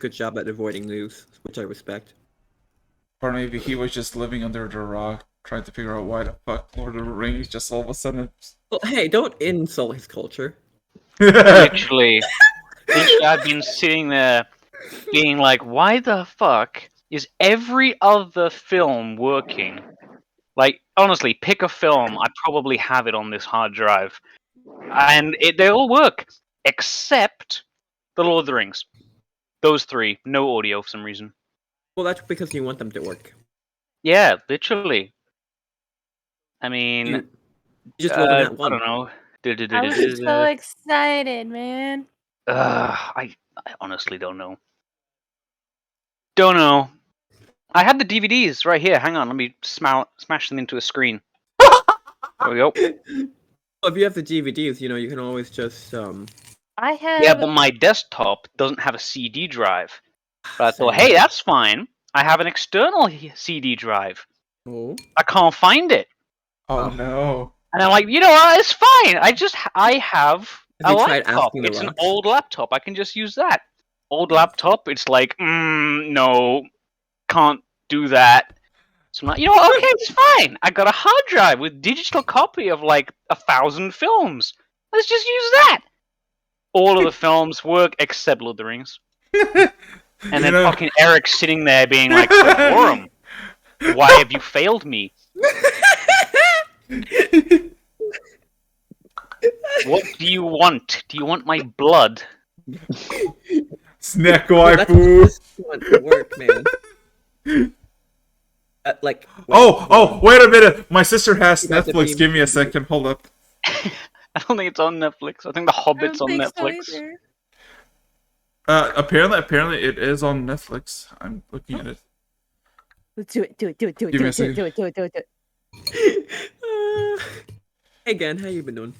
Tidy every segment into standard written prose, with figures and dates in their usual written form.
good job at avoiding news, which I respect. Or maybe he was just living under the rock, trying to figure out why the fuck Lord of the Rings just all of a sudden. Well, hey, don't insult his culture. Literally, I've been sitting there being like, why the fuck is every other film working? Like, honestly, pick a film. I probably have it on this hard drive. And they all work, except The Lord of the Rings. Those three, no audio for some reason. Well, that's because you want them to work. Yeah, literally. I mean, You just rolled in that I one. don't know. I was so excited, man. I honestly don't know. Don't know. I had the DVDs right here. Hang on, let me smash them into a screen. There we go. Well, if you have the DVDs, you can always just I have. Yeah, but my desktop doesn't have a CD drive. But I thought, Same. hey, that's fine. I have an external CD drive. Oh. I can't find it. Oh no. And I'm like, you know what? It's fine. I have a Have you tried laptop. asking the It's an rocks? old laptop. I can just use that. Old laptop. It's like, no, can't do that. So I'm like, you know what? Okay, it's fine. I got a hard drive with digital copy of like 1,000 films. Let's just use that. All of the films work except Lord of the Rings. And then fucking Eric sitting there being like, Forum, why have you failed me? What do you want? Do you want my blood? Snack That's waifu. just want to work, man. Like. Wait a minute. My sister has You got the Netflix. theme. Give me a second. Hold up. I don't think it's on Netflix. I think The Hobbit's on Netflix. Apparently it is on Netflix. I'm looking at it. Let's do it. Do it. Do it. Do it. Give Do me a it. Do it. second. Do it. Do it. Do it. Do it. Hey, Gan, how you been doing?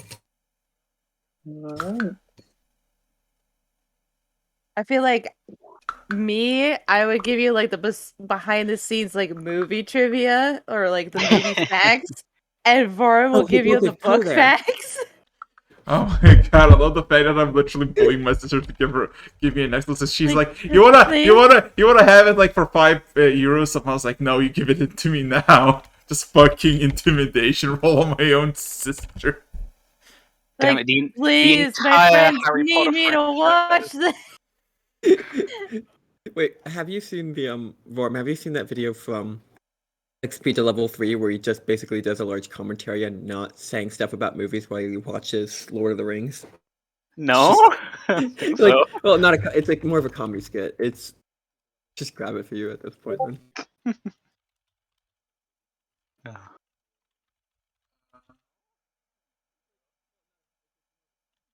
I feel like I would give you like the behind the scenes like movie trivia or like the movie facts, and Vora will give you the book facts. Oh my god, I love the fact that I'm literally bullying my sister to give me a necklace. And she's like, you wanna have it like for €5? And I was like, no, you give it to me now. Just fucking intimidation roll on my own sister. Damn Like, it, please, my friends need me to watch this. Wait, have you seen the Vorm? Have you seen that video from XP to Level 3 where he just basically does a large commentary and not saying stuff about movies while he watches Lord of the Rings? No. Like, well, not a. It's like more of a comedy skit. It's just grab it for you at this point. Then.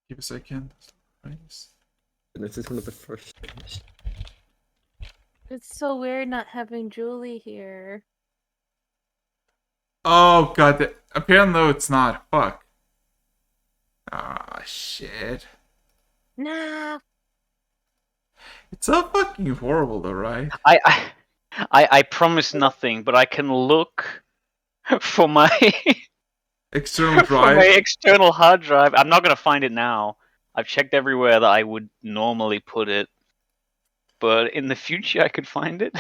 Give a second. Nice. And this is one of the first things. It's so weird not having Julie here. Oh god, apparently though it's not. Fuck. Ah, shit. Nah. It's so fucking horrible though, right? I promise nothing, but I can look for my external drive. For my external hard drive. I'm not gonna find it now. I've checked everywhere that I would normally put it, but in the future I could find it.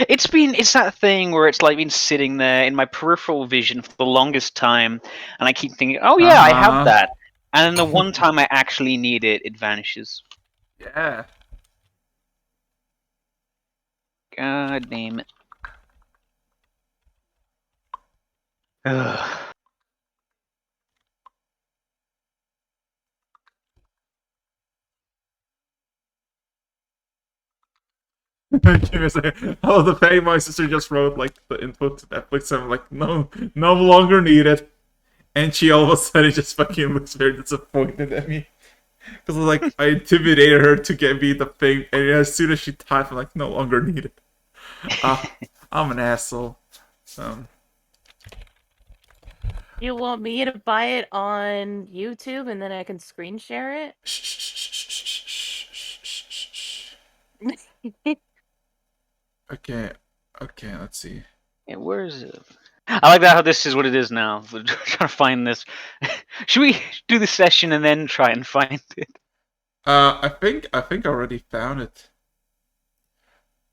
It's that thing where it's like been sitting there in my peripheral vision for the longest time, and I keep thinking, oh yeah, I have that, and then the one time I actually need it, it vanishes. Yeah. God damn it. Ugh. Give me a second. Oh, the fact my sister just wrote like the input to Netflix. And I'm like, no longer needed. And she all of a sudden just fucking looks very disappointed at me. Because like I intimidated her to get me the thing, and as soon as she typed, I'm like, no longer needed. I'm an asshole. You want me to buy it on YouTube and then I can screen share it? Okay, let's see. Yeah, where is it? I like that how this is what it is now. We're trying to find this. Should we do the session and then try and find it? I think I already found it.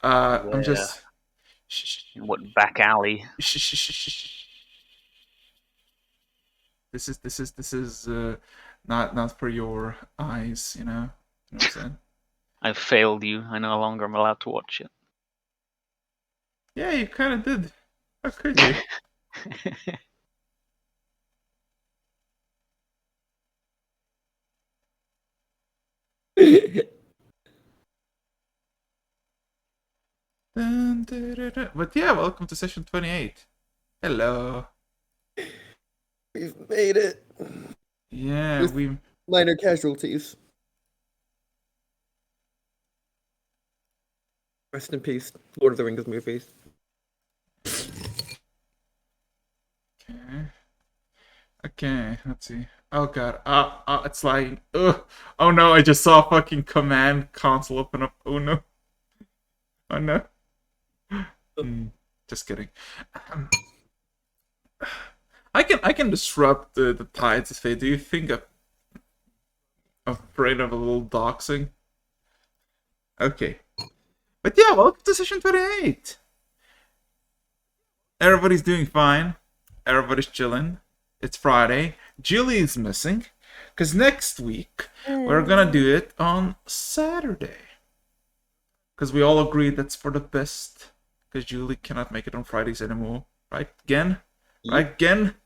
I'm Yeah. just. What back alley? This is not for your eyes, you know. You know what I'm saying? I failed you. I no longer am allowed to watch it. Yeah, you kind of did. How could you? Dun, dun, dun, dun. But yeah, welcome to session 28. Hello. We've made it. Yeah, With we. minor casualties. Rest in peace, Lord of the Rings movies. Okay. Okay, let's see. Oh god. It's like. Ugh. Oh no, I just saw a fucking command console open up. Oh no. Oh no. Just kidding. I can disrupt the tides if they do. You think I'm afraid of a little doxing? Okay. But yeah, welcome to session 28. Everybody's doing fine. Everybody's chilling. It's Friday. Julie's missing. Because next week, we're gonna do it on Saturday. Because we all agreed that's for the best. Because Julie cannot make it on Fridays anymore. Right, Gen? Right, Gen?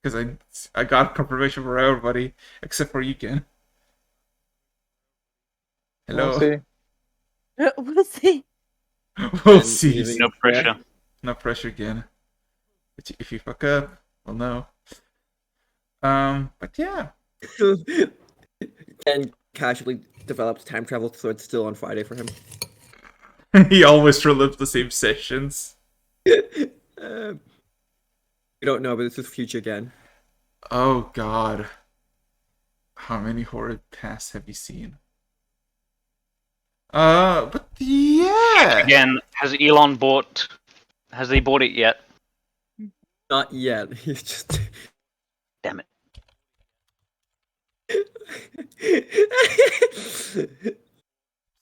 Because I got confirmation for everybody, except for you, Gen. Hello. We'll see. We'll And see. leaving- No pressure. No pressure again. If you fuck up, we'll know. But yeah. Ken casually develops time travel, so it's still on Friday for him. He always relives the same sessions. You don't know, but this is future Gen. Oh god. How many horrid pasts have you seen? But yeah. Again, has Elon bought? Has he bought it yet? Not yet. He's just. Damn it.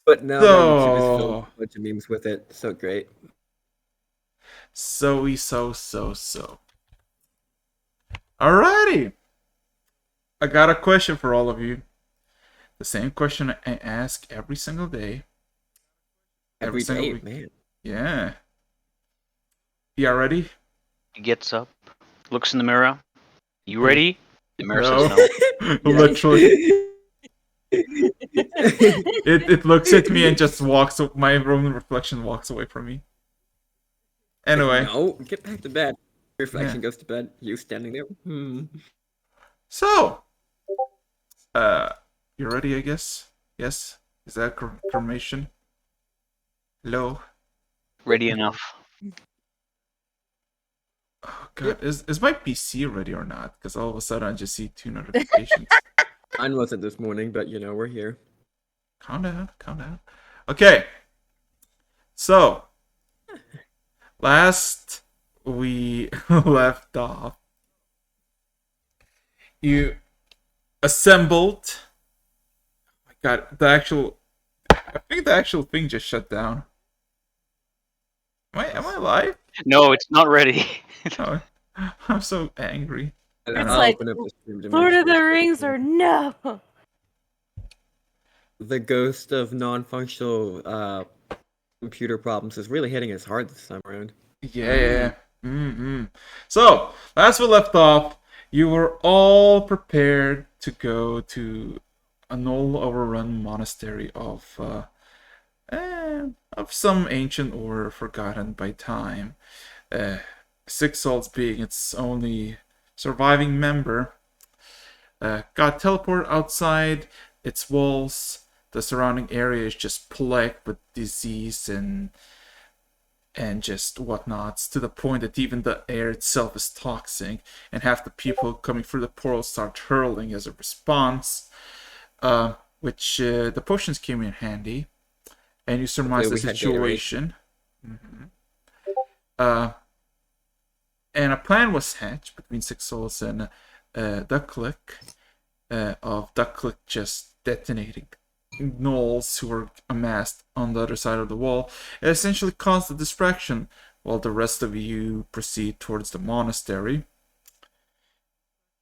But now YouTube is filled with a bunch of memes with it. So great. So. Alrighty. I got a question for all of you. The same question I ask every single day. Every single day, week. man. Yeah. You ready? He gets up, looks in the mirror. You ready? The mirror No. says no. Literally. It looks at me and just walks. My own reflection walks away from me. Anyway. No, get back to bed. Reflection goes to bed. You standing there. So. You ready? I guess. Yes. Is that confirmation? Hello. Ready enough. Oh god, is my PC ready or not? Because all of a sudden I just see 2 notifications. Mine wasn't this morning, but you know, we're here. Calm down, calm down. Okay. So, last we left off, you assembled. Oh my god, I think the actual thing just shut down. Am I live? No, it's not ready. Oh, I'm so angry. It's I'll like open up the stream to Lord make of the sure. Rings or no. The ghost of non-functional computer problems is really hitting us hard this time around. Yeah. So, last we left off, you were all prepared to go to an old overrun monastery of some ancient order forgotten by time. Six Souls being its only surviving member, got teleported outside its walls. The surrounding area is just plagued with disease and just whatnots, to the point that even the air itself is toxic, and half the people coming through the portal start hurling as a response. Which the potions came in handy, and you surmise the we had situation. And a plan was hatched between Six Souls and Ducklick, of Ducklick just detonating gnolls who were amassed on the other side of the wall. It essentially caused a distraction while the rest of you proceed towards the monastery.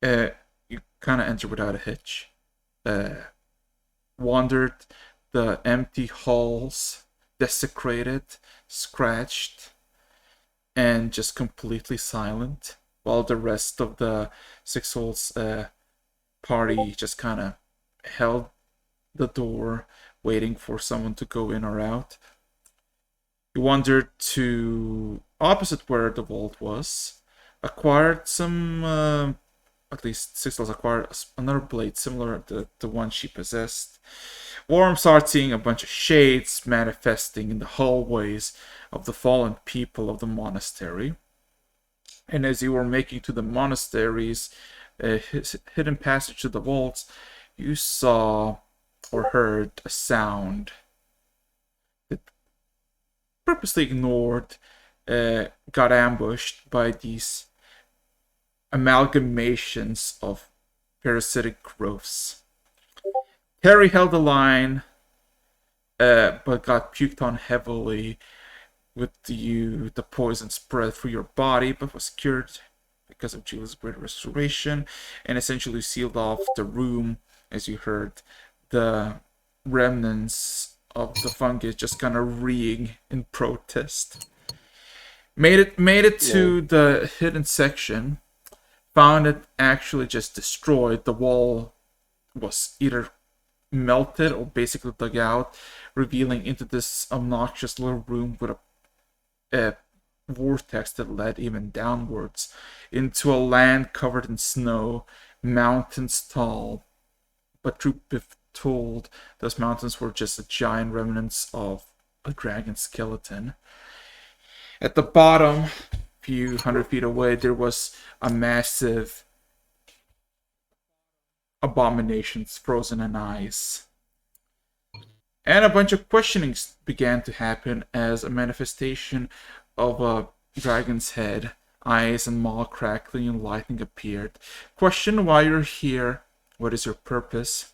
You kind of enter without a hitch. Wandered the empty halls, desecrated, scratched, and just completely silent, while the rest of the Six Souls party just kind of held the door, waiting for someone to go in or out. You wandered to opposite where the vault was, acquired some, at least Six Souls acquired another blade similar to the one she possessed. Worm started seeing a bunch of shades manifesting in the hallways of the fallen people of the monastery. And as you were making to the monastery's hidden passage to the vaults, you saw or heard a sound that purposely ignored, got ambushed by these amalgamations of parasitic growths. Terry held the line, but got puked on heavily with the poison spread through your body, but was cured because of Julie's great restoration, and essentially sealed off the room as you heard the remnants of the fungus just kind of reeing in protest. Made it to the hidden section, found it actually just destroyed. The wall was either melted or basically dug out, revealing into this obnoxious little room with a vortex that led even downwards into a land covered in snow, mountains tall. But truth be told, those mountains were just the giant remnants of a dragon skeleton. At the bottom, a few hundred feet away, there was a massive abominations frozen in ice. And a bunch of questionings began to happen as a manifestation of a dragon's head, eyes and maw crackling and lightning appeared. Question why you're here, what is your purpose?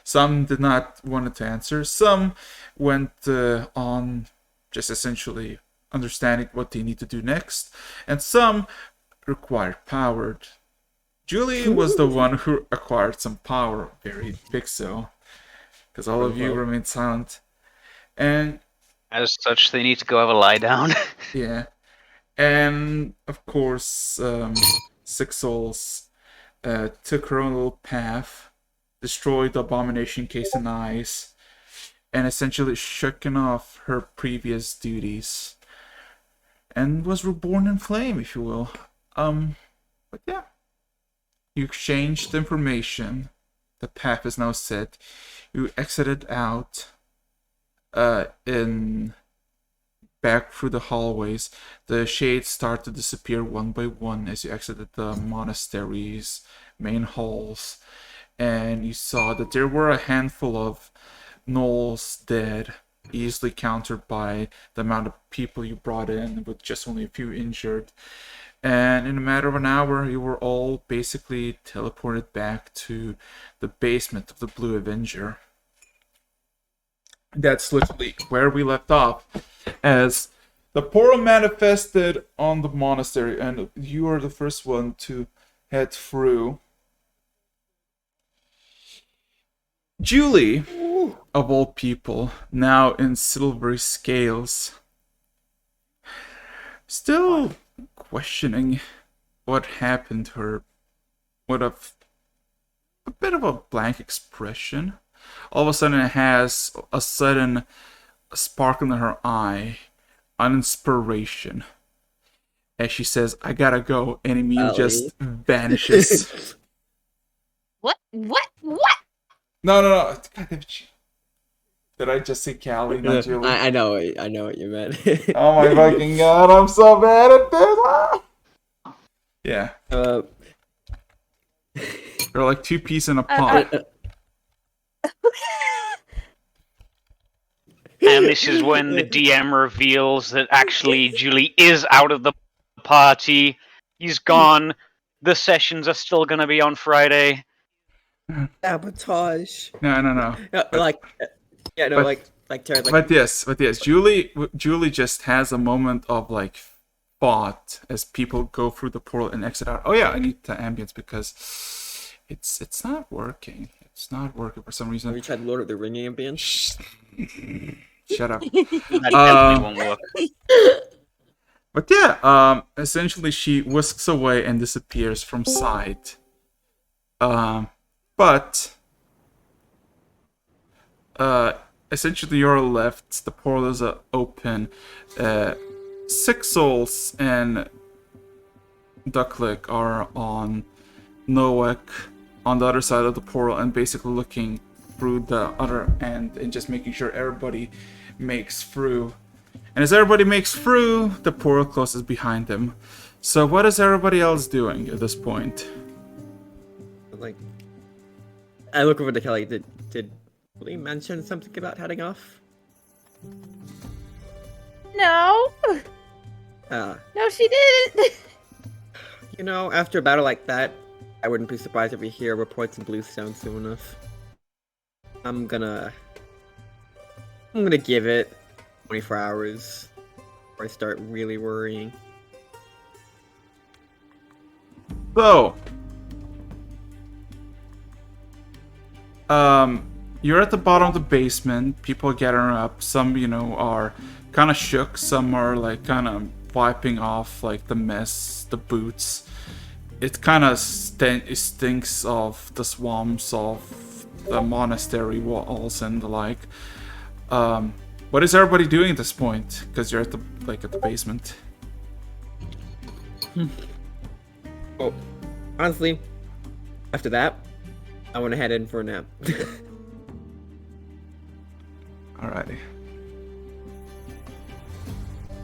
Some did not want to answer. Some went on just essentially understanding what they need to do next. And some required power. Julie was the one who acquired some power, very big so, because all of you remained silent. And as such, they need to go have a lie down. yeah, and of course, Six Souls took her own little path, destroyed the abomination case in ice, and essentially shooken off her previous duties, and was reborn in flame, if you will. But yeah. You exchanged information. The path is now set. You exited out in back through the hallways. The shades start to disappear one by one as you exited the monastery's main halls. And you saw that there were a handful of gnolls dead, easily countered by the amount of people you brought in, with just only a few injured. And in a matter of an hour, you were all basically teleported back to the basement of the Blue Avenger. That's literally where we left off, as the portal manifested on the monastery, and you are the first one to head through. Julie, of all people, now in silvery scales, still questioning what happened to her with a bit of a blank expression. All of a sudden it has a sudden sparkle in her eye, an inspiration, as she says, I gotta go, and immediately just vanishes. What? No. God damn it. Did I just say Callie, not Julie? I know what you meant. Oh my fucking god, I'm so bad at this. Ah! Yeah. They're like two peas in a pot. And this is when the DM reveals that actually Julie is out of the party. He's gone. The sessions are still going to be on Friday. Sabotage. No. No, But, yeah, no, but, like Tara, like but yes. Julie just has a moment of like thought as people go through the portal and exit out. Oh yeah, I need the ambience because it's not working. It's not working for some have reason. you tried Lord of the Ring ambience? Shut up. That definitely won't work. But yeah, essentially she whisks away and disappears from sight. But essentially you're left. The portals are open. Six Souls and Ducklick are on Noek on the other side of the portal and basically looking through the other end and just making sure everybody makes through. And as everybody makes through, the portal closes behind them. So what is everybody else doing at this point? Like, I look over to Kelly. Did Lee mention something about heading off? No. No, she didn't. You know, after a battle like that, I wouldn't be surprised if we hear reports in Bluestone soon enough. I'm gonna give it 24 hours before I start really worrying. So, you're at the bottom of the basement. People are gathering up. Some, are kind of shook. Some are like kind of wiping off like the mess, the boots. It kind of stinks of the swamps of the monastery walls and the like. What is everybody doing at this point? Because you're at the basement. Oh, honestly, after that, I want to head in for a nap. Alrighty.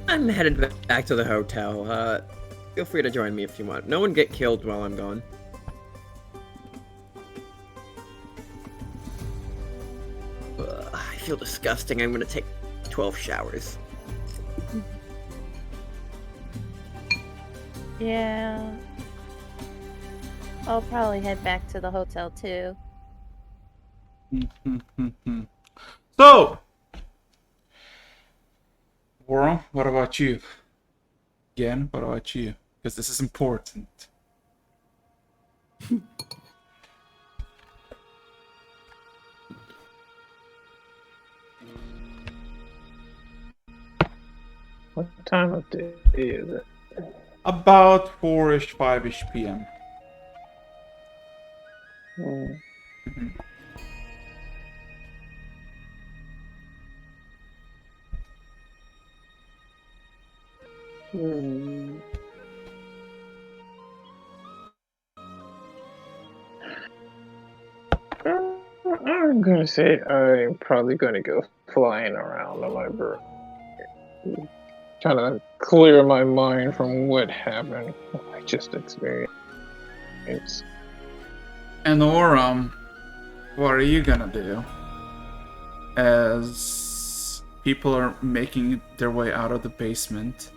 I'm headed back to the hotel. Feel free to join me if you want. No one get killed while I'm gone. I feel disgusting. I'm gonna take 12 showers. Yeah. I'll probably head back to the hotel too. So, Warren, what about you? Again, what about you? Because this is important. What time of day is it? About 4-ish, 5-ish p.m. I'm gonna say I'm probably gonna go flying around the library, trying to clear my mind from what happened. I just experienced. And Oram, what are you gonna do? As people are making their way out of the basement,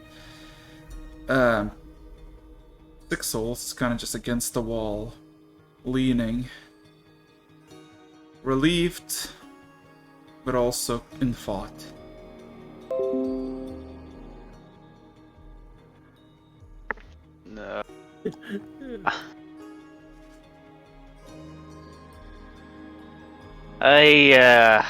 Six Souls is kind of just against the wall, leaning, relieved, but also in thought. No. I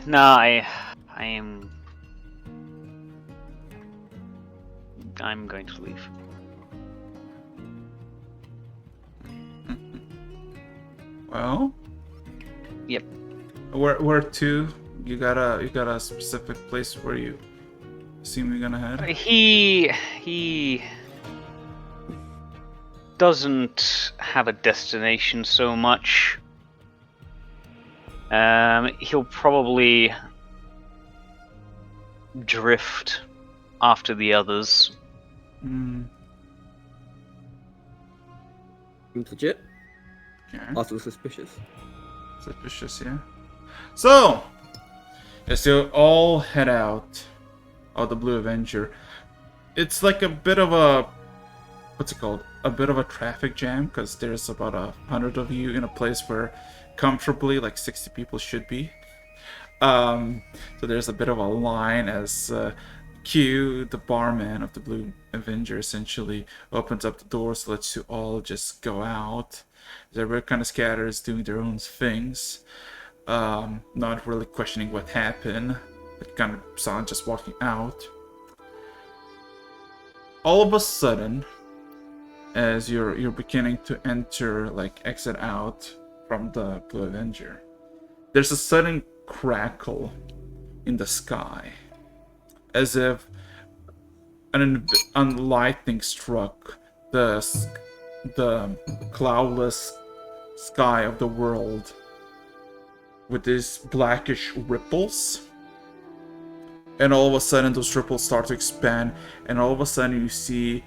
no, I'm going to leave. Well. Yep. Where to? You got a specific place where you assume you're gonna head? He doesn't have a destination so much. He'll probably drift after the others. Seems legit. Yeah. Also suspicious. Suspicious, yeah. So, as you all head out of the Blue Avenger, it's like a bit of a, what's it called? A bit of a traffic jam, because there's about 100 of you in a place where comfortably like 60 people should be. So there's a bit of a line as Q, the barman of the Blue Avenger, essentially opens up the doors, lets you all just go out. Everybody kind of scatters, doing their own things, not really questioning what happened, but kind of silent, just walking out. All of a sudden, as you're beginning to enter, like exit out from the Blue Avenger, there's a sudden crackle in the sky, as if an lightning struck the cloudless sky of the world with these blackish ripples. And all of a sudden those ripples start to expand, and all of a sudden you see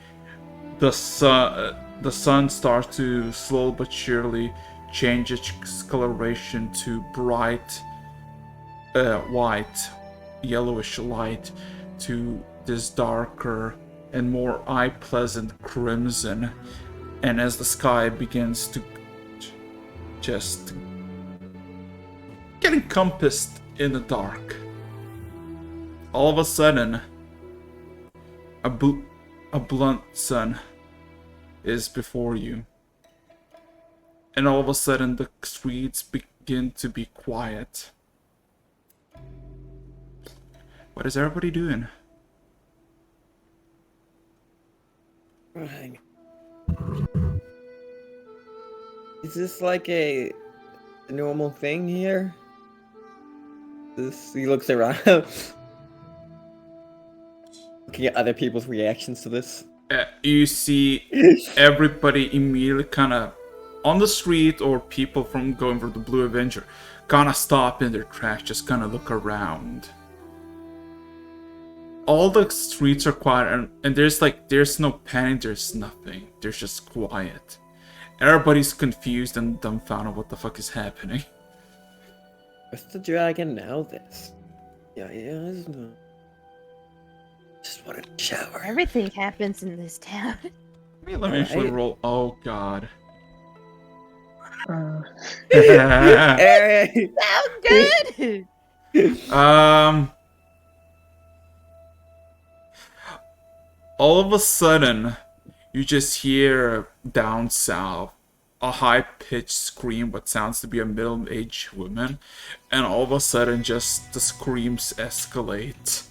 the sun starts to slowly but surely change its coloration to bright white, yellowish light, to this darker and more eye-pleasant crimson. And as the sky begins to just get encompassed in the dark, all of a sudden a blunt sun is before you, and all of a sudden the streets begin to be quiet. What is everybody doing? Right. Is this like a normal thing here? He looks around, looking at other people's reactions to this. You see everybody immediately kind of on the street, or people from going for the Blue Avenger, kind of stop in their tracks, just kind of look around. All the streets are quiet, and there's no panic, there's nothing. There's just quiet. Everybody's confused and dumbfounded what the fuck is happening. What's the dragon now? This? Yeah, no. Just wanted to shower. Everything happens in this town. Let me actually roll. Oh god. Hey! Sound good. All of a sudden, you just hear down south a high-pitched scream, what sounds to be a middle-aged woman, and all of a sudden, just the screams escalate,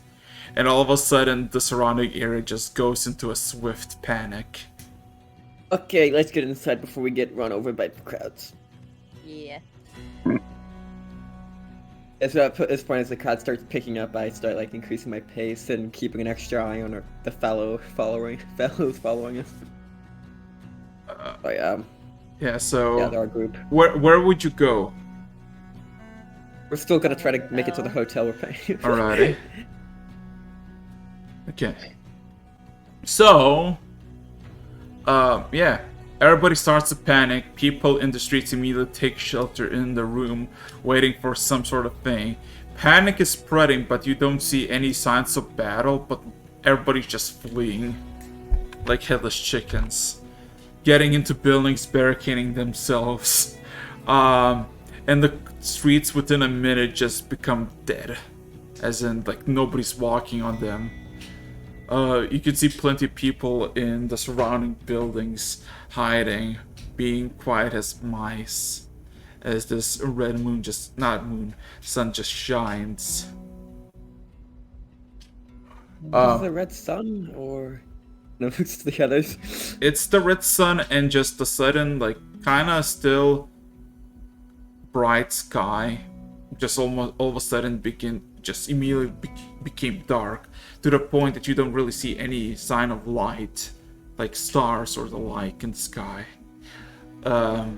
and all of a sudden, the surrounding area just goes into a swift panic. Okay, let's get inside before we get run over by the crowds. Yeah. So at this point, as the crowd starts picking up, I start like increasing my pace and keeping an extra eye on the fellows following us. Yeah, so Yeah, they're our group. where would you go? We're still gonna try to make it to the hotel we're paying. Alrighty. Okay. So, yeah. Everybody starts to panic. People in the streets immediately take shelter in the room, waiting for some sort of thing. Panic is spreading, but you don't see any signs of battle, but everybody's just fleeing like headless chickens. Getting into buildings, barricading themselves. And the streets within a minute just become dead. As in, like, nobody's walking on them. You can see plenty of people in the surrounding buildings hiding, being quiet as mice, as this red moon sun just shines. Is the red sun, or no? It's the others. It's the red sun and just the sudden, like, kind of still bright sky, just almost all of a sudden immediately became dark, to the point that you don't really see any sign of light, like stars or the like in the sky. You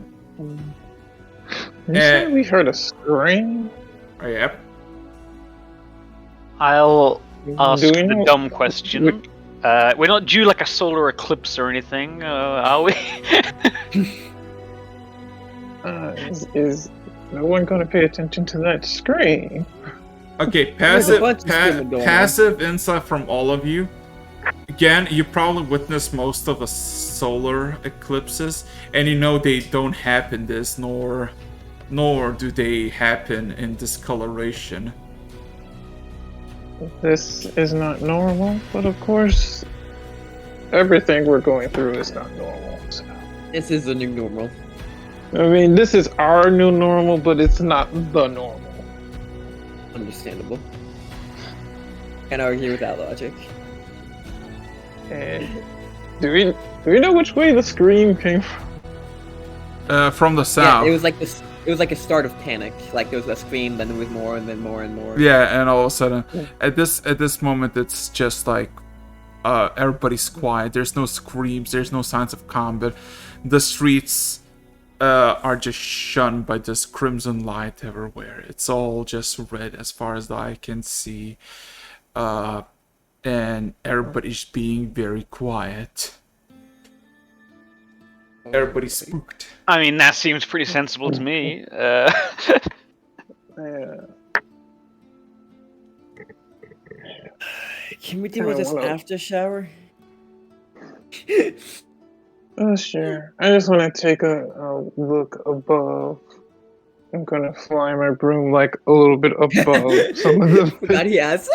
said we heard a scream? Yep. I'll ask Do we the know- dumb question. We're not due like a solar eclipse or anything, are we? no one gonna pay attention to that screen. Okay, There's a bunch of screaming going on. passive insight from all of you. Again, you probably witnessed most of the solar eclipses, and you know they don't happen this, nor do they happen in discoloration. This is not normal, but of course, everything we're going through is not normal. So. This is the new normal. I mean, this is our new normal, but it's not the normal. Understandable. Can't argue with that logic. And do we know which way the scream came from? From the south. Yeah, it was like this. It was like a start of panic. Like there was a scream, then there was more, and then more and more. Yeah, and all of a sudden, at this moment, it's just like everybody's quiet. There's no screams. There's no signs of combat. The streets are just shunned by this crimson light everywhere. It's all just red as far as the eye can see, and everybody's being very quiet. Everybody's spooked. I mean, that seems pretty sensible to me. Yeah. Can we deal with this after shower? Oh, sure. I just want to take a look above. I'm gonna fly my broom like a little bit above some of the That he has.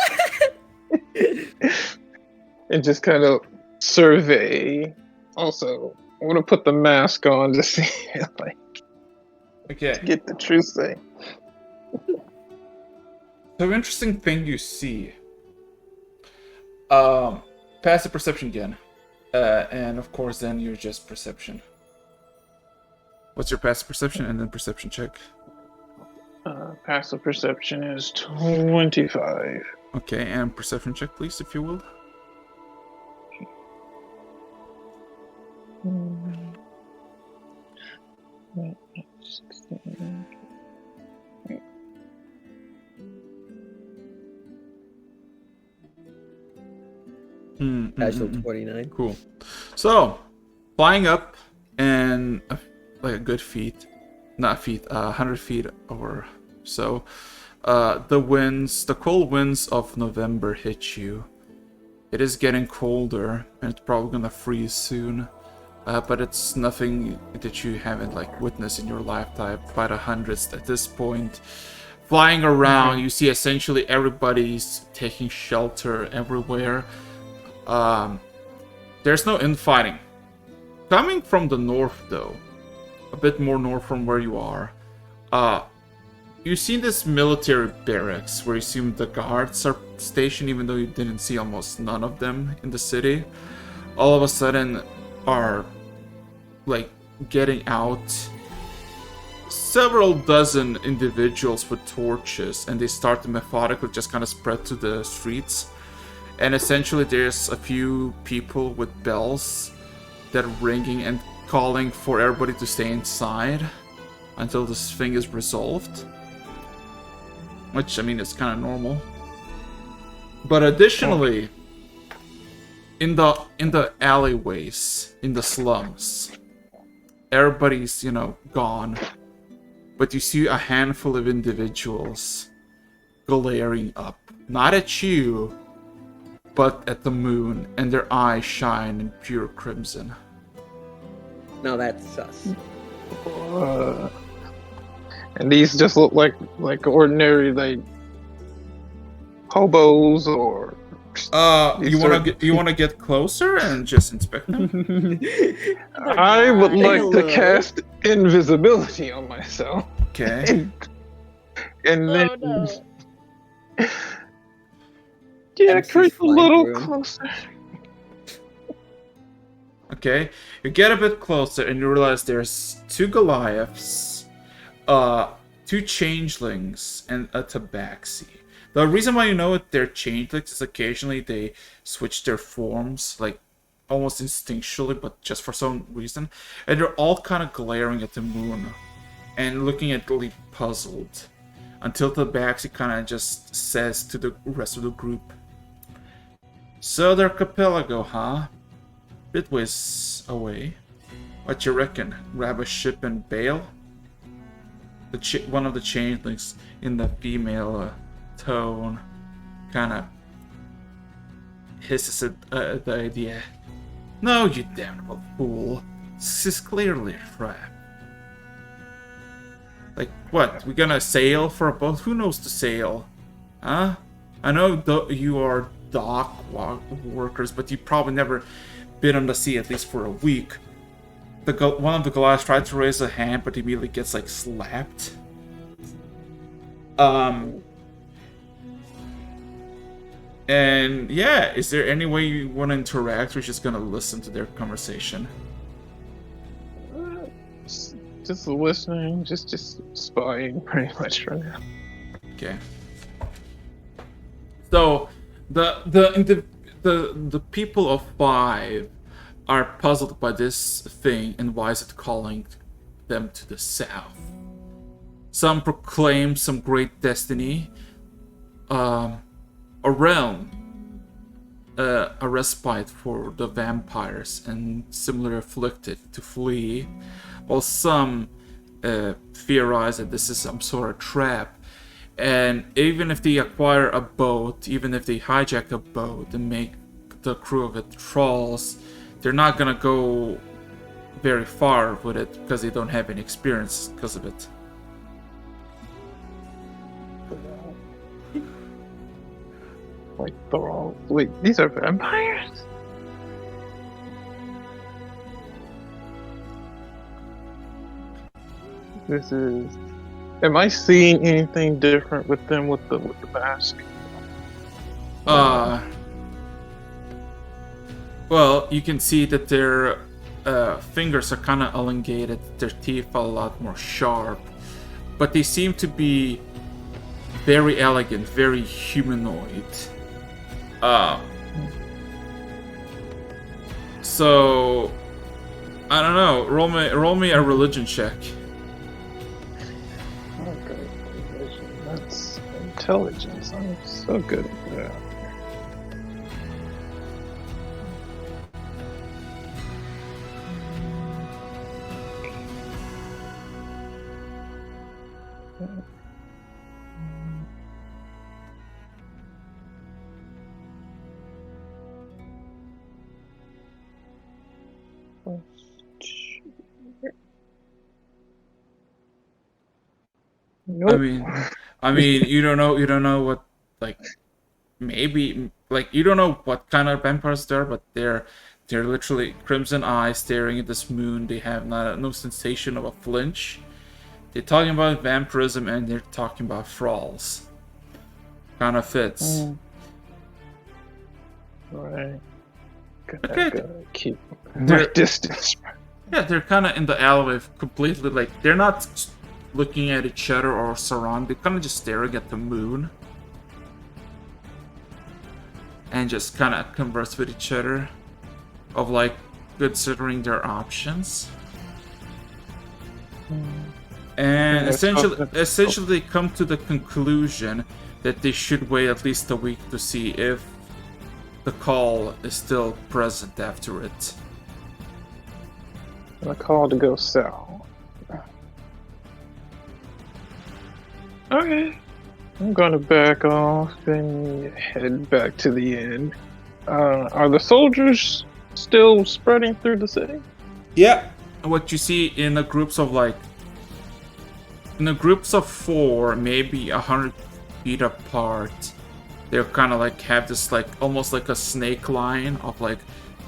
and just kind of survey. Also, I want to put the mask on to see, like, Okay. get the truth thing. So interesting thing you see. Passive perception again. And of course then you're just perception. What's your passive perception and then perception check? Passive perception is 25. Okay, and perception check please, if you will. Casual 29. Cool. So, flying up and like a good feet, not feet, 100 feet or so, the cold winds of November hit you. It is getting colder, and it's probably gonna freeze soon. But it's nothing that you haven't like witnessed in your lifetime by the hundreds at this point. Flying around, you see essentially everybody's taking shelter everywhere. There's no infighting. Coming from the north, though, a bit more north from where you are, you see this military barracks where you see the guards are stationed, even though you didn't see almost none of them in the city. All of a sudden, are like getting out several dozen individuals with torches, and they start to methodically just kind of spread to the streets. And essentially there's a few people with bells that are ringing and calling for everybody to stay inside until this thing is resolved. Which, I mean, is kind of normal. But additionally, in the alleyways, in the slums, everybody's, gone. But you see a handful of individuals glaring up. Not at you, but at the moon, and their eyes shine in pure crimson. Now that's sus. And these just look like ordinary, like, hobos or... You wanna get closer and just inspect them? I would like to cast invisibility on myself. Okay. And then... no. Yeah, MC creep a little flying room. closer. Okay, you get a bit closer and you realize there's two Goliaths, two changelings, and a tabaxi. The reason why you know they're changelings is occasionally they switch their forms, like almost instinctually, but just for some reason. And they're all kind of glaring at the moon and looking at Lee puzzled, until the tabaxi kind of just says to the rest of the group, "So they're archipelago, huh? Bit ways away. What you reckon? Grab a ship and bail?" one of the changelings in the female tone kind of hisses at the idea. No, you damnable fool. This is clearly a trap. Like, what? We gonna sail for a boat? Who knows to sail? Huh? I know you are dock workers, but you probably never been on the sea at least for a week. One of the Goliaths tried to raise a hand, but immediately gets, like, slapped. And yeah, is there any way you want to interact, or just gonna listen to their conversation? Just listening, just spying, pretty much right now. Okay. So the people of 5 are puzzled by this thing, and why is it calling them to the south? Some proclaim some great destiny, a realm, a respite for the vampires and similarly afflicted to flee, while some theorize that this is some sort of trap. And even if they acquire a boat, even if they hijack a boat and make the crew of it trolls, they're not gonna go very far with it because they don't have any experience because of it. Like, they're all... Wait, these are vampires? This is... Am I seeing anything different with them with the mask? Well, you can see that their fingers are kind of elongated, their teeth are a lot more sharp, but they seem to be very elegant, very humanoid. So I don't know. Roll me a religion check. Okay, that's intelligence. I'm so good at that. Nope. I mean, you don't know what, like, maybe, like, you don't know what kind of vampires they are, but they're literally crimson eyes staring at this moon. They have no sensation of a flinch. They're talking about vampirism and they're talking about thralls. Kind of fits. Right. Okay. Gotta keep my distance. Yeah, they're kind of in the alleyway, completely, like, they're not looking at each other or surrounded. They're kind of just staring at the moon. And just kind of converse with each other. Of, like, considering their options. And essentially they come to the conclusion that they should wait at least a week to see if the call is still present after it. The call to go south. Okay. I'm gonna back off and head back to the inn. Are the soldiers still spreading through the city? Yeah. What you see in the groups of, like, in the groups of 4, maybe 100 feet apart, they're kind of like have this, like, almost like a snake line of, like,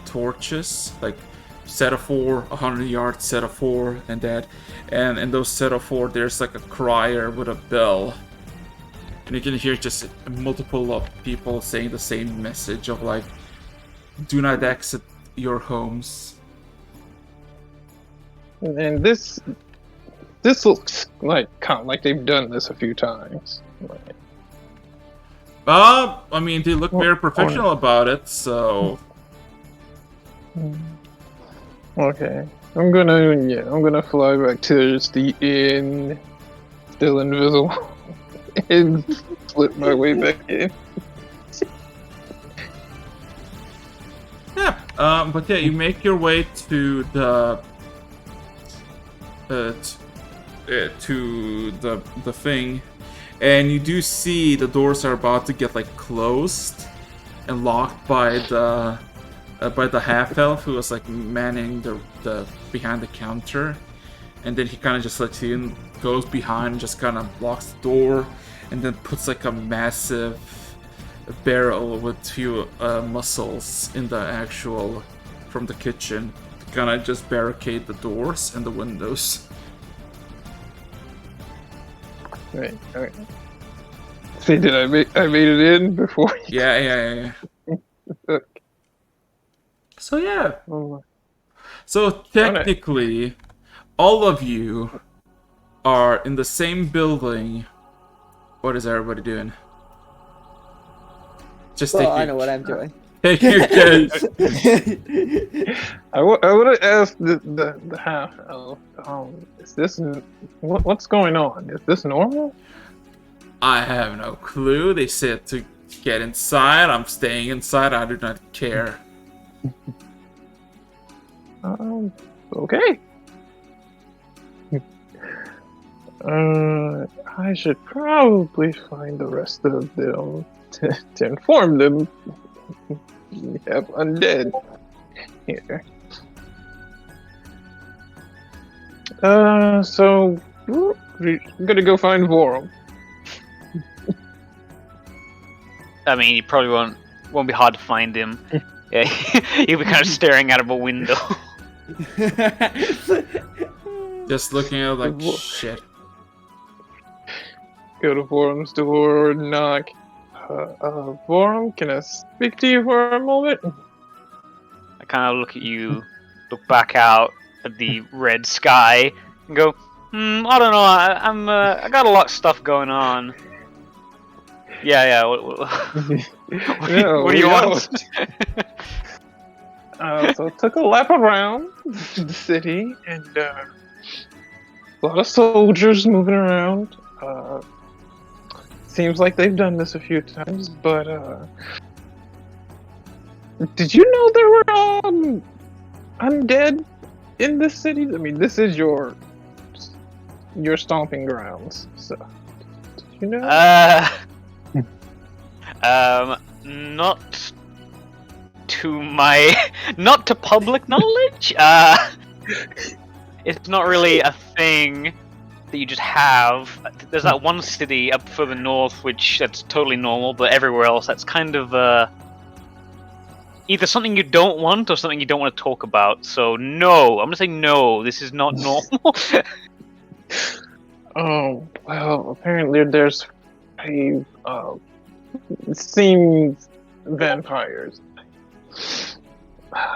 torches, like set of 4, 100 yards, set of 4, and that. And in those set of 4, there's like a crier with a bell. And you can hear just multiple of people saying the same message of, like, do not exit your homes. And this looks like kind of like they've done this a few times. Right. I mean, they look very professional about it, so. Okay, I'm gonna fly back to the inn, still invisible, and flip my way back in. Yeah, but yeah, you make your way to the to the thing, and you do see the doors are about to get like closed and locked by the half elf who was like manning the behind the counter, and then he kind of just lets you in, goes behind, just kind of locks the door, and then puts like a massive barrel with few muscles in the actual from the kitchen to kind of just barricade the doors and the windows. Right. See, did I made it in before? Yeah. So yeah. Oh, So technically, all of you are in the same building. What is everybody doing? Just Well, take I your, know what I'm doing. take your case. I would have asked the half elf. Is this what's going on? Is this normal? I have no clue. They said to get inside. I'm staying inside. I do not care. Okay. I should probably find the rest of them to inform them we have undead here. So we're gonna go find Vorum. I mean, you probably won't be hard to find him. Yeah, he'll be kind of staring out of a window. Just looking at it like shit. Go to Vorum's door, knock. Vorum, can I speak to you for a moment? I kind of look at you, look back out at the red sky, and go, I don't know. I got a lot of stuff going on. Yeah. What do you want? So I took a lap around the city, and a lot of soldiers moving around. Seems like they've done this a few times, but did you know there were undead in this city? I mean, this is your stomping grounds. So, did you know? Not to public knowledge. It's not really a thing that you just have. There's that one city up further north, which that's totally normal, but everywhere else, that's kind of either something you don't want or something you don't want to talk about. So no, I'm gonna say no. This is not normal. Oh well, apparently there's a it seems vampires.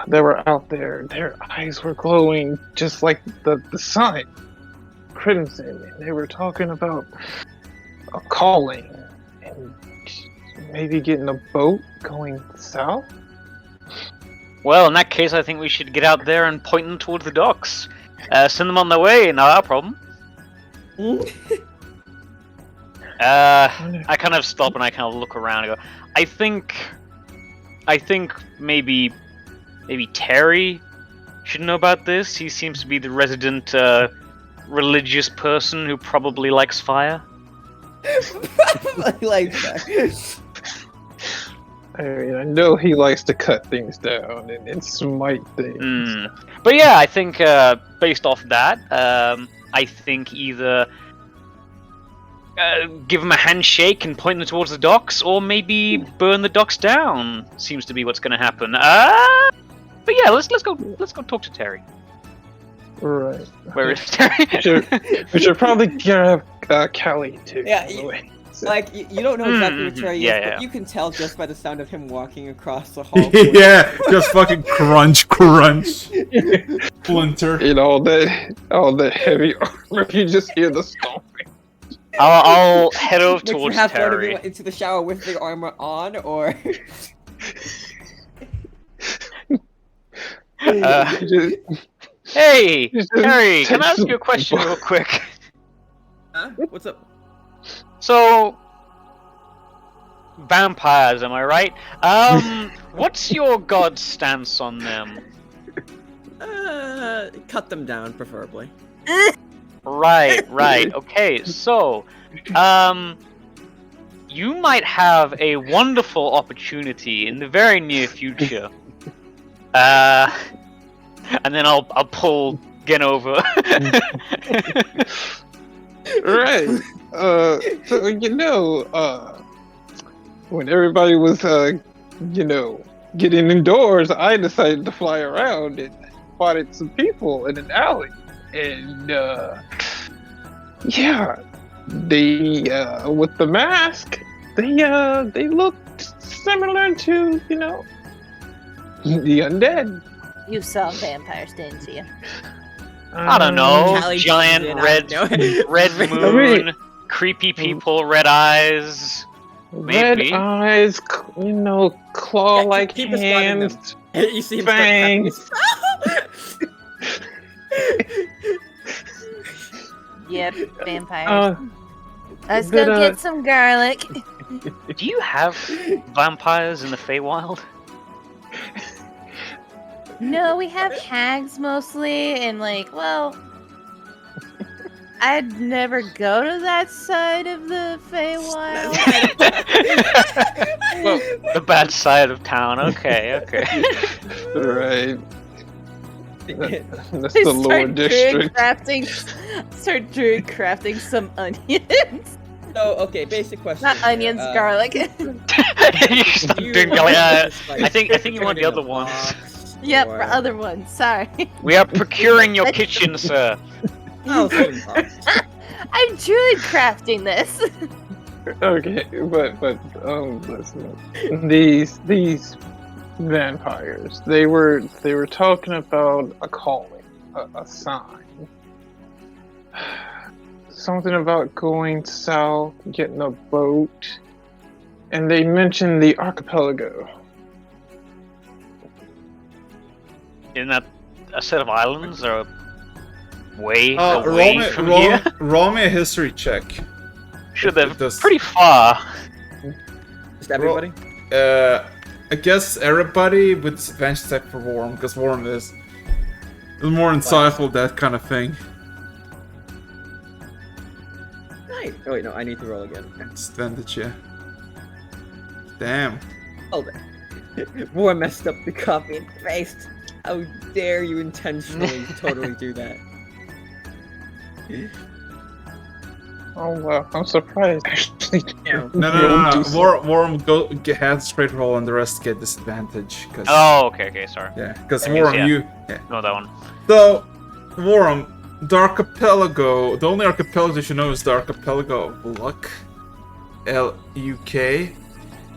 They were out there. Their eyes were glowing just like the sun, crimson, and they were talking about a calling and maybe getting a boat going south. Well, in that case, I think we should get out there and point them towards the docks. Send them on their way. Not our problem. I kind of stop and I kind of look around and go, I think maybe Terry should know about this. He seems to be the resident religious person who probably likes fire. Probably likes fire. I mean, I know he likes to cut things down and smite things. But yeah, I think based off that, I think either give him a handshake and point them towards the docks, or maybe burn the docks down. Seems to be what's going to happen. But yeah, let's go talk to Terry. Right. Where is Terry? We should probably grab Callie too. Yeah, by the way. So- Like, you don't know exactly what Terry is, Yeah. but you can tell just by the sound of him walking across the hall. Yeah, just fucking crunch. Splinter. In all that heavy armor, you just hear the stomping. I'll head over Would you towards have one of Terry. you into the shower with the armor on, or... Hey, Just Terry, can I ask take you a question real quick? Huh? What's up? So, vampires, am I right? What's your god's stance on them? Cut them down, preferably. Right. Okay, so, you might have a wonderful opportunity in the very near future. And then I'll pull Gen over. Right. So when everybody was getting indoors, I decided to fly around and spotted some people in an alley, and yeah, they with the mask, they looked similar to the undead. You saw vampires, didn't you? I don't know, Callie giant did, I red know. moon, creepy people, red eyes. Maybe. Red eyes, claw-like keep spotting them. hands. You see him Fangs. Yep, vampires. Uh, Let's but, go get some garlic. Do you have vampires in the Feywild? No, we have hags mostly, and I'd never go to that side of the Feywild. Well, the bad side of town. Okay. right. That's They the lower district. Start druid crafting some onions. So, okay, basic question. Not onions, garlic. You start doing I think you want the other ones. Yep, for other ones. Sorry. We are procuring your kitchen, sir. Oh, I'm druid crafting this. Okay, but listen. These vampires, they were talking about a calling, a sign. Something about going south, getting a boat, and they mentioned the archipelago. Isn't that a set of islands or way roll away me, from roll, here? roll me a history check. Sure, they're Does- pretty far. Just everybody? I guess everybody with advantage check for Worm, because Worm is more insightful, that kind of thing. Nice. Oh wait, no, I need to roll again. Advantage, yeah. Damn. Hold it. More messed up the copy and paste. How dare you intentionally totally do that? Oh wow, I'm surprised actually. No. Worm has straight roll and the rest get disadvantage. Cause, Oh, okay, sorry. yeah, because That means, Worm, yeah. yeah. No, that one. So, Worm, the archipelago, the only archipelago you should know is the archipelago of Luck. L-U-K.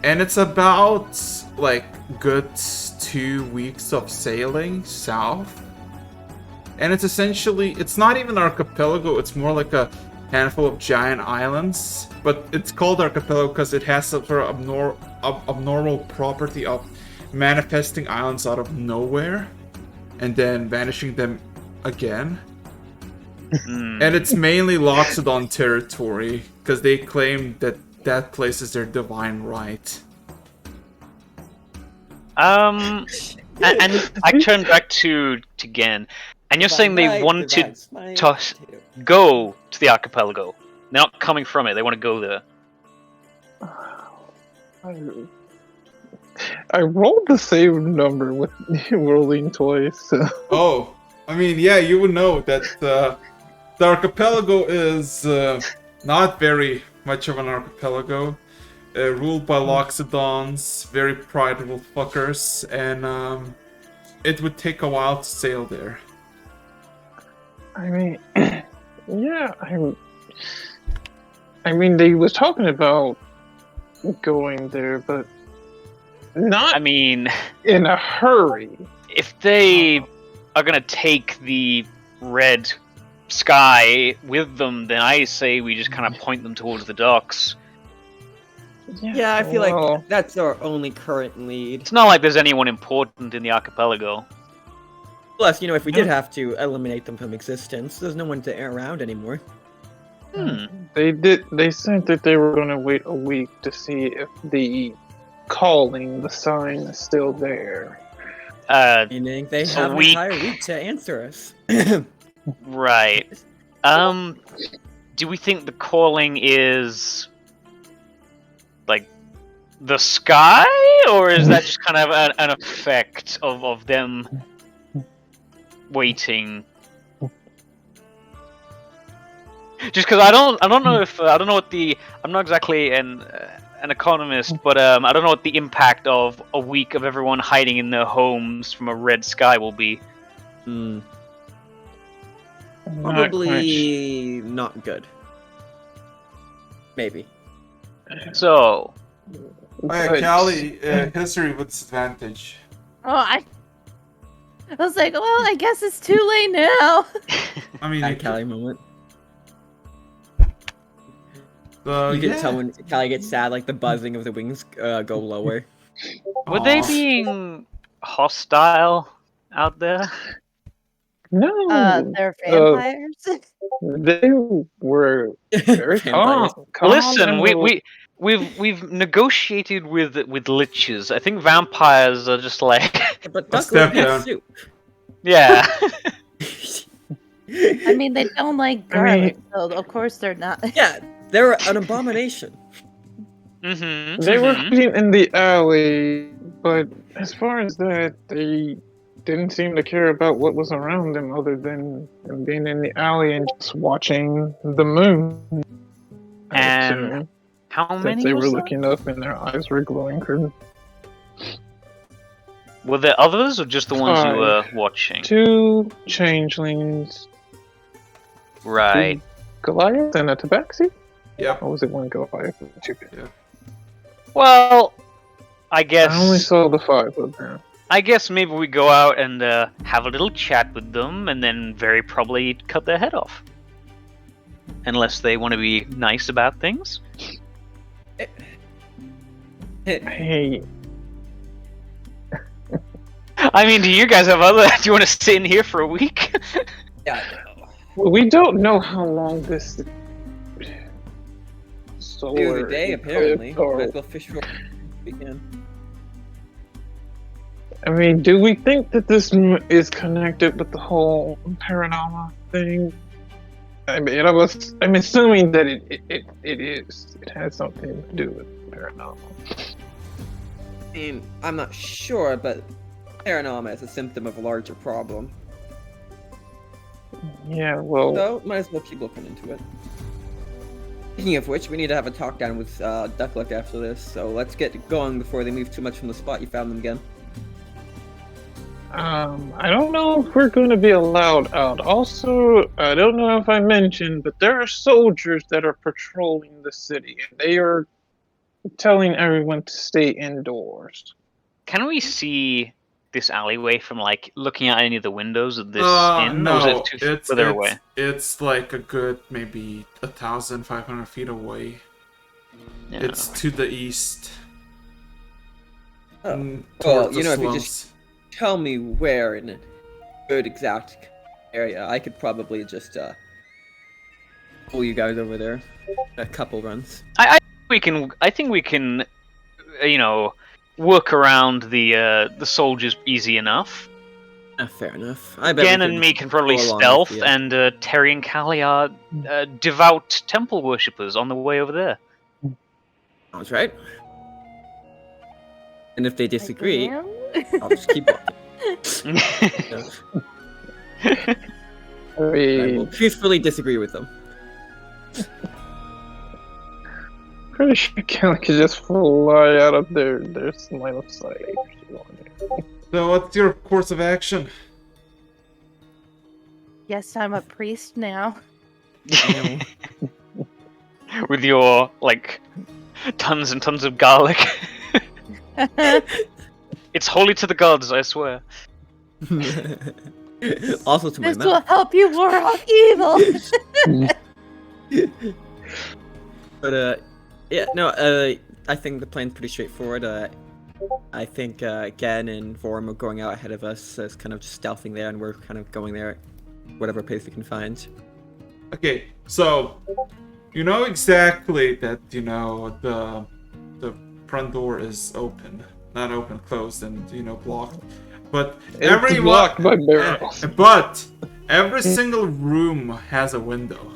And it's about, good 2 weeks of sailing south. And it's essentially, it's not even an archipelago, it's more like a handful of giant islands. But it's called archipelago because it has some sort of abnormal property of manifesting islands out of nowhere and then vanishing them again. And it's mainly Loxodon territory because they claim that place is their divine right. And I turn back to Gen, and you're saying they wanted to go to the archipelago. They're not coming from it. They want to go there. I rolled the same number with rolling twice. So. Oh, I mean, yeah, you would know that the archipelago is not very much of an archipelago. Ruled by Loxodons, very prideful fuckers, and it would take a while to sail there. I mean, yeah, I mean, they was talking about going there, but not in a hurry. If they are gonna take the red sky with them, then I say we just kind of point them towards the docks. Yeah, I feel like that's our only current lead. It's not like there's anyone important in the archipelago. Plus, if we did have to eliminate them from existence, there's no one to air around anymore. They said that they were going to wait a week to see if the sign is still there. Meaning they have an entire week to answer us. Right. Do we think the calling is like the sky, or is that just kind of an effect of them waiting? Just because I don't know if I don't know what the I'm not exactly an economist, but I don't know what the impact of a week of everyone hiding in their homes from a red sky will be. Probably not good. Maybe. So, Alright, Callie, history with disadvantage. Oh, I was like, well, I guess it's too late now. I mean, That Callie moment. So, You can yeah. tell when Callie gets sad, like the buzzing of the wings go lower. were they Aw. being hostile out there? No, They're vampires. they were very Vampires. calm Listen, and we've negotiated with liches. I think vampires are just like But A duck step live down. soup. yeah. I mean, they don't like I mean- garlic, so of course they're not. Yeah, they're an abomination. Mm-hmm. they were hiding in the alley. But as far as that, they didn't seem to care about what was around them, other than them being in the alley and just watching the moon. I And assume How that many they was were there? looking up and their eyes were glowing green. Were there others, or just the ones you were watching? 2 changelings, Right. 2 Goliaths, and a Tabaxi? Yep. Or was it 1 Goliath and 2 Well, I guess. I only saw the 5 of them. I guess maybe we go out and have a little chat with them, and then very probably cut their head off. Unless they want to be nice about things. Hey, I mean, do you guys have other? Do you want to sit in here for a week? Yeah. we don't know how long this Few solar of the day, apparently. or- Might as well fish for we can. I mean, do we think that this is connected with the whole Paranama thing? I mean, I'm assuming that it is. It has something to do with Paranama. I mean, I'm not sure, but Paranama is a symptom of a larger problem. Yeah, well, So, might as well keep looking into it. Speaking of which, we need to have a talk down with Duckluck after this, so let's get going before they move too much from the spot you found them again. I don't know if we're going to be allowed out. Also, I don't know if I mentioned, but there are soldiers that are patrolling the city, and they are telling everyone to stay indoors. Can we see this alleyway from like looking at any of the windows of this inn? No, or is it too further away? It's like a good maybe 1,500 feet away. Yeah. It's to the east. Oh. Towards Well, you know, the if you just slums. tell me where in a good exact area, I could probably just pull you guys over there. A couple runs. I think we can, you know, work around the soldiers easy enough. Fair enough. I bet Gen we and me can probably go along stealth, with you. and Terry and Callie are devout temple worshippers on the way over there. Sounds right. And if they disagree, Damn. I'll just keep walking. I I will mean, peacefully disagree with them. pretty sure Kelly could just fly out of their line of sight. So what's your course of action? Yes, I'm a priest now. With your like tons and tons of garlic. It's holy to the gods, I swear. Also to my This will mouth. help you ward off evil. But yeah, no, I think the plan's pretty straightforward. I think Gen and Vorm are going out ahead of us as kind of just stealthing there, and we're kind of going there at whatever pace we can find. Okay, so you know exactly that the front door is open, not open, closed, and blocked. But It's blocked by barrels. But Every single room has a window.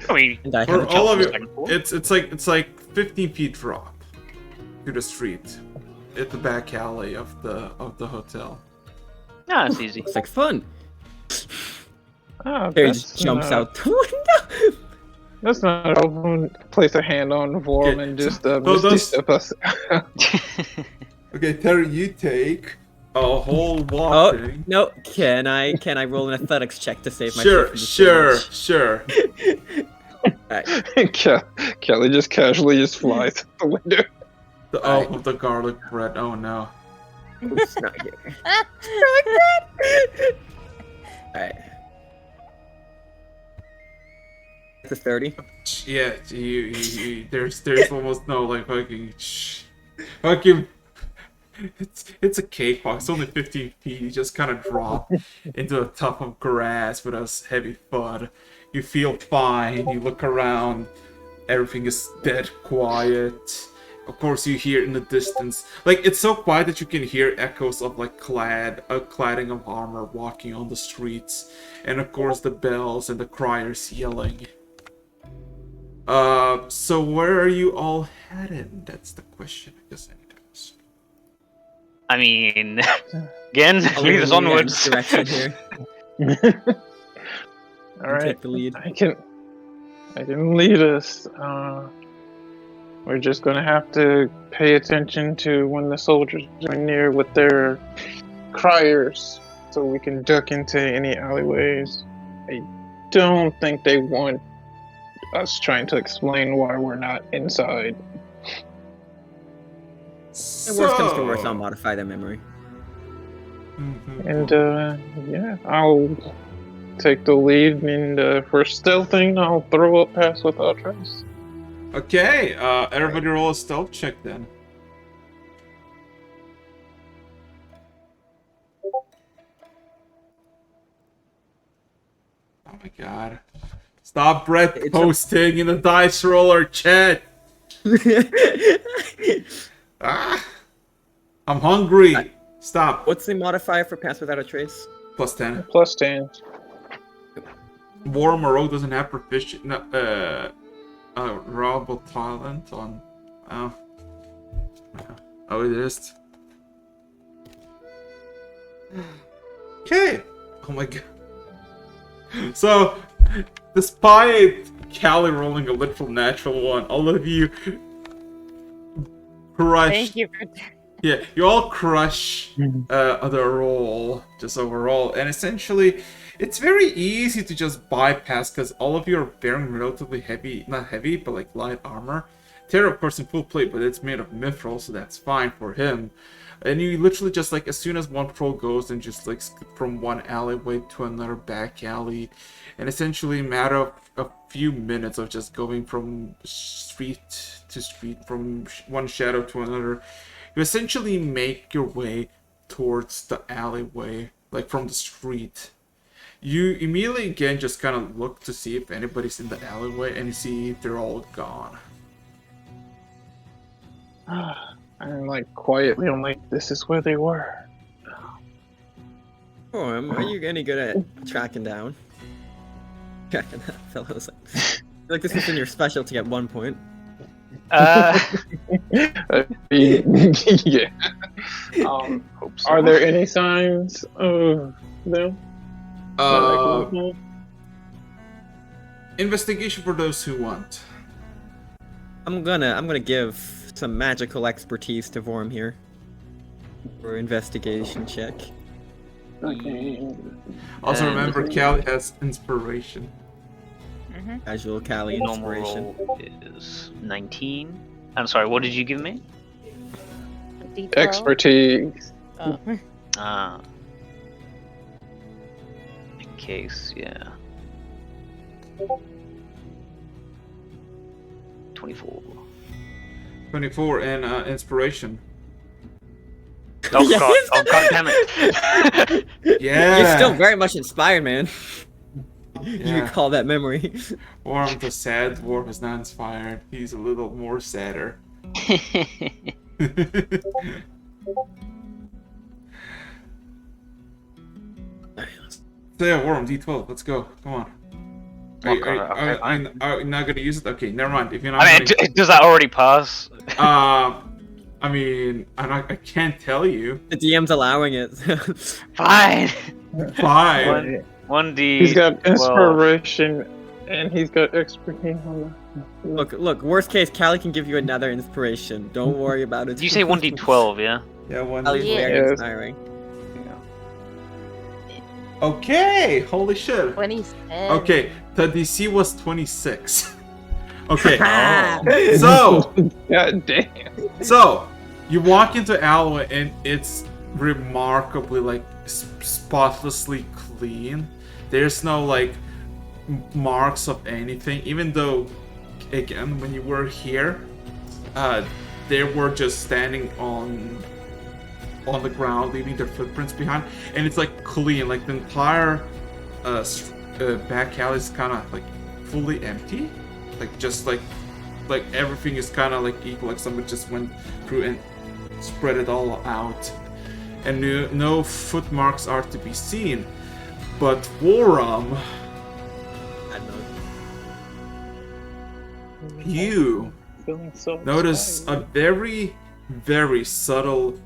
I mean, And I have For a all jump of on you, the second floor. it's like 15 feet drop to the street at the back alley of the hotel. No, it's easy. Looks like fun. Ah, Harry just jumps out the window. That's not a problem. Place a hand on Vorm Okay, and just so misty those- step us. Okay, Terry, you take a whole Oh walking. no! Can I roll an athletics check to save Sure, myself? sure. Kelly just casually just flies out the window. The elf of the garlic bread. Oh no. Oops, not here. Alright. It's a 30. Yeah, you there's almost no like fucking. It's a cakewalk. It's only 15 feet. You just kind of drop into a tuft of grass with a heavy thud. You feel fine. You look around. Everything is dead quiet. Of course, you hear in the distance, like it's so quiet that you can hear echoes of like cladding of armor walking on the streets, and of course the bells and the criers yelling. So where are you all headed? That's the question I guess I need to ask. I mean, again, I'll lead us lead in onwards. direction here. All right, Take the lead. I can lead us. We're just gonna have to pay attention to when the soldiers are near with their criers, so we can duck into any alleyways. I don't think they want us trying to explain why we're not inside. The worst comes to worst, I'll modify their memory. And yeah, I'll take the lead, and for stealthing, I'll throw up pass without trace. Okay, everybody roll a stealth check then. Oh my god. Stop Brett It's posting in the dice roller chat! Ah! I'm hungry! Stop. What's the modifier for pass without a trace? Plus 10. Plus 10. War Moreau doesn't have proficient robbable talent on oh it is. Okay. Oh my god. So despite Callie rolling a literal natural one, all of you crush. Thank you for Yeah, you all crush the roll just overall, and essentially, it's very easy to just bypass because all of you are wearing relatively heavy, not heavy, but like light armor. Terra, of course, in full plate, but it's made of mithril, so that's fine for him. And you literally just like, as soon as one patrol goes, and just like skip from one alleyway to another back alley, and essentially a matter of a few minutes of just going from street to street, from one shadow to another. You essentially make your way towards the alleyway, like from the street. You immediately again just kind of look to see if anybody's in the alleyway, and you see they're all gone. I'm like quietly, I'm like, this is where they were. Oh, are you any good at tracking down? Tracking that fellows. Like this has been your specialty at one point. I mean, yeah. Hope so. Are there any signs of them? Investigation for those who want. I'm gonna give some magical expertise to Vorm here. For investigation check. Okay. Also And- remember, Callie has inspiration. Casual Cali Normal inspiration. roll is 19. I'm sorry, what did you give me? D12. Expertise. Oh. Ah. In case, yeah. 24. 24 and inspiration. Oh Yes! god, oh god damn it. Yeah. You're still very much inspired, man. You Yeah. recall that memory. Worm, the sad dwarf, is not inspired. He's a little more sadder. So yeah, Worm, D12, let's go. Come on. Are you, Okay, fine. are you not gonna use it? Okay, never mind. If you're not I mean, gonna... does that already pass? I mean, I can't tell you. The DM's allowing it. Fine. Fine. One D. He's got 12. inspiration, and he's got expertise on the. Look. Worst case, Callie can give you another inspiration. Don't worry about it. Did you say 1D12? Yeah. Yeah, one. Callie's D12. very Yes. inspiring. Okay, holy shit. 27. Okay, the DC was 26. Okay, Oh. so God damn. so you walk into alleyway and it's remarkably like spotlessly clean. There's no like marks of anything, even though again when you were here, they were just standing on the ground, leaving their footprints behind, and it's like clean, like the entire back alley is kind of like fully empty, like just like everything is kind of like equal, like somebody just went through and spread it all out, and no footmarks are to be seen. But Vorum, I don't know. you Feeling so notice a inspired. very, very subtle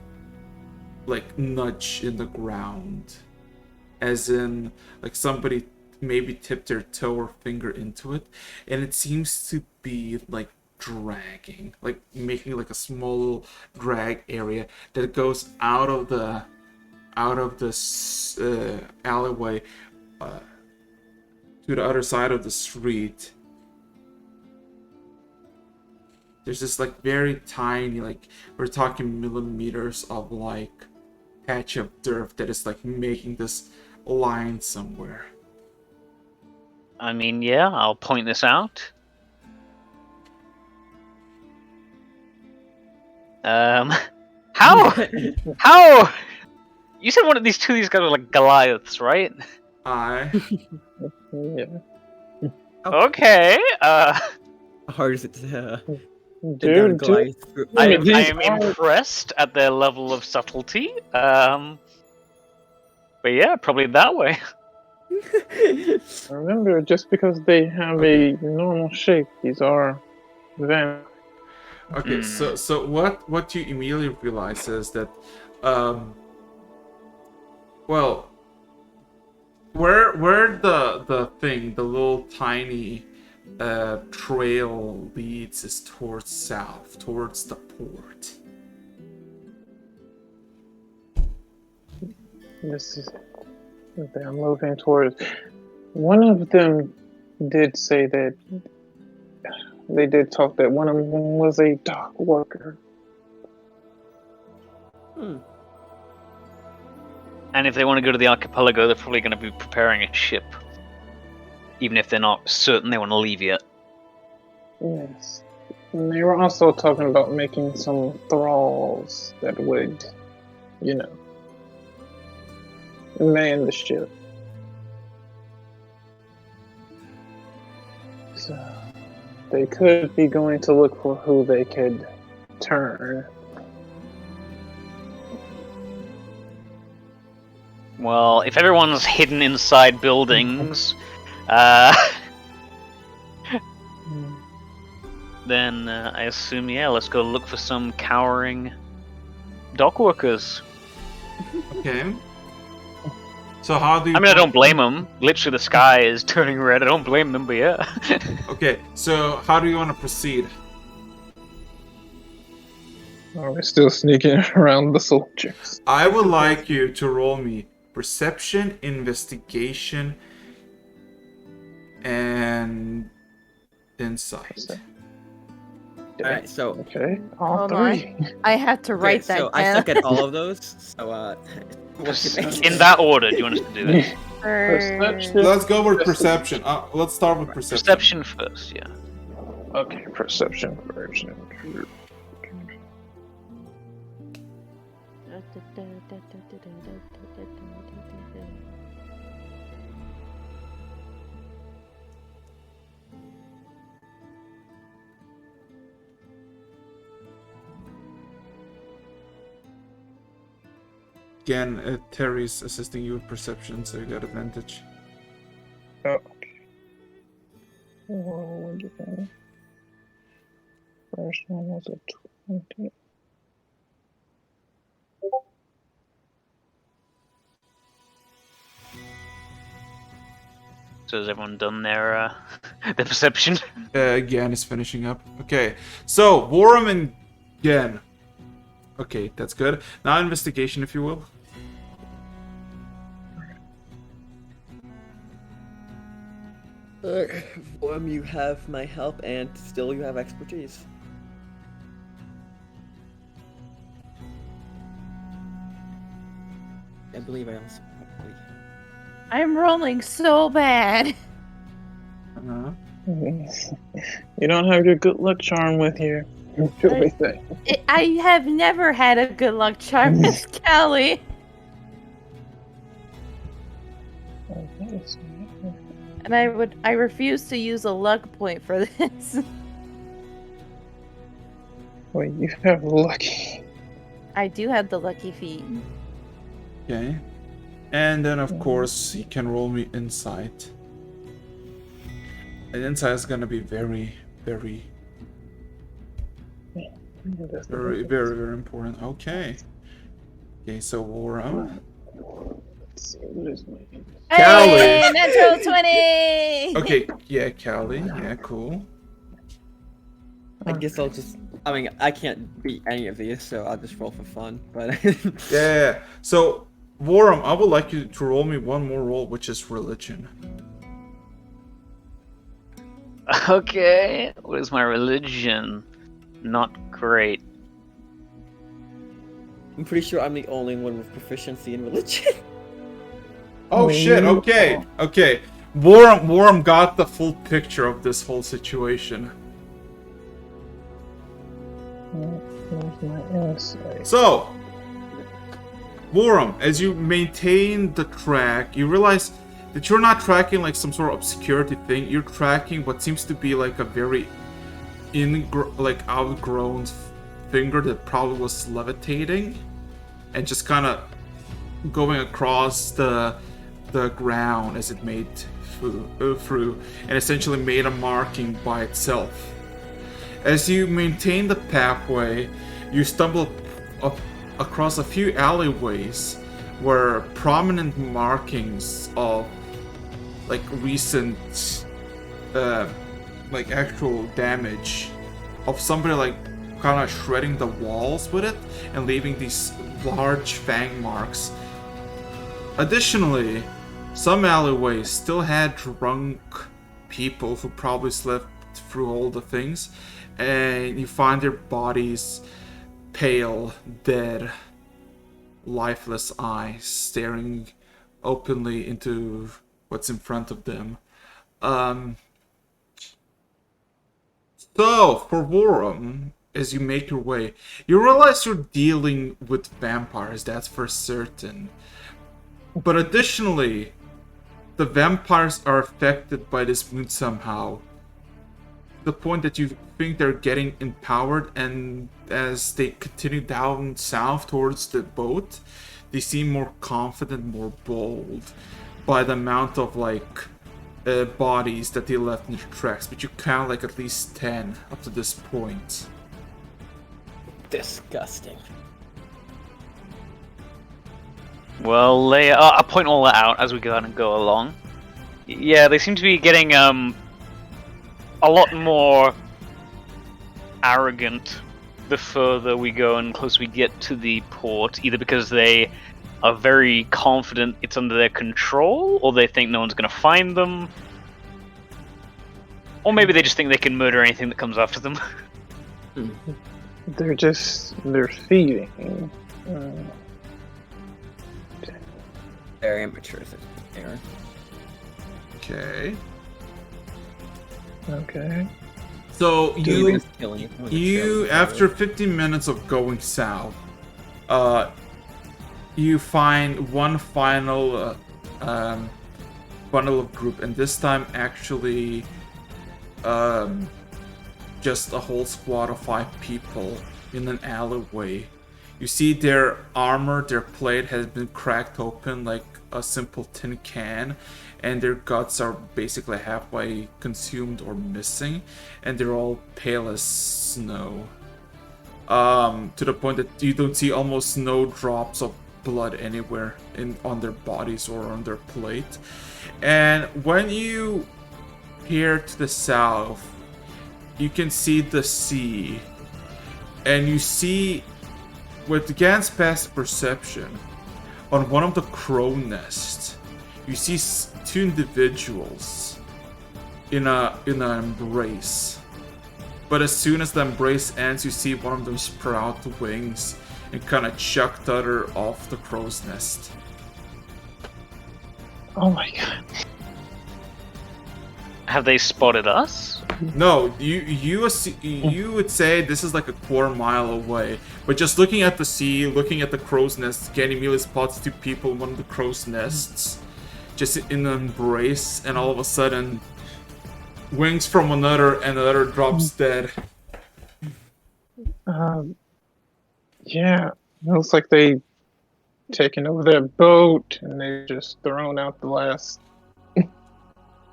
like nudge in the ground, as in like somebody maybe tipped their toe or finger into it, and it seems to be like dragging, like making like a small little drag area that goes out of this alleyway to the other side of the street. There's this like very tiny, like we're talking millimeters of like patch of dirt that is like making this line somewhere. I mean, yeah, I'll point this out. How? How? You said one of these two of these guys were like Goliaths, right? Yeah. Okay. How hard is it to down Dude, Goliath through- I These am are- impressed at their level of subtlety. But yeah, probably that way. remember, just because they have a normal shape, these are vampires. Okay, so what you immediately realize is that, well, where the little tiny trail leads is towards south, towards the port. This is they're moving towards. One of them did say that they did talk that one of them was a dock worker. And if they want to go to the archipelago, they're probably going to be preparing a ship. Even if they're not certain they want to leave yet. Yes. And they were also talking about making some thralls that would, man the ship. So they could be going to look for who they could turn. Well, if everyone's hidden inside buildings, then I assume, yeah, let's go look for some cowering dock workers. Okay. So how do you? I mean, I don't blame them. Literally, the sky is turning red. I don't blame them, but yeah. Okay, so how do you want to proceed? Are we still sneaking around the soldiers? I would like you to roll me perception, investigation, and insight. Alright, so Okay, all Hold three. I had to write okay, that so down. I suck at all of those. So In that order, do you want us to do this? Perception. Let's go with perception. Let's start with perception. Perception first, yeah. Okay, perception first. again, Terry's assisting you with perception, so you got advantage. Oh, okay. What did you think? First one was a 20. So has everyone done their their perception? Gen is finishing up. Okay, so Worum and Gen. Okay, that's good. Now investigation, if you will. Form, you have my help, and still you have expertise. I believe I also probably. I'm rolling so bad. Uh-huh. You don't have your good luck charm with you. Should we say? I have never had a good luck charm, Miss Kelly. And I refuse to use a luck point for this. Wait, you have lucky. I do have the lucky feet. Okay. And then, of course, you can roll me insight. And insight is gonna be very, very, very important. Okay. Okay, so Worum. Let's see, what is my... Callie! Hey, natural 20! Okay, yeah, Callie. Yeah, cool. I guess I'll just. I mean, I can't beat any of these, so I'll just roll for fun. But Yeah. So, Worum, I would like you to roll me one more roll, which is religion. Okay, what is my religion? Not great. I'm pretty sure I'm the only one with proficiency in religion. Oh shit, okay, okay. Worum got the full picture of this whole situation. Where's my insight? So, Worum, as you maintain the track, you realize that you're not tracking like some sort of obscurity thing. You're tracking what seems to be like a very outgrown finger that probably was levitating and just kind of going across the ground as it made through and essentially made a marking by itself. As you maintain the pathway, you stumble across a few alleyways where prominent markings of like recent like actual damage of somebody like kind of shredding the walls with it and leaving these large fang marks. Additionally, some alleyways still had drunk people who probably slept through all the things, and you find their bodies pale, dead, lifeless eyes staring openly into what's in front of them. So, for Worum, as you make your way, you realize you're dealing with vampires, that's for certain. But additionally, the vampires are affected by this wound somehow. To the point that you think they're getting empowered, and as they continue down south towards the boat, they seem more confident, more bold by the amount of like bodies that they left in the tracks. But you count like at least 10 up to this point. Disgusting. Well, I'll point all that out as we go on and go along. Yeah, they seem to be getting a lot more arrogant the further we go and closer we get to the port, either because they are very confident it's under their control, or they think no one's going to find them, or maybe they just think they can murder anything that comes after them. They're feeding. Very immature, Aaron. Okay. Okay. So Killing you after 15 minutes of going south, you find one final bundle of group, and this time actually just a whole squad of 5 people in an alleyway. You see their armor, their plate has been cracked open like a simple tin can, and their guts are basically halfway consumed or missing, and they're all pale as snow. To the point that you don't see almost no drops of blood anywhere on their bodies or on their plate. And when you peer to the south, you can see the sea, and you see, with Gan's past perception, on one of the crow nests, you see two individuals in an embrace. But as soon as the embrace ends, you see one of them sprout wings and kind of chuck the other off the crow's nest. Oh my god. Have they spotted us? No, you would say this is like a quarter mile away, but just looking at the sea, looking at the crow's nest, Gan immediately spots two people in one of the crow's nests, just in an embrace, and all of a sudden, wings from another, and the other drops dead. Yeah, it looks like they taken over their boat and they just thrown out the last.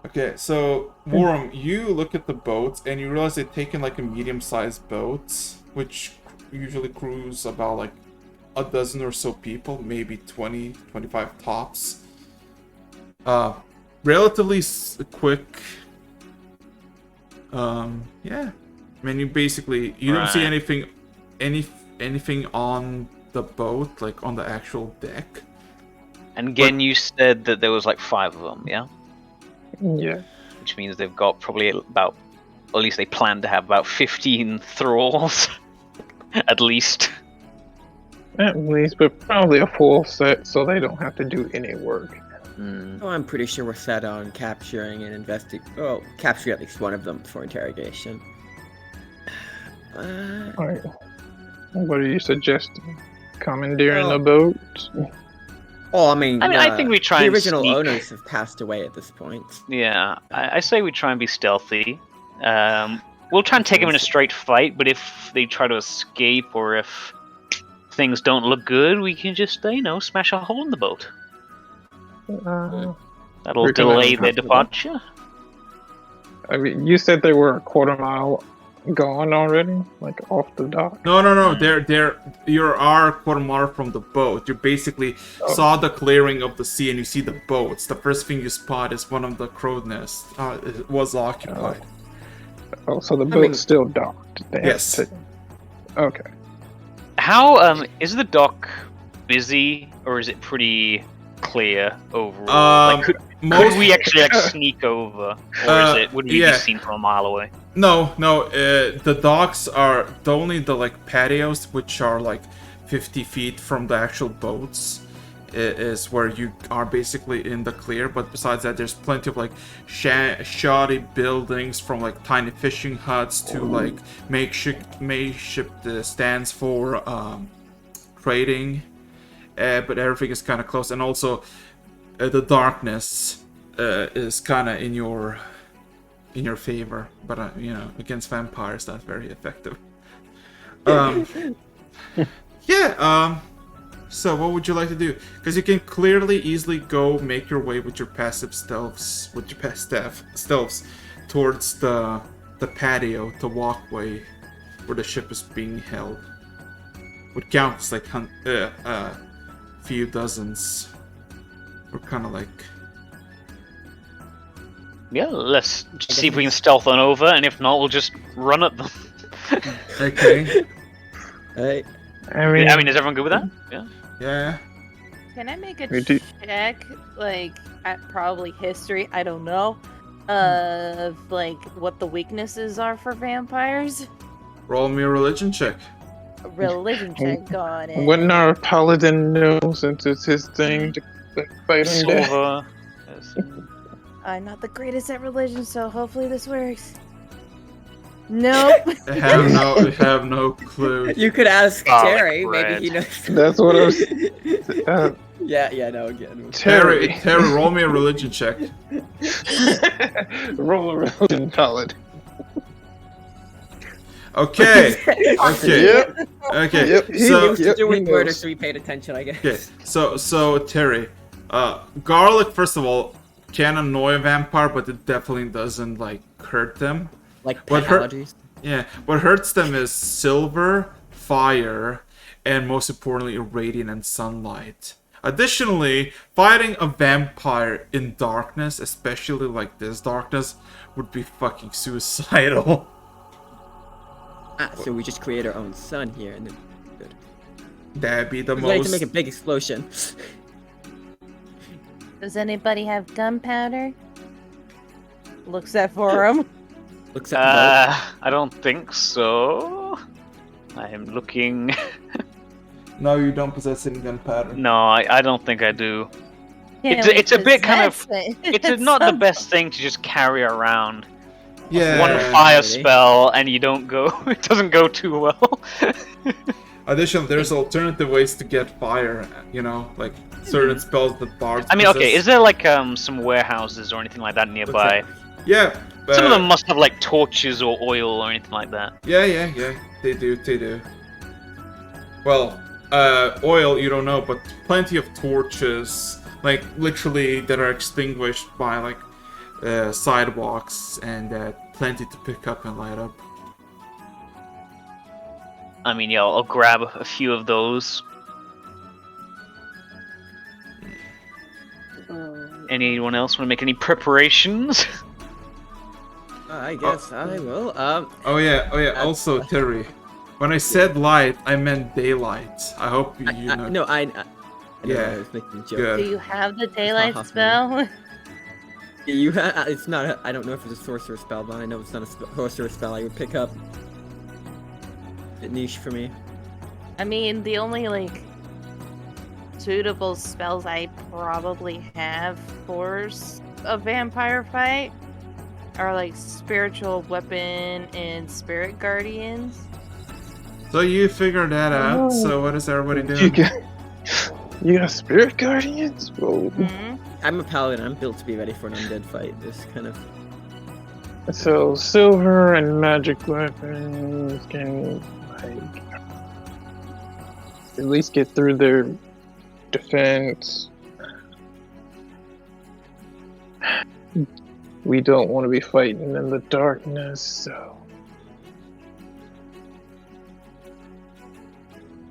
Okay, so Worum, you look at the boats and you realize they've taken like a medium-sized boat, which usually cruise about like a dozen or so people, maybe 20, 25 tops. Relatively quick. Yeah. I mean, you don't see anything on the boat, like on the actual deck. And again, you said that there was like 5 of them, yeah? Yeah. Which means they've got probably about, or at least they plan to have about 15 thralls. At least. At least, but probably a full set so they don't have to do any work. Oh, I'm pretty sure we're set on capturing and capturing at least one of them for interrogation. Alright. What are you suggesting? Commandeering Well- a boat? Oh, I mean, I think we try the and original sneak. owners have passed away at this point. Yeah, I say we try and be stealthy. We'll try and take them in a straight fight, but if they try to escape or if things don't look good, we can just, smash a hole in the boat. That'll We're gonna delay have their to- departure. I mean, you said they were a quarter mile gone already? Like off the dock? No. You are a quarter mile from the boat. You basically saw the clearing of the sea and you see the boats. The first thing you spot is one of the crow nests. It was occupied. Oh, so the boat's still docked. They have Yes. to- Okay. How, is the dock busy, or is it pretty clear overall? Could we actually sneak over, or would we be seen from a mile away? No. The docks are only the patios, which are like 50 feet from the actual boats, is where you are basically in the clear. But besides that, there's plenty of shoddy buildings, from tiny fishing huts to makeshift stands for trading. But everything is kind of close, and also the darkness is kind of in your favor, but against vampires that's very effective. So what would you like to do? Because you can easily go make your way with your passive stealths, towards the patio, the walkway where the ship is being held. Would count as few dozens. We're kind of Yeah, let's see if we can stealth on over, and if not, we'll just run at them. okay. Hey, I mean, is everyone good with that? Yeah. Yeah. Can I make a We do- check, at probably history, I don't know, of, what the weaknesses are for vampires? Roll me a religion check. A religion check, got it. wouldn't our paladin know since it's his thing to fight undead? Silver. I'm not the greatest at religion, so hopefully this works. Nope. I have no clue. you could ask Oh, Terry. like Maybe he knows. That's what I was. No, again. Terry, roll me a religion check. Roll a religion paladin. Okay. Okay. Yep. Okay. Yep. So Yep. doing he murder, knows. so we paid attention, I guess. okay. So Terry, garlic first of all can annoy a vampire, but it definitely doesn't like hurt them. Like What pet hurt? allergies. Yeah. What hurts them is silver, fire, and most importantly, radiant and sunlight. Additionally, fighting a vampire in darkness, especially like this darkness, would be fucking suicidal. Ah, so we just create our own sun here, and then good. That'd be the We're ready to most. make a big explosion. Does anybody have gunpowder? Looks at Forum. Looks at the I don't think so. I am looking. No, you don't possess any gunpowder. No, I don't think I do. Can't It's a we bit kind of. possess it? It's not the best thing to just carry around. Yeah. One fire really. spell and you don't go. It doesn't go too well. Additionally, there's alternative ways to get fire. You know, like certain spells that bards. I mean, okay, possess. is there like some warehouses or anything like that nearby? Yeah. Some of them must have like torches or oil or anything like that. Yeah. They do. Well, oil you don't know, but plenty of torches, like literally that are extinguished by like sidewalks, and plenty to pick up and light up. I mean, yeah, I'll grab a few of those. Anyone else want to make any preparations? I guess I will. Oh yeah. Also, Terry, when I said light, I meant daylight. I hope you know. No, I know, Yeah. I was making a joke. Good. Do you have the daylight possible. spell? You it's not. I don't know if it's a sorcerer spell, but I know it's not a sorcerer spell I would pick up. Bit niche for me. I mean, the only like suitable spells I probably have for a vampire fight are like spiritual weapon and spirit guardians. So you figured that out. So what is everybody You doing? got spirit guardians? Whoa. Hmm. I'm a paladin. I'm built to be ready for an undead fight. This kind of. So silver and magic weapons can like at least get through their defense. We don't want to be fighting in the darkness, so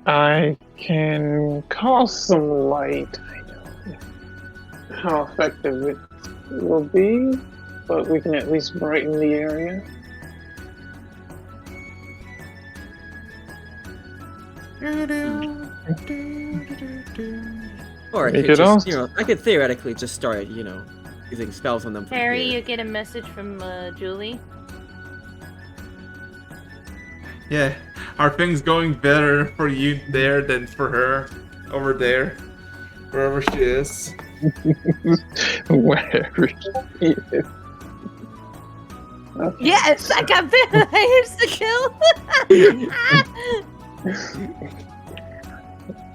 I can cause some light. I don't know how effective it will be, but we can at least brighten the area. Or I Make could it just, all- I could theoretically just start, using spells on them. from Harry, here. you get a message from Julie. Yeah. Are things going better for you there than for her over there? Wherever she is. Wherever he is. Yes, I got vampires to kill.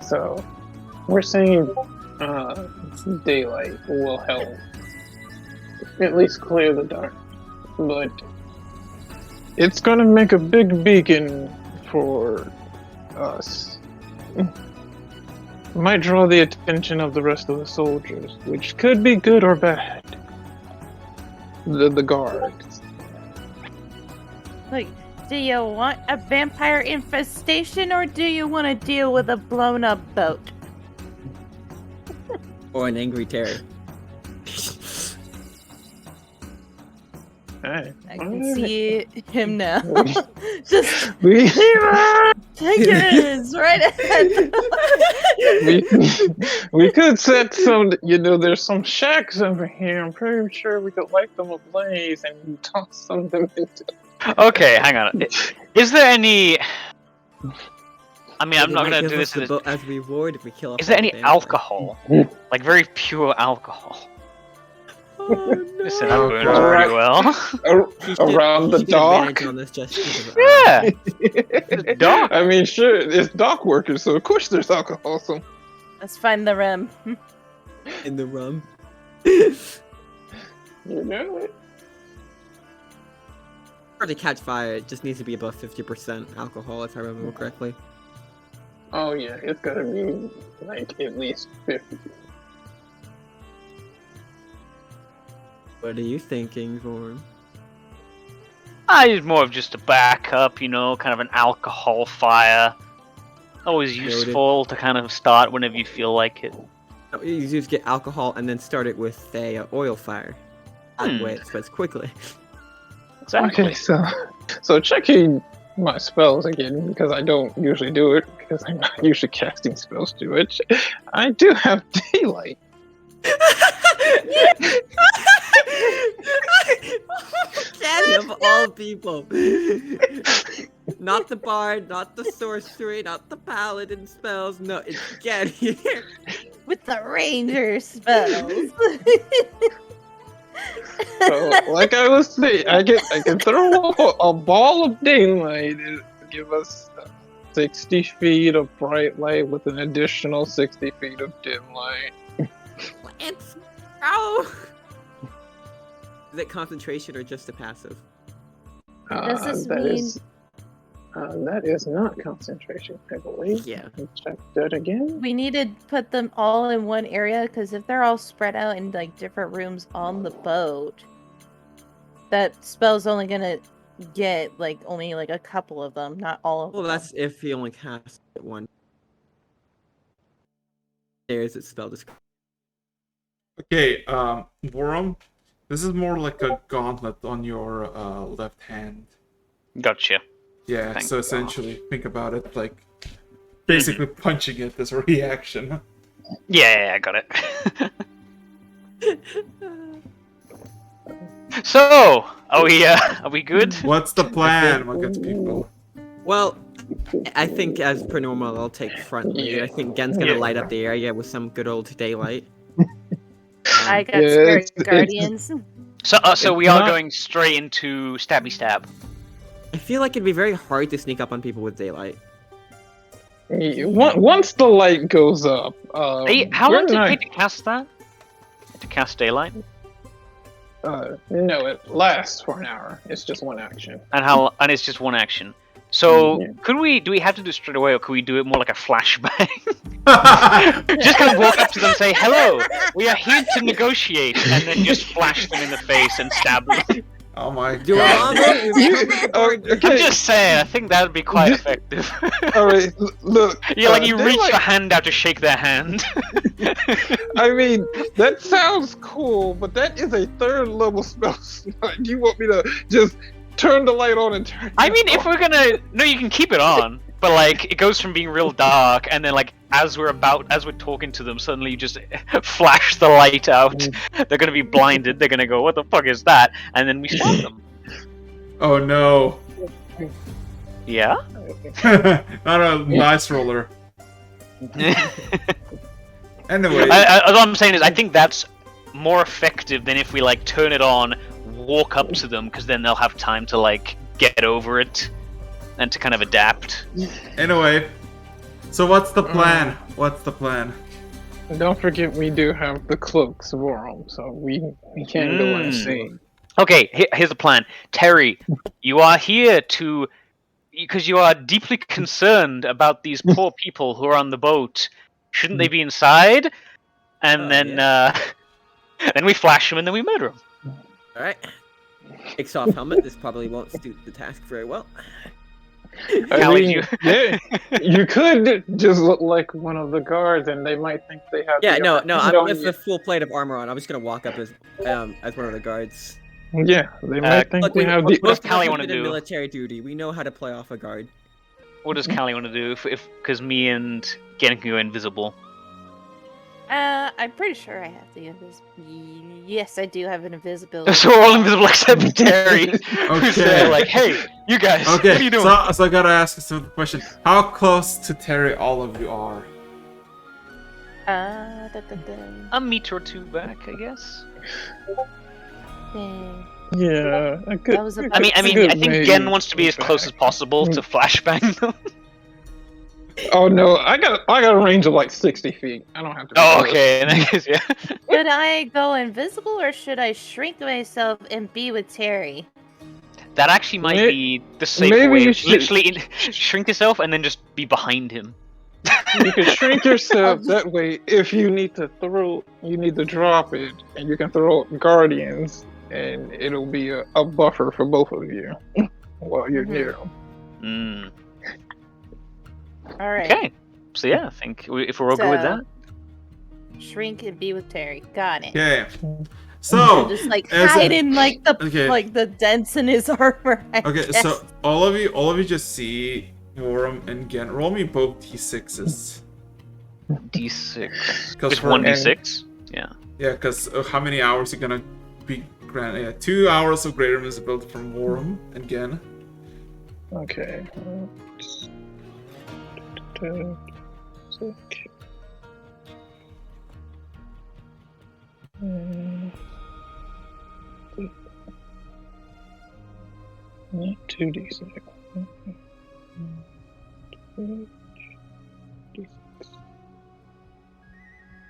So, we're saying daylight will help at least clear the dark, but it's gonna make a big beacon for us. Might draw the attention of the rest of the soldiers, which could be good or bad. The guards. Like, do you want a vampire infestation or do you want to deal with a blown up boat? Or an angry Terry. Hey, I can see him now. Just we, take it right ahead. we could set some, there's some shacks over here. I'm pretty sure we could light them ablaze and toss some of them into. Okay, hang on. Is there any? I mean, I'm They not might gonna give do us this. the boat as reward if we kill. Is there any vampire. alcohol? Like very pure alcohol? Oh, Listen, no. that burns pretty well. He should- Around he the should get dock. advantage on this just because of- Yeah. It's dock. I mean, sure, it's dock workers, so of course there's alcohol. So Let's find the rim. in the rum. you know it. For it to catch fire, it just needs to be above 50% alcohol, if I remember correctly. Oh yeah, it's gotta be like at least 50. What are you thinking, Vorm? I use more of just a backup, you know, kind of an alcohol fire. Always Noted. useful to kind of start whenever you feel like it. No, you just get alcohol and then start it with a oil fire. That way it spreads quickly. Exactly. Okay, so checking my spells again because I don't usually do it because I'm not usually casting spells to it. I do have daylight. Daddy of all people. Not the bard, not the sorcery, not the paladin spells. No, it's Gaddy. With the ranger spells. So, like I was saying, I can throw a ball of daylight and give us 60 feet of bright light with an additional 60 feet of dim light. Lance, bro. Is it concentration or just a passive? Does this That mean- is- that is not concentration, I believe. Yeah. Let me check that again. We need to put them all in one area because if they're all spread out in like different rooms on the boat, that spell's only gonna get like only like a couple of them, not all of Well, them. that's if he only casts it one. There's its spell description. Okay, Worm, this is more like a gauntlet on your left hand. Gotcha. Yeah, Thank so God. essentially, think about it like basically punching it as a reaction. Yeah, I got it. So, are we good? What's the plan, my good people? Well, I think as per normal, I'll take front lead. I think Gen's gonna light up the area with some good old daylight. I got Yeah, spirit it's- guardians. So we It's are not- going straight into stabby stab. I feel like it'd be very hard to sneak up on people with daylight. Once the light goes up, Hey, how we're long did it not- take to cast that? To cast daylight? No, it lasts for an hour. It's just one action. And it's just one action. So Yeah. do we have to do it straight away, or could we do it more like a flashbang? Just kind of walk up to them, say hello, we are here to negotiate, and then just flash them in the face and stab them. Oh my Do god. I'm Okay, just saying, I think that would be quite effective. all right. Look, Yeah, like you reach daylight- your hand out to shake their hand. I mean, that sounds cool, but that is a third level spell slot. You want me to just turn the light on and turn? I it mean, if off? we're gonna, no, you can keep it on, but like it goes from being real dark, and then like as we're talking to them, suddenly you just flash the light out. They're gonna be blinded. They're gonna go, "What the fuck is that?" And then we stab them. Oh no. Yeah. Not a nice roller. Anyway, What I'm saying is, I think that's more effective than if we like turn it on, walk up to them, because then they'll have time to like get over it and to kind of adapt. anyway. So what's the plan? What's the plan? Don't forget, we do have the cloaks for 'em, so we can't go unseen. Okay, here's the plan. Terry, you are here because you are deeply concerned about these poor people who are on the boat. Shouldn't they be inside? And then, then we flash them and then we murder them. Alright. Takes off helmet. This probably won't suit the task very well. I Callie, mean, yeah, you could just look like one of the guards, and they might think they have. Yeah, the no, upper I'm hand on with you. the full plate of armor on. I'm just gonna walk up as one of the guards. Yeah, they might think Look, they have the. does most of us Callie have wanna been in do? military duty. We know how to play off a guard. What does Callie want to do? If because me and Genku are invisible. I'm pretty sure I have the invisibility. Yes, I do have an invisibility. So we're all invisible except Terry, who's there like, hey, you guys, what are Okay, you doing? so I gotta ask a simple question. How close to Terry all of you are? A meter or two back, I guess. Dang. Yeah, a good. That was a- I mean, good I think way Gen wants to be as close back. as possible to flashbang them. Oh no, I got a range of like 60 feet. I don't have to. Oh, okay. In that case, yeah. Should I go invisible or should I shrink myself and be with Terry? That actually might May- be the safe maybe way. you should- Literally shrink yourself and then just be behind him. You can shrink yourself that way. If you need to drop it, and you can throw guardians, and it'll be a buffer for both of you while you're near them. Mm. All right. Okay. So yeah, I think if we're all good with So- that. Shrink and be with Terry. Got it. Okay. So Just like as a- hide in like the Okay. like the dents in his armor. I Okay, guess. so all of you just see Worum and Gen. Roll me both d6s. D6. 'Cause Just for- 1d6? Yeah. Yeah, because how many hours are gonna be granted? Yeah, 2 hours of greater invisibility from Worum and Gen. Okay. Not 2d6.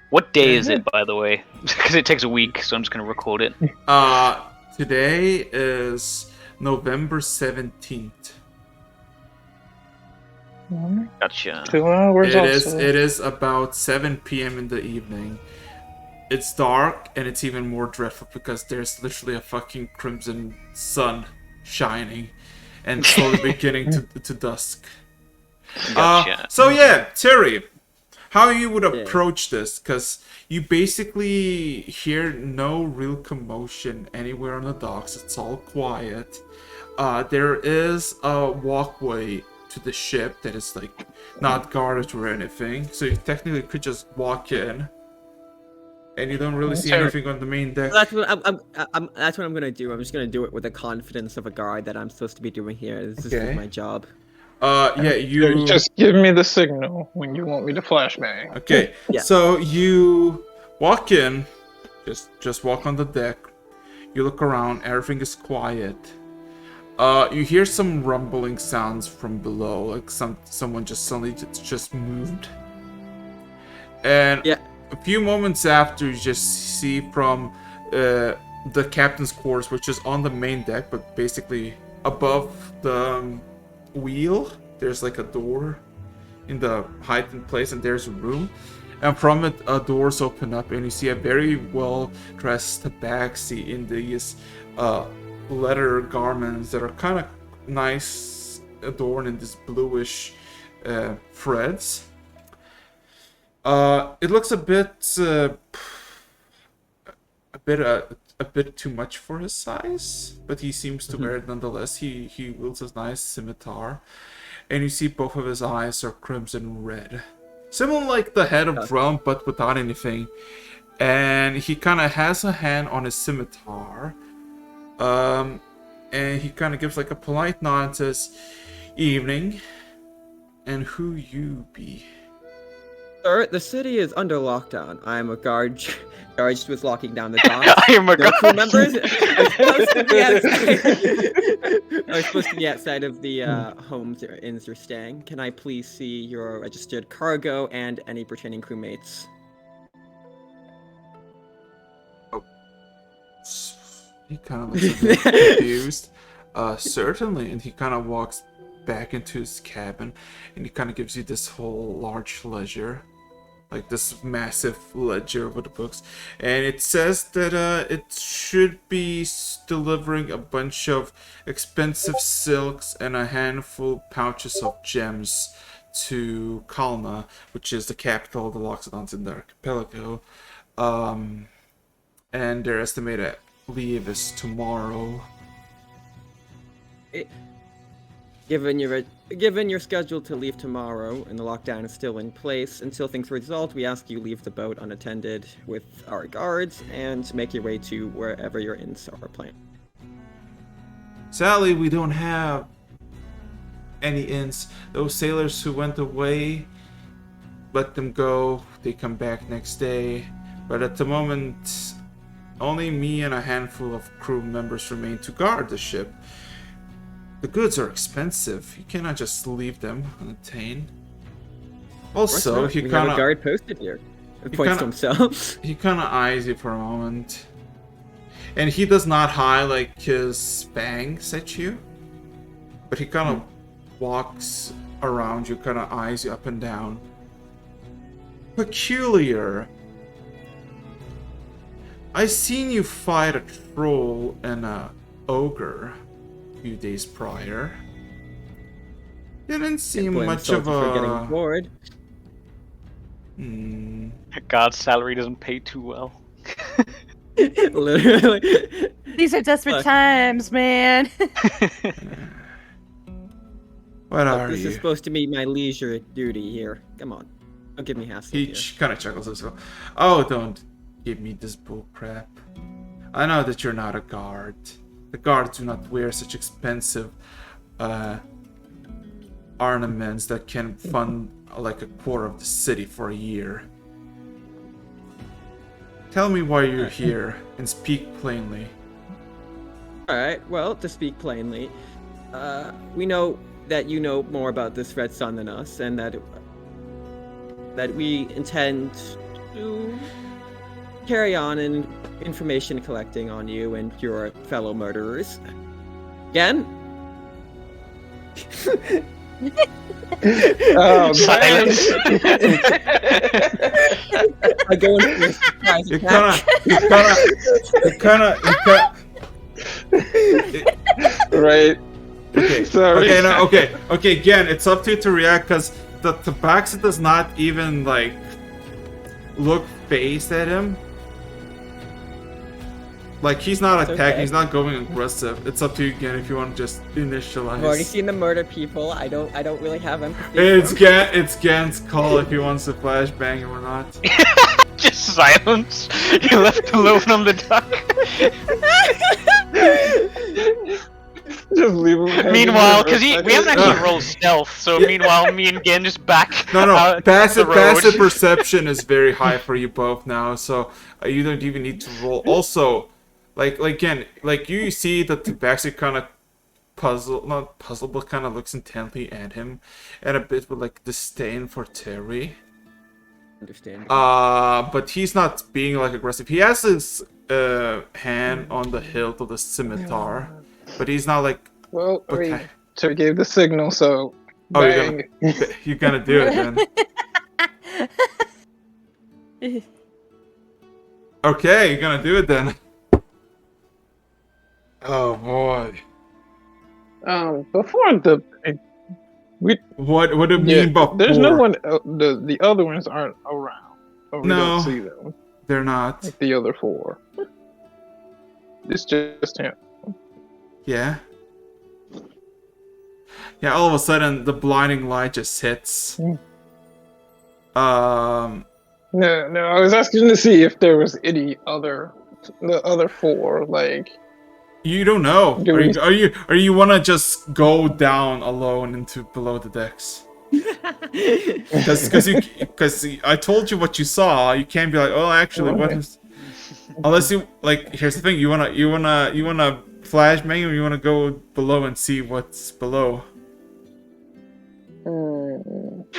What day is it, by the way? Because it takes a week, so I'm just gonna record it. Today is November 17th. Gotcha. 2 hours It is. also. It is about 7 p.m. in the evening. It's dark, and it's even more dreadful because there's literally a fucking crimson sun shining, and slowly beginning to dusk. Gotcha. So yeah, Terry, how you would Yeah. approach this? Because you basically hear no real commotion anywhere on the docks. It's all quiet. There is a walkway to the ship that is like not guarded or anything, so you technically could just walk in, and you don't really see Terry- anything on the main deck. That's what that's what I'm gonna do. I'm just gonna do it with the confidence of a guard that I'm supposed to be doing here. This is Okay. my job. Yeah, you. Just give me the signal when you want me to flashbang. Okay, Yeah. so you walk in, just walk on the deck. You look around, everything is quiet. You hear some rumbling sounds from below, like someone just suddenly just moved. And Yeah. a few moments after, you just see from the captain's quarters, which is on the main deck, but basically above the wheel, there's like a door in the heightened place, and there's a room. And from it, doors open up, and you see a very well-dressed tabaxi in these leather garments that are kind of nice, adorned in this bluish threads. It looks a bit too much for his size, but he seems to wear it nonetheless. He wields a nice scimitar, and you see both of his eyes are crimson red, similar like the head of Rum, but without anything. And he kind of has a hand on his scimitar, and he kind of gives like a polite nod and says, "Evening, and who you be?" Sir, the city is under lockdown. I'm a guard charged with locking down the docks. I am a No crew guard. members. I'm supposed to be outside. I'm supposed to be outside of the homes or inns you're staying. Can I please see your registered cargo and any pertaining crewmates? He kind of looks a bit confused. Certainly, and he kind of walks back into his cabin, and he kind of gives you this whole large ledger, like this massive ledger with the books, and it says that it should be delivering a bunch of expensive silks and a handful pouches of gems to Kalna, which is the capital of the Loxodons in the archipelago. And their estimated leave is tomorrow. Given your schedule to leave tomorrow and the lockdown is still in place, until things are resolved, we ask you leave the boat unattended with our guards and make your way to wherever your inns are planned. Sadly, we don't have any inns. Those sailors who went away, let them go. They come back next day. But at the moment, only me and a handful of crew members remain to guard the ship. The goods are expensive. You cannot just leave them unattained. Also, he we have a kind guard posted here. It he points to kinda- himself. of eyes you for a moment. And he does not highlight his fangs at you, but he kind of walks around you, kind of eyes you up and down. Peculiar. I seen you fight a troll and a ogre a few days prior. Didn't seem Blame much Salty of for getting a... bored. God's salary doesn't pay too well. Literally. These are desperate Look. times, man. What Look, are this is you? supposed to be my leisure duty here. Come on. Don't give me hassle He here. kind of chuckles as well. Oh, don't give me this bull crap. I know that you're not a guard. The guards do not wear such expensive ornaments that can fund like a quarter of the city for a year. Tell me why you're here and speak plainly. Alright, well, to speak plainly, we know that you know more about this Red Sun than us, and that we intend to carry on in information collecting on you and your fellow murderers. Again? Silence. I go in for a surprise You attack. Right. Okay. Sorry. Okay. No. Okay. Okay. Again, it's up to you to react because the Tabaxi does not even like look phased at him. Like he's not That's attacking. okay. He's not going aggressive. It's up to you again if you want to just initialize. I've already seen the murder people. I don't really have empathy. It's Gan's call if he wants to flashbang him or not. Just silence. You're left alone on the dock. Just leave him. hanging Meanwhile, there because for a we haven't second. actually rolled stealth, so meanwhile, me and Gen just back. No. out Passive the road. perception is very high for you both now, so you don't even need to roll. Also, like again, like you see that Tabaxi kind of not puzzled, but kind of looks intently at him, and a bit with like disdain for Terry. Understand. But he's not being like aggressive. He has his hand on the hilt of the scimitar, but he's not like. Well, I mean, Okay. Terry gave the signal, so Oh, bang. you're gonna do it then. Okay, you're gonna do it then. Oh boy. Before What do you yeah, mean before? there's no one. The other ones aren't around. Or we No. don't see them. They're not. Like the other four. It's just him. Yeah. Yeah, all of a sudden the blinding light just hits. Mm. Um No, I was asking to see if there was any the other four, like. you don't know. Do we- Are you wanna just go down alone into below the decks? Because I told you what you saw. You can't be like, oh, actually, what is? Unless you like. Here's the thing. You wanna flash me, or you wanna go below and see what's below?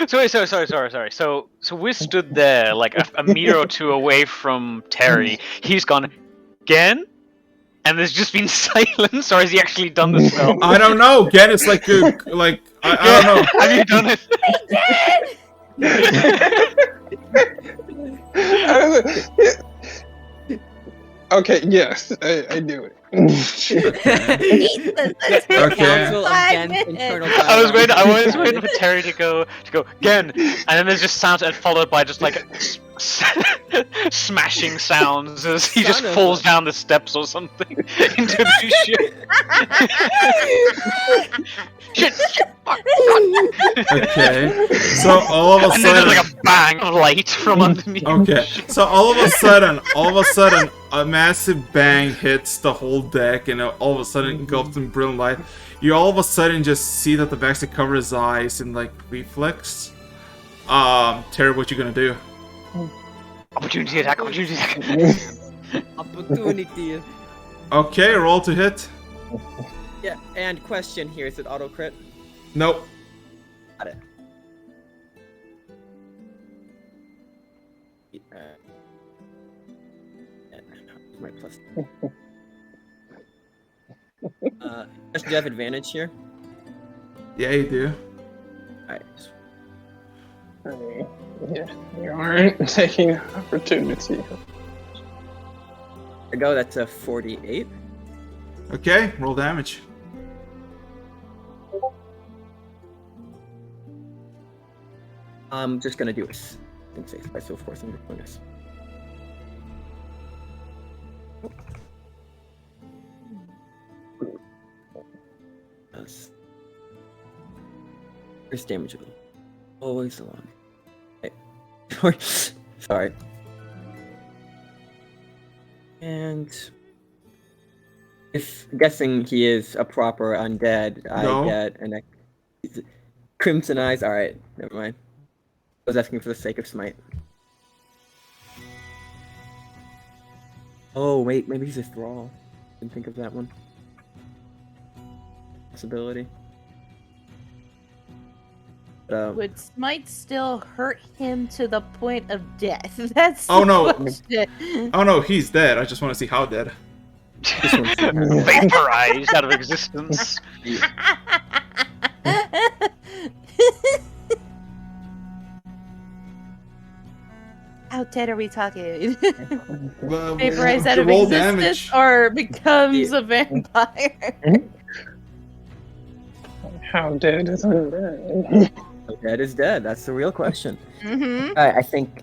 Sorry. So we stood there like a meter or two away from Terry. He's gone again, and there's just been silence. Or has he actually done the spell? I don't know. Again, it's like I don't know. Have you done it? Okay, yes, I do it. Okay. Council of Gen's internal I was dialogue. waiting for Terry to go again, and then there's just sounds and followed by just like smashing sounds as he just Son of falls a- down the steps or something into the ship. Shit! Fuck! Okay. So all of a And then there's sudden. like a bang of light from underneath. Okay, so all of a sudden, a massive bang hits the whole deck, and all of a sudden engulfed in brilliant light. You all of a sudden just see that the Baxter cover his eyes in like reflex. Terry, what you gonna do? Opportunity attack! Opportunity. Okay, roll to hit. Yeah, and question here, is it auto crit? Nope. Got it. My plus. Do you have advantage here? Yeah, you do. Alright. Yeah, you aren't taking opportunity. There we go, that's a 48. Okay, roll damage. I'm just gonna do a safe by, so of course I'm doing this. Yes. There's damage. Always along. Hey. Sorry. And if guessing he is a proper undead, No. I get an Crimson Eyes. Alright, never mind. I was asking for the sake of smite. Oh wait, maybe he's a thrall. Didn't think of that one. Possibility. Would smite still hurt him to the point of death? That's Oh, the no. question. Oh no, he's dead. I just want to see how dead. Vaporized out of existence. How dead are we talking? Well, Vaporized out of roll existence damage. or becomes a vampire? How dead is undead? Dead is dead. That's the real question. Mm-hmm. I think.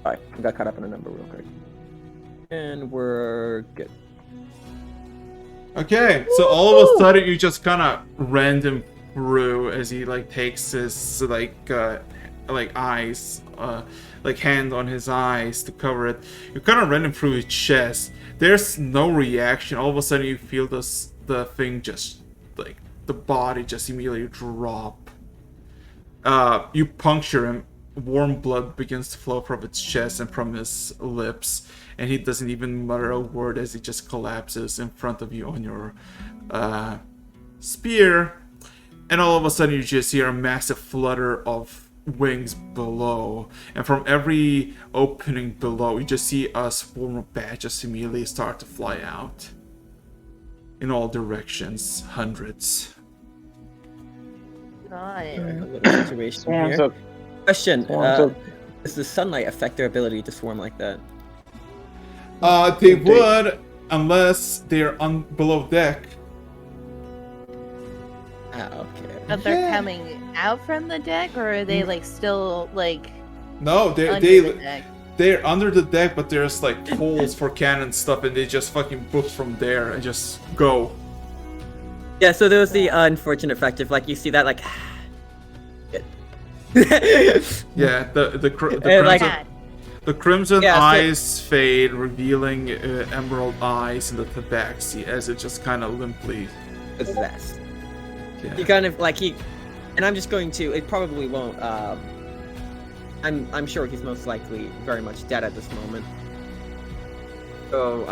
Alright, I got caught up in a number real quick. And we're good. Okay, so all of a sudden you just kind of rend him through as he like takes his eyes, like hand on his eyes to cover it. You kind of rend him through his chest. There's no reaction. All of a sudden you feel the thing just like the body just immediately drop. You puncture him. Warm blood begins to flow from its chest and from his lips, and he doesn't even mutter a word as he just collapses in front of you on your spear. And all of a sudden you just hear a massive flutter of wings below, and from every opening below you just see a swarm of bats just immediately start to fly out in all directions, hundreds. Got it. A little situation Swarms here. up. Question: Swarms up. Does the sunlight affect their ability to swarm like that? They would, unless they're below deck. Ah, okay. But they're Yeah. coming out from the deck, or are they like still like No, under they the deck? they're under the deck, but there's like holes for cannon stuff, and they just fucking book from there and just go. Yeah, so there was the unfortunate fact of like you see that like. Yeah, the like- crimson, the crimson Yeah, so- eyes fade, revealing emerald eyes in the tabaxi as it just kind of limply. Possessed. Yeah. He kind of like and I'm just going to. It probably won't. I'm sure he's most likely very much dead at this moment. So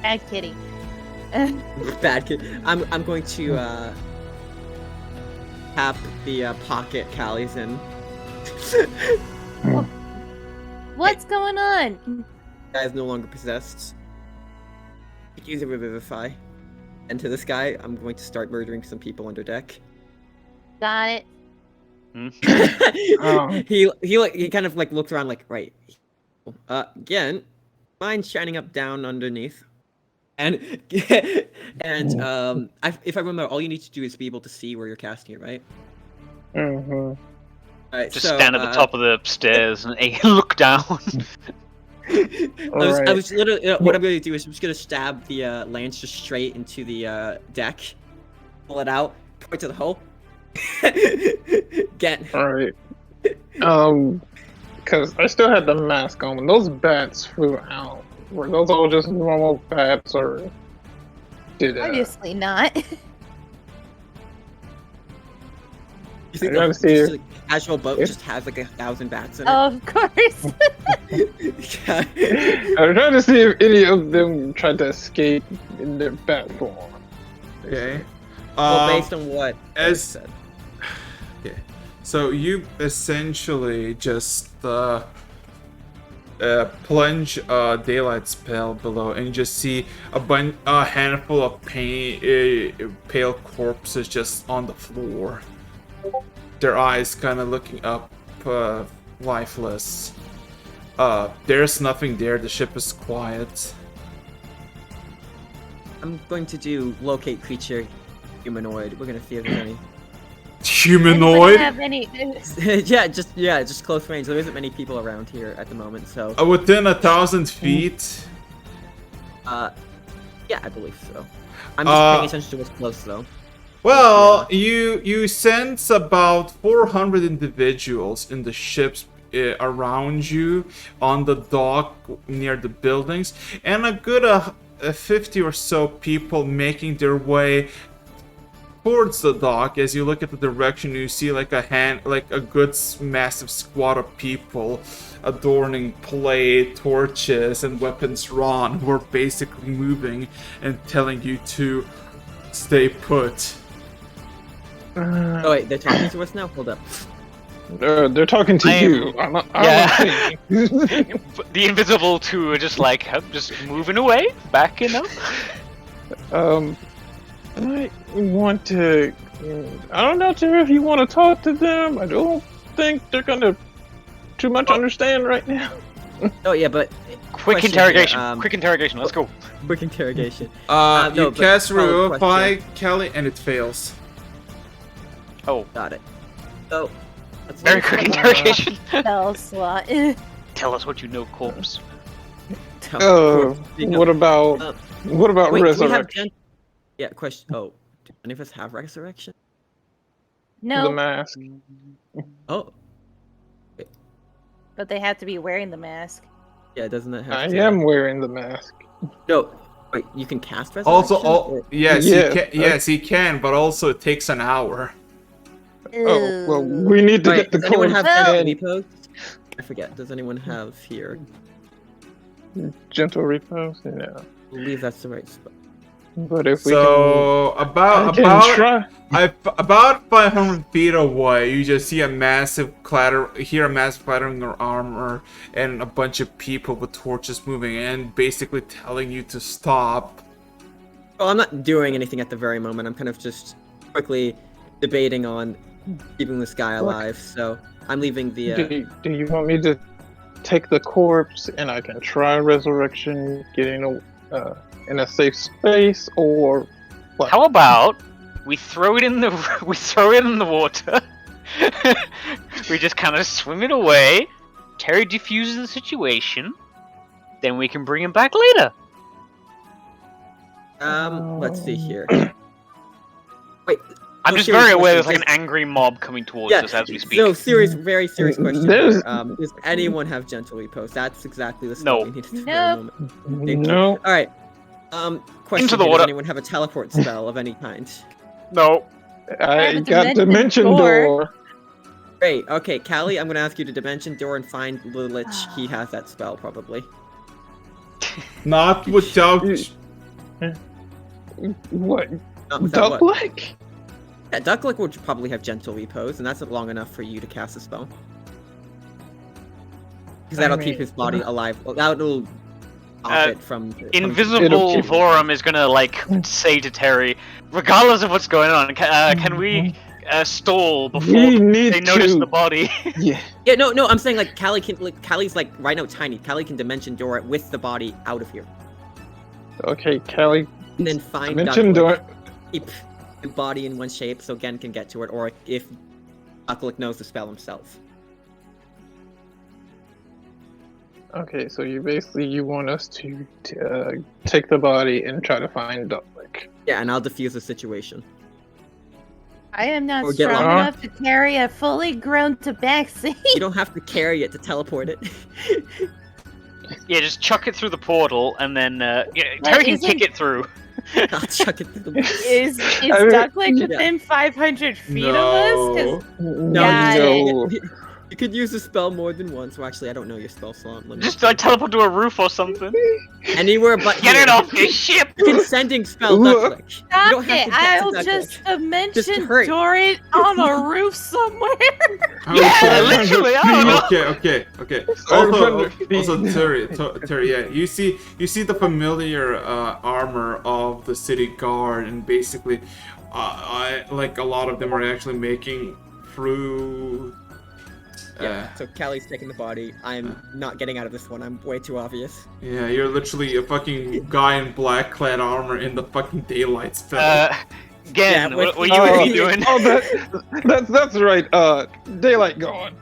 Bad kitty. bad kid. I'm going to tap the pocket Callie's in. What's going on? Guy is no longer possessed. Use a revivify. And to this guy, I'm going to start murdering some people under deck. Got it. Oh. He kind of like looks around like, right. Again, mine shining up down underneath. And if I remember, all you need to do is be able to see where you're casting it, right? Mm-hmm. Alright, Just so, stand at the top of the stairs and look down. I was literally what I'm going to do is I'm just going to stab the lance just straight into the deck, pull it out, point to the hole. Get. Alright. Because I still had the mask on. When those bats flew out, were those all just normal bats, or did Obviously not. You think I gotta the see just if- a casual boat just has like 1,000 bats in it? Of course. Yeah. I'm trying to see if any of them tried to escape in their bat form. Okay. Well, based on what Eric as- said. Okay. So you essentially just plunge daylight spell below, and you just see a handful of pale corpses just on the floor. Their eyes kind of looking up, lifeless. There's nothing there. The ship is quiet. I'm going to do locate creature humanoid. We're gonna see if there's any. Humanoid? Have any... just close range. There isn't many people around here at the moment, so. Within 1,000 feet. Yeah, I believe so. I'm just paying attention to what's close though. Well, you sense about 400 individuals in the ships around you, on the dock near the buildings, and a good 50 or so people making their way towards the dock. As you look at the direction, you see like a good massive squad of people adorning plate, torches, and weapons drawn, who are basically moving and telling you to stay put. Oh wait, they're talking to us now? Hold up. They're talking to you. Yeah. The invisible two are just like, just moving away, backing up. I want to. I don't know, Terry, if you want to talk to them. I don't think they're gonna too much understand right now. Oh yeah, but Quick question interrogation. here, Quick interrogation. Let's go. quick interrogation. You No, but cast follow-up Revivify, question. Kelly, and it fails. Oh, Got it. So, let's very see. quick interrogation. spell slot. Tell us what you know, corpse. What about Wait, we have resurrection? yeah, question. Oh, do any of us have resurrection? The No, mask. Oh, but they have to be wearing the mask. yeah, doesn't it have I to? am wearing the mask. No, wait, you can cast resurrection? Also, yes, Yes, yes, he can, but also it takes an hour. Oh, well, we need to Wait, get the does anyone corpse have gentle and repose? I forget. Does anyone have here? gentle repose. No, I believe that's the right spot. but if we So can, about I can try. about 500 feet away, you just see a massive clattering of armor and a bunch of people with torches moving in, basically telling you to stop. Well, I'm not doing anything at the very moment. I'm kind of just quickly debating on keeping this guy alive. So I'm leaving the. Do you want me to take the corpse and I can try resurrection, getting in a safe space, or what? How about we throw it in the water? We just kind of swim it away. Terry diffuses the situation. Then we can bring him back later. Let's see here. Wait. I'm Oh, just serious very aware there's question. like an angry mob coming towards Yeah. us as we speak. So very serious question. There's- Here. Does anyone have gentle repose? That's exactly the spell No. we needed at the very Nope. moment. Thank you. No, All right. Question Into the here, water. Does anyone have a teleport spell of any kind? No. I have a got dimension dimension door. door. Great. Okay, Callie, I'm gonna ask you to dimension door and find the lich. He has that spell probably. Not without. What? Not without Duck what? leg? Yeah, Ducklick would probably have gentle repose, and that's long enough for you to cast a spell. Because that'll keep his body alive. Well, that'll stop it from. Invisible It'll- Vorum is gonna like say to Terry, regardless of what's going on, can we stall before We need they notice to. the body? Yeah. Yeah, no, I'm saying like Callie can. Like, Callie's like right now tiny. Callie can dimension door it with the body out of here, Okay, Kelly. and then find Dimension Ducklick, door. keep the body in one shape so Gen can get to it, or if Ducklick knows the spell himself. Okay, so you want us to take the body and try to find Ducklick. Yeah, and I'll defuse the situation. I am not Or get strong lost. enough to carry a fully grown tabaxi. You don't have to carry it to teleport it. Yeah, just chuck it through the portal, and then Terry can isn't- kick it through. I'll chuck it through the. Is I mean- Ducklick within 500 feet of us? 'Cause No, Yeah, you could use the spell more than once. Well, actually, I don't know your spell slot. Let me Just like teleport to a roof or something. anywhere but Get here. it off your ship! You can sending spell duck click. You don't Stop have it! to get I'll to duck just click. mention hurry. Dory on a roof somewhere. Yeah, literally, I don't know. Okay. 500 feet. Also, Terry, yeah, you see the familiar armor of the city guard, and basically, like a lot of them are actually making through. Yeah, so Callie's taking the body. I'm not getting out of this one. I'm way too obvious. Yeah, you're literally a fucking guy in black clad armor in the fucking daylight spell. Again, Yeah, what with- are you doing? Oh, that's right. Daylight gone.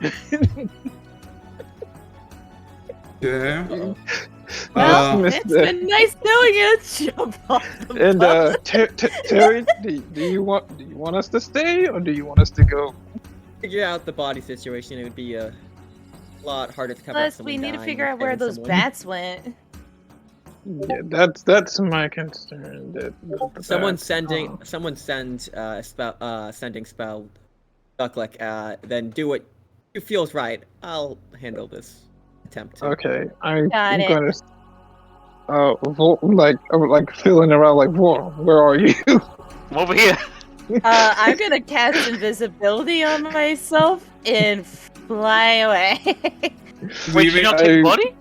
Yeah. Well, Missed it's it. been nice knowing you. Jump off the And boat. Terry, do you want us to stay or do you want us to go? Figure out the body situation. It would be a lot harder to cover. up Plus, someone we need to dying figure out where than those someone- bats went. Yeah, that's my concern. Someone send sending spell ducklick. Then do what you feels right. I'll handle this attempt. Okay, I'm Got it. gonna. Like feeling around, like, whoa, where are you? I'm over here. I'm gonna cast invisibility on myself and fly away. Wait, you not take the body?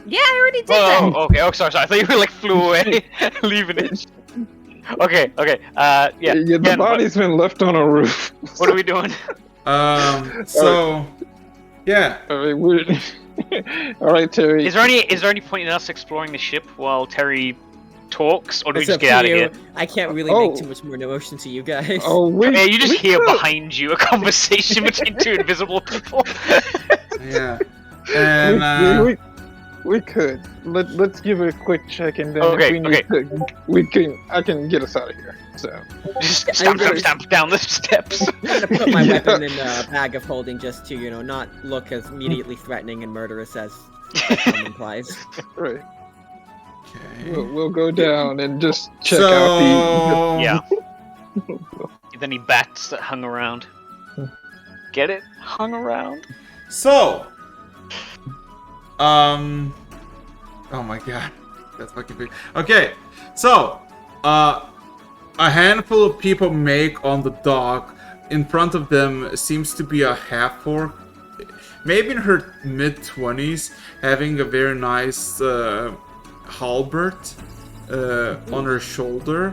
Yeah, I already did Oh, that. okay. Oh, sorry. I thought you were like flew away, leaving it. Okay. Yeah. Yeah, the again, body's been left on a roof. What are we doing? So, yeah. All right, we're. All right, Terry. Is there any point in us exploring the ship while Terry talks, or do we It's just up get to out of you. here? I can't really Oh. make too much more notion to you guys. Oh, Yeah, you just we hear could- behind you a conversation between two invisible people. Yeah. And, we could. Let's give it a quick check, and then Okay, if we need to, I can get us out of here. So. Just stamp down the steps. I'm gonna put my Yeah. weapon in a bag of holding just to, not look as immediately threatening and murderous as the term implies. Right. okay. We'll go down and just check out Yeah. Any bats that hung around. Get it? Hung around? So, oh my god, that's fucking big. Okay, so, a handful of people make on the dock. In front of them seems to be a half-orc, maybe in her mid-20s, having a very nice halberd on her shoulder,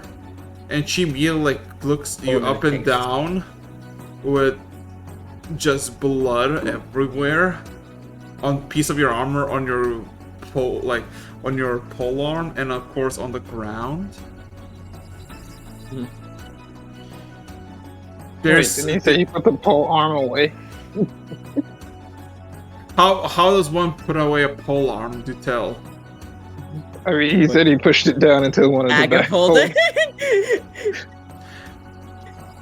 and she immediately looks you up and down with just blood everywhere on piece of your armor, on your pole, on your pole arm, and of course on the ground. Wait, There's didn't he say you put the pole arm away? how does one put away a pole arm? Do tell. I mean, he said he pushed it down into one of the Bag of back holding.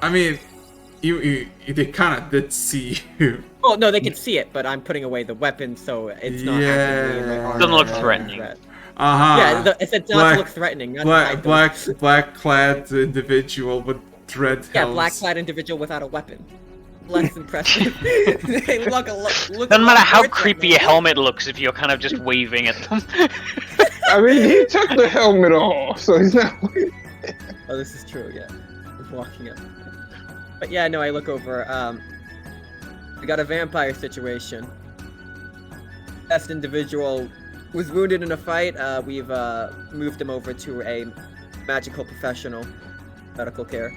I mean, you they kind of did see you. Well, no, they can see it, but I'm putting away the weapon, so it's not actively in my Yeah. armor. Doesn't look as a threatening. threat. Uh-huh. Yeah, it's not Black- to look threatening. Not to hide those. black clad individual with dread Yeah, helms. black-clad individual without a weapon. Less impressive. They look Doesn't matter how creepy a helmet looks if you're kind of just waving at them. I mean, he took the helmet off, so he's not. Oh, this is true, yeah. I'm walking up. But yeah, no, I look over. We got a vampire situation. Best individual was wounded in a fight. We've moved him over to a magical professional medical care.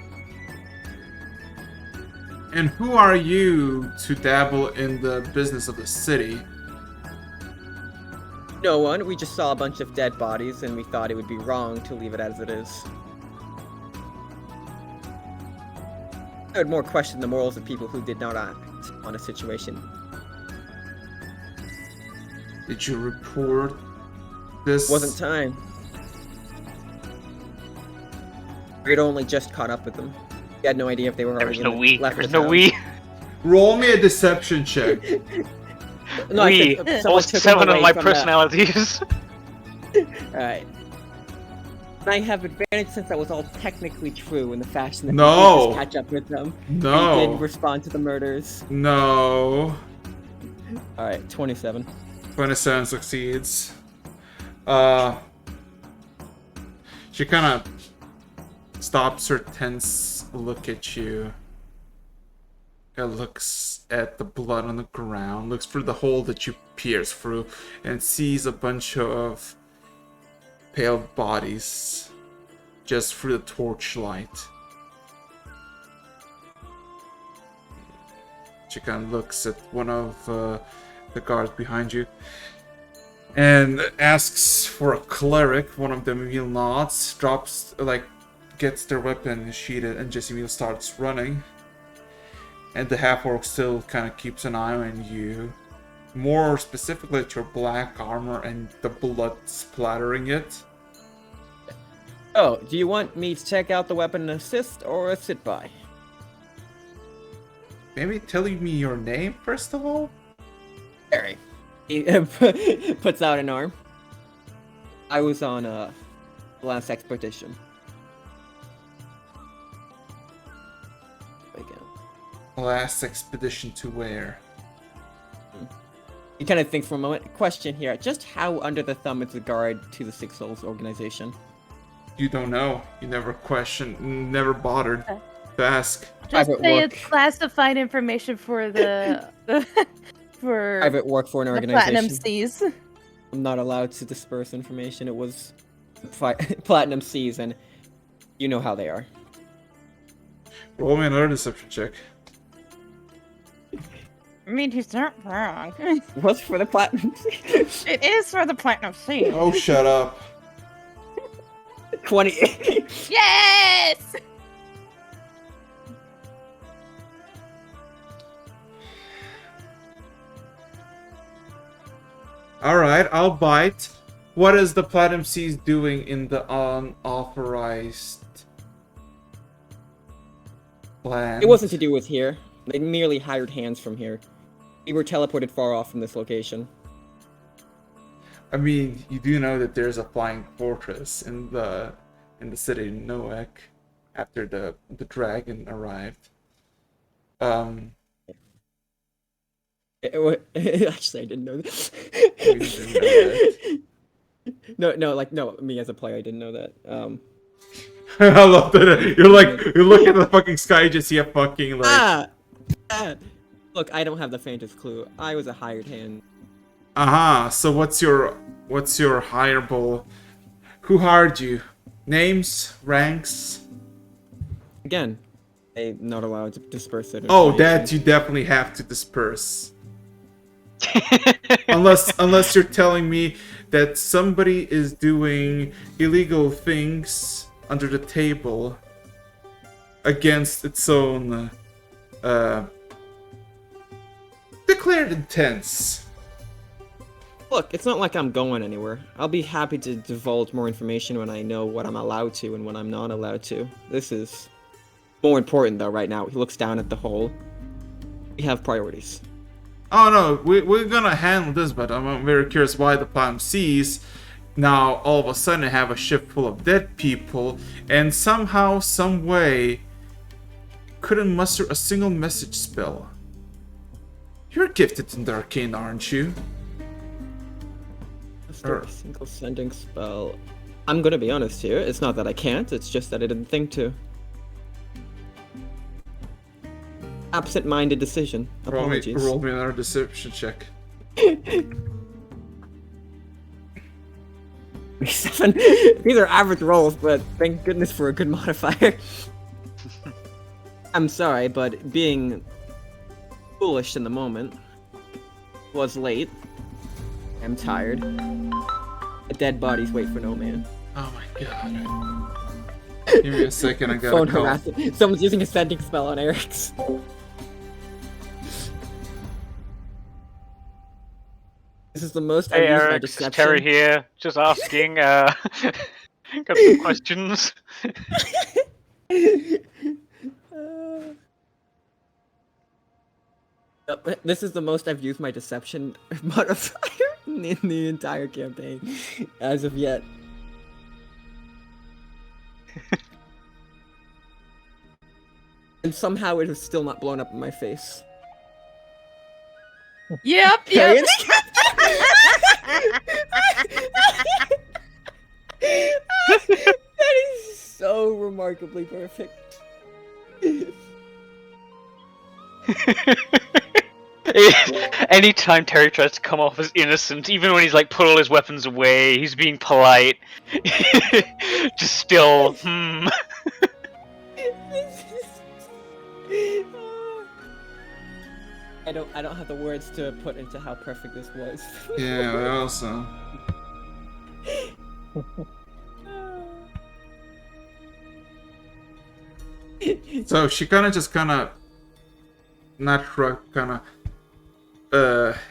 And who are you to dabble in the business of the city? No one. We just saw a bunch of dead bodies, and we thought it would be wrong to leave it as it is. I would more question the morals of people who did not act on a situation. Did you report this? Wasn't time. We had only just caught up with them. We had no idea if they were There already was no we. left There was the no town. we. Roll me a deception check. No, I We. said, All someone took him 7 of away my from personalities. Alright. I have advantage since that was all technically true in the fashion that No. we did just catch up with them. No. They did respond to the murders. No. Alright, 27. 27 succeeds. She kind of stops her tense look at you. It looks at the blood on the ground, looks through the hole that you pierced through, and sees a bunch of pale bodies just through the torchlight. She kind of looks at one of the guards behind you and asks for a cleric. One of them will nods, drops, gets their weapon sheathed, and Jessamine starts running. And the half-orc still kind of keeps an eye on you. More specifically at your black armor and the blood splattering it. Oh, do you want me to check out the weapon and assist, or sit by? Maybe telling me your name, first of all? Harry. He puts out an arm. I was on the last expedition. Last expedition to where? He kind of thinks for a moment. Question here. Just how under the thumb is the guard to the Six Souls organization? You don't know. You never questioned, never bothered to ask. Just Private say work. it's classified information for the for Private work for an the organization. Platinum Seas. I'm not allowed to disperse information. It was Platinum Seas, and you know how they are. Roll me another deception check. I mean, he's not wrong. What's for the Platinum Seas? It is for the Platinum Seas. Oh, shut up. 20. Yes! Alright, I'll bite. What is the Platinum Seas doing in the unauthorized land? It wasn't to do with here. They merely hired hands from here. We were teleported far off from this location. I mean, you do know that there's a flying fortress in the city of Noek after the dragon arrived. Actually, I didn't know this. You didn't know that. No, me as a player, I didn't know that. I love that. You're looking at the fucking sky, you just see a fucking Look, I don't have the faintest clue. I was a hired hand. So what's your hireable? Who hired you? Names, ranks? Again, I'm not allowed to disperse it. Oh, that you definitely have to disperse. unless you're telling me that somebody is doing illegal things under the table against its own declared intents. Look, it's not like I'm going anywhere. I'll be happy to divulge more information when I know what I'm allowed to and what I'm not allowed to. This is more important, though, right now. He looks down at the hole. We have priorities. Oh no, we're gonna handle this, but I'm very curious why the Platinum Seas now all of a sudden have a ship full of dead people and somehow, some way, couldn't muster a single message spell. You're gifted in the arcane, aren't you? A single sending spell. I'm gonna be honest here. It's not that I can't. It's just that I didn't think to. Absent-minded decision. Apologies. Roll me another deception check. 7. These are average rolls, but thank goodness for a good modifier. I'm sorry, but being foolish in the moment was late. I'm tired. Dead bodies wait for no man. Oh my god. Give me a second, I gotta Phone call. harassment. Someone's using a sending spell on Eric's. This is the most Hey I've used my Eric, deception. Terry here. Just asking. Got some questions. This is the most I've used my deception modifier in the entire campaign, as of yet. And somehow it is still not blown up in my face. Yep, Okay, yep. That is so remarkably perfect. Anytime Terry tries to come off as innocent, even when he's like put all his weapons away, he's being polite. Just still, I don't have the words to put into how perfect this was. Yeah, I also. So she not shrug,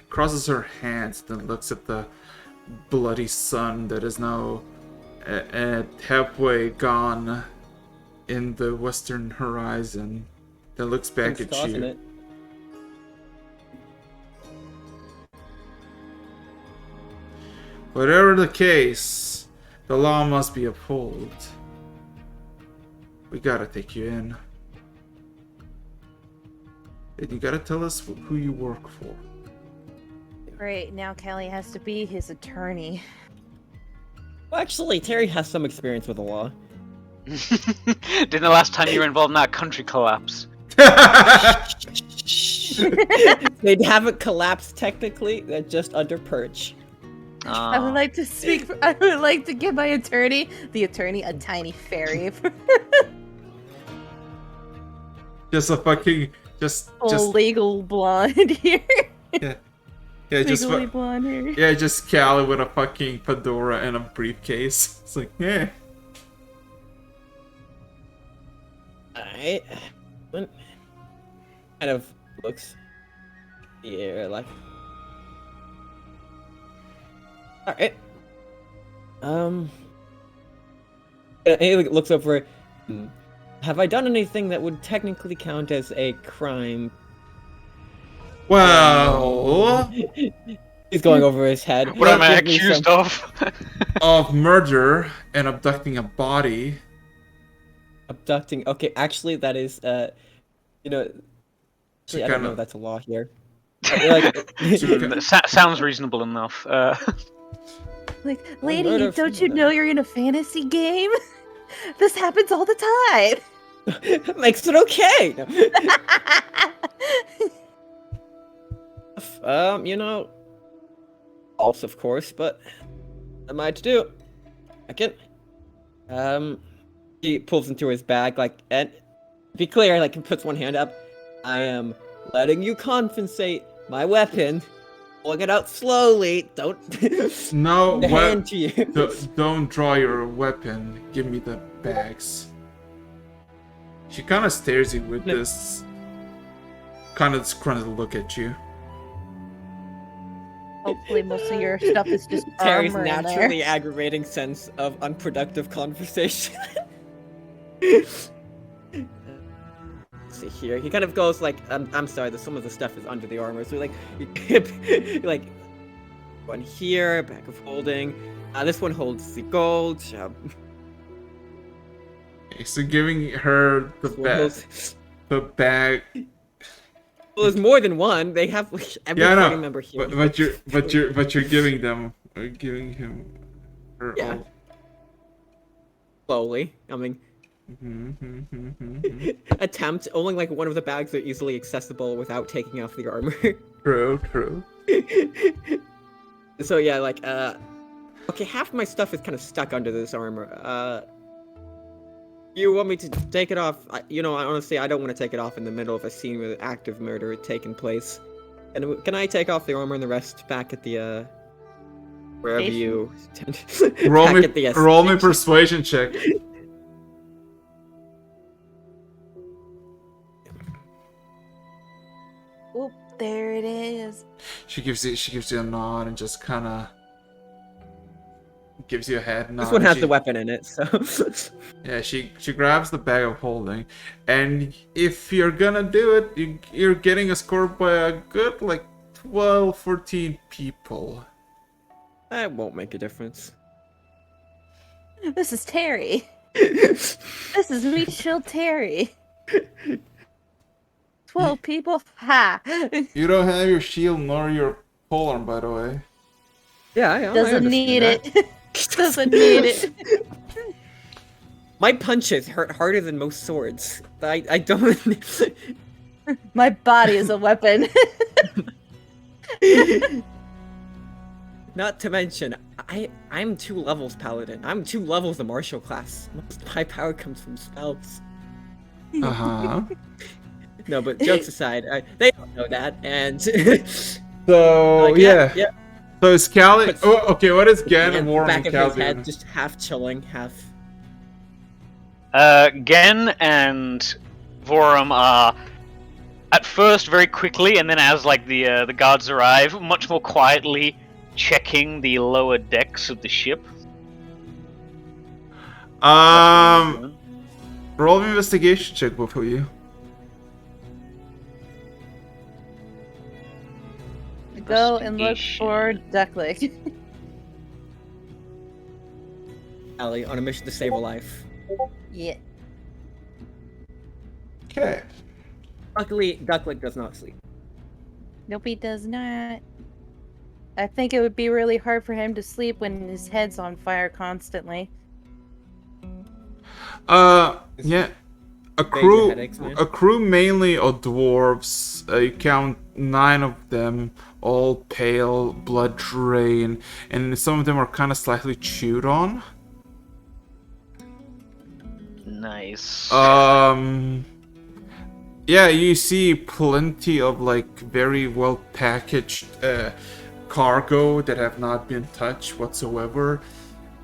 crosses her hands, then looks at the bloody sun that is now at halfway gone in the western horizon. Then looks back Thanks, at tossing you. it. Whatever the case, the law must be upheld. We gotta take you in. And you gotta tell us who you work for. Great, now Callie has to be his attorney. Well, actually, Terry has some experience with the law. Didn't the last time you were involved in that country collapse? They haven't collapsed technically, they're just under purge. I would like to speak. I would like to give my attorney, a tiny fairy. Just a fucking just legal blonde here. yeah, just Legally blonde hair. yeah, just Callie with a fucking fedora and a briefcase. It's like, yeah. Alright. Kind of looks. Yeah, like. Alright. He looks over. Have I done anything that would technically count as a crime? Well, He's going over his head. What am I Give me accused some- of? of murder and abducting a body. Abducting. Okay, actually, that is, you know, So I don't know kinda- if that's a law here. Like, Sounds reasonable enough. Like, murder lady, for don't you murder. know you're in a fantasy game? This happens all the time. makes it okay. You know, false, of course, but what am I to do? I can. He pulls into his bag, like, and to be clear, like, he puts one hand up. I am letting you compensate my weapon. Pulling it out slowly. Don't. No, the hand to you. don't draw your weapon. Give me the bags. She kind of stares you with this kind of disgruntled look at you. Hopefully, most of your stuff is just Terry's armor in there. naturally aggravating sense of unproductive conversation. Let's see here. He kind of goes like, I'm sorry, some of the stuff is under the armor. So like, like, one here, bag of holding. This one holds the gold. Okay, so giving her the This one holds- bag. Well, there's more than one. They have every Yeah, I party know. member here. But you're giving them, giving him her. Yeah. all. Slowly. I mean, Mhm. attempt. Only like one of the bags are easily accessible without taking off the armor. True. So yeah, like, okay, half my stuff is kind of stuck under this armor. You want me to take it off? Honestly, I don't want to take it off in the middle of a scene with active murder taking place. And can I take off the armor and the rest back at the, wherever Station? you... Roll back me, at the, roll me station. persuasion check. Oop, there it is. She gives you a nod and just kind of gives you a head nod. This one has She- the weapon in it, so... Yeah, she grabs the bag of holding, and if you're gonna do it, you're getting escorted by a good, like, 12, 14 people. That won't make a difference. This is Terry. This is me, Chill Terry. 12 people? Ha! You don't have your shield nor your polearm, by the way. Yeah, I Doesn't understand need that. it. Doesn't need it. My punches hurt harder than most swords. I don't. My body is a weapon. Not to mention, I'm 2 levels paladin. I'm 2 levels the martial class. Most of my power comes from spells. Uh-huh. No, but jokes aside, they don't know that, and So, like, yeah. So is Callie... But- Oh, okay, what is Gan and the Warren back and of his Callie head doing? just half chilling, half. Gen and Vorum are at first very quickly, and then as like the guards arrive, much more quietly checking the lower decks of the ship. Roll an investigation check, both of you. Go and look for Ducklick. Allie on a mission to save a life. Yeah. Okay. Luckily, Ducklick does not sleep. Nope, he does not. I think it would be really hard for him to sleep when his head's on fire constantly. Yeah. A Major crew, headaches, man. a crew mainly of dwarves. You count 9 of them, all pale, blood drain, and some of them are kind of slightly chewed on. Nice. Yeah, you see plenty of like very well packaged cargo that have not been touched whatsoever.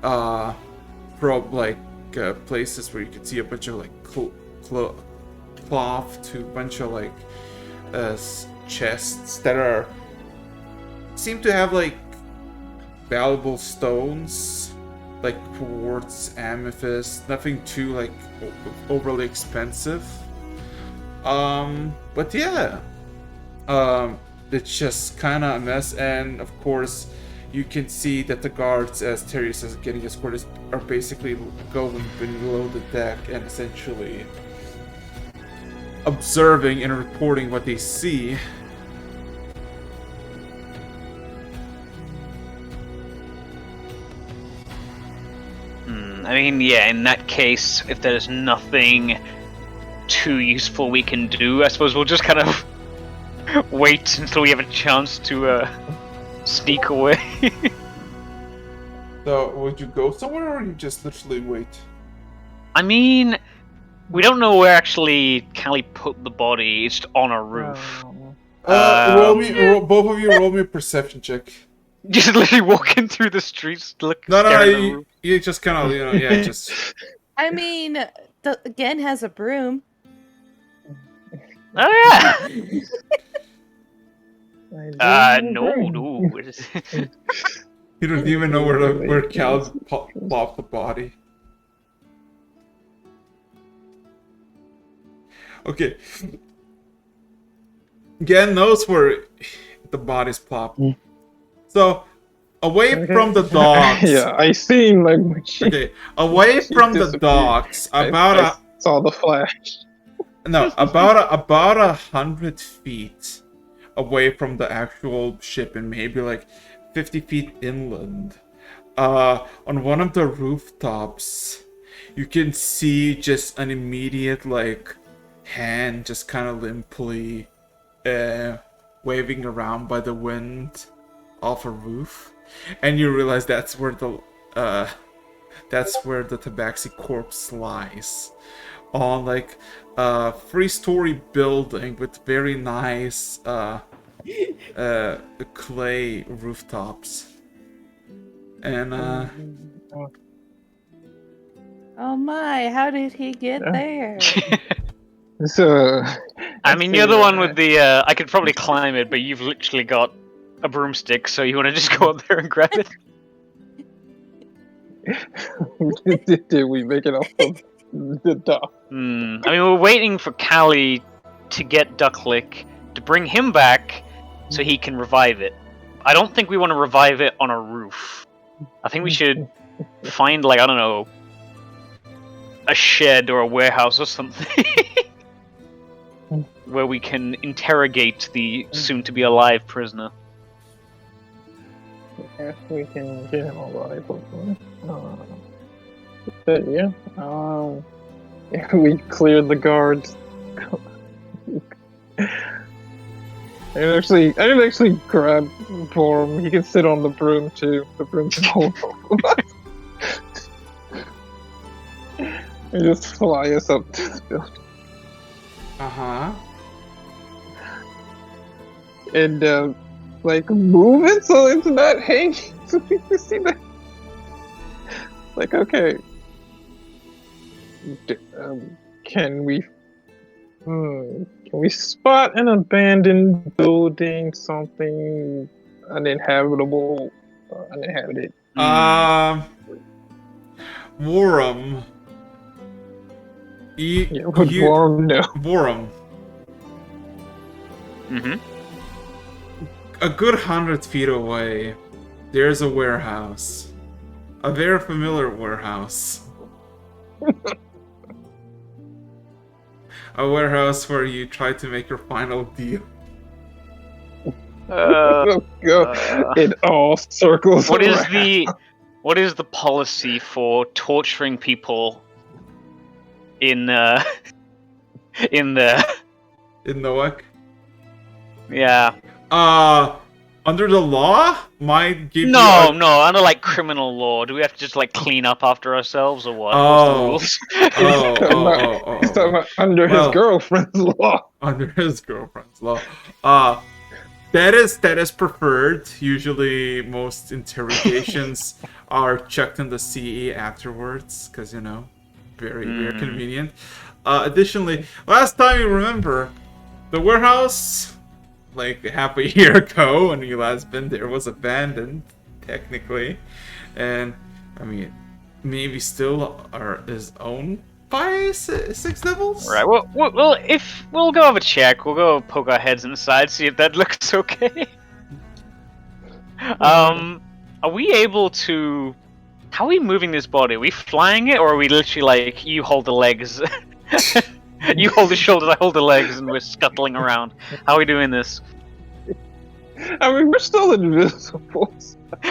From like places where you can see a bunch of like cloth to a bunch of like chests that are seem to have like valuable stones, like quartz, amethyst, nothing too like overly expensive. But yeah, it's just kind of a mess, and of course, you can see that the guards, as Terry says, getting escorted, are basically going below the deck and essentially observing and reporting what they see. I mean, yeah, in that case, if there's nothing too useful we can do, I suppose we'll just kind of wait until we have a chance to sneak away. So, would you go somewhere, or you just literally wait? I mean, we don't know where actually Callie put the body. It's on a roof. Both of you roll me a perception check. Just literally walking through the streets, No, staring at the roof. you just kind of, yeah, just... I mean, Gen has a broom. Oh yeah. No. You don't even know where Cal plopped the body. Okay. Gan knows where the body's plopped. So, away from the dogs. Yeah, I seen like when she. Okay, away she from the disappeared. docks, I saw the flash. about 100 feet away from the actual ship, and maybe like 50 feet inland. On one of the rooftops, you can see just an immediate like hand just kind of limply waving around by the wind off a roof, and you realize that's where the tabaxi corpse lies, on like a 3-story building with very nice clay rooftops. And Oh my, how did he get there? So. I mean, you're the one with the. I could probably climb it, but you've literally got a broomstick, so you want to just go up there and grab it? Did we make it off of the dock? I mean, we're waiting for Callie to get Ducklick to bring him back so he can revive it. I don't think we want to revive it on a roof. I think we should find, like, I don't know, a shed or a warehouse or something where we can interrogate the soon-to-be alive prisoner. Yes, we can get him alive, hopefully. But yeah, we cleared the guards. I didn't actually grab Vorm. He can sit on the broom too. The broom can hold both of us. And just fly us up to the building. And like move it so it's not hanging, so we can see that. Like, okay, can we spot an abandoned building, something uninhabitable, uninhabited? Worum. Worum, no. Worum. Mm-hmm. A good 100 feet away, there's a warehouse. A very familiar warehouse. A warehouse where you try to make your final deal. It all circles What is around. what is the policy for torturing people in in the In Noak? yeah? Under the law, might give No, you no, under like criminal law, do we have to just like clean up after ourselves or what? Oh. What's the rules? He's talking about under his Well, girlfriend's law. under his girlfriend's law. That is preferred. Usually, most interrogations are checked in the CE afterwards, because very convenient. Additionally, last time you remember, the warehouse, like half a year ago when you last been there, was abandoned technically, and I mean, maybe still is owned by Six Devils. Right. Well, if we'll go have a check, we'll go poke our heads inside, see if that looks okay. Are we able to? How are we moving this body? Are we flying it, or are we literally like you hold the legs? You hold the shoulders, I hold the legs, and we're scuttling around. How are we doing this? I mean, we're still invisible.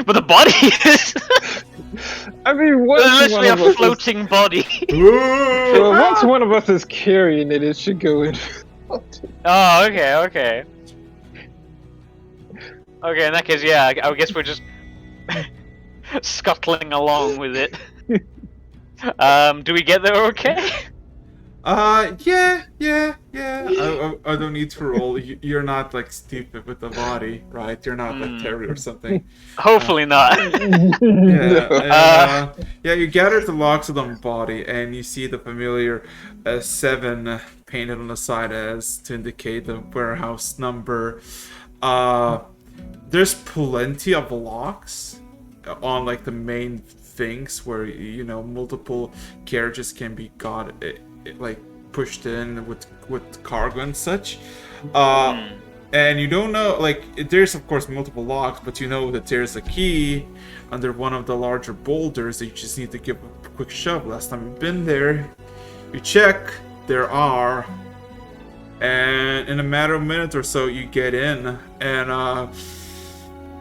But the body is I mean, once literally one a of us floating body. well, once one of us is carrying it, it should go in. Oh, okay. Okay, in that case, yeah, I guess we're just scuttling along with it. Do we get there okay? Yeah. I don't need to roll. You're not like stupid with the body, right? You're not like Terry or something. Hopefully not. Yeah. You gather the logs of the body, and you see the familiar 7 painted on the side as to indicate the warehouse number. There's plenty of locks on like the main things where multiple carriages can be like pushed in with cargo and such. And you don't know, like, there's of course multiple locks, but you know that there's a key under one of the larger boulders that you just need to give a quick shove. Last time you've been there, you check, there are, and in a matter of a minute or so you get in, and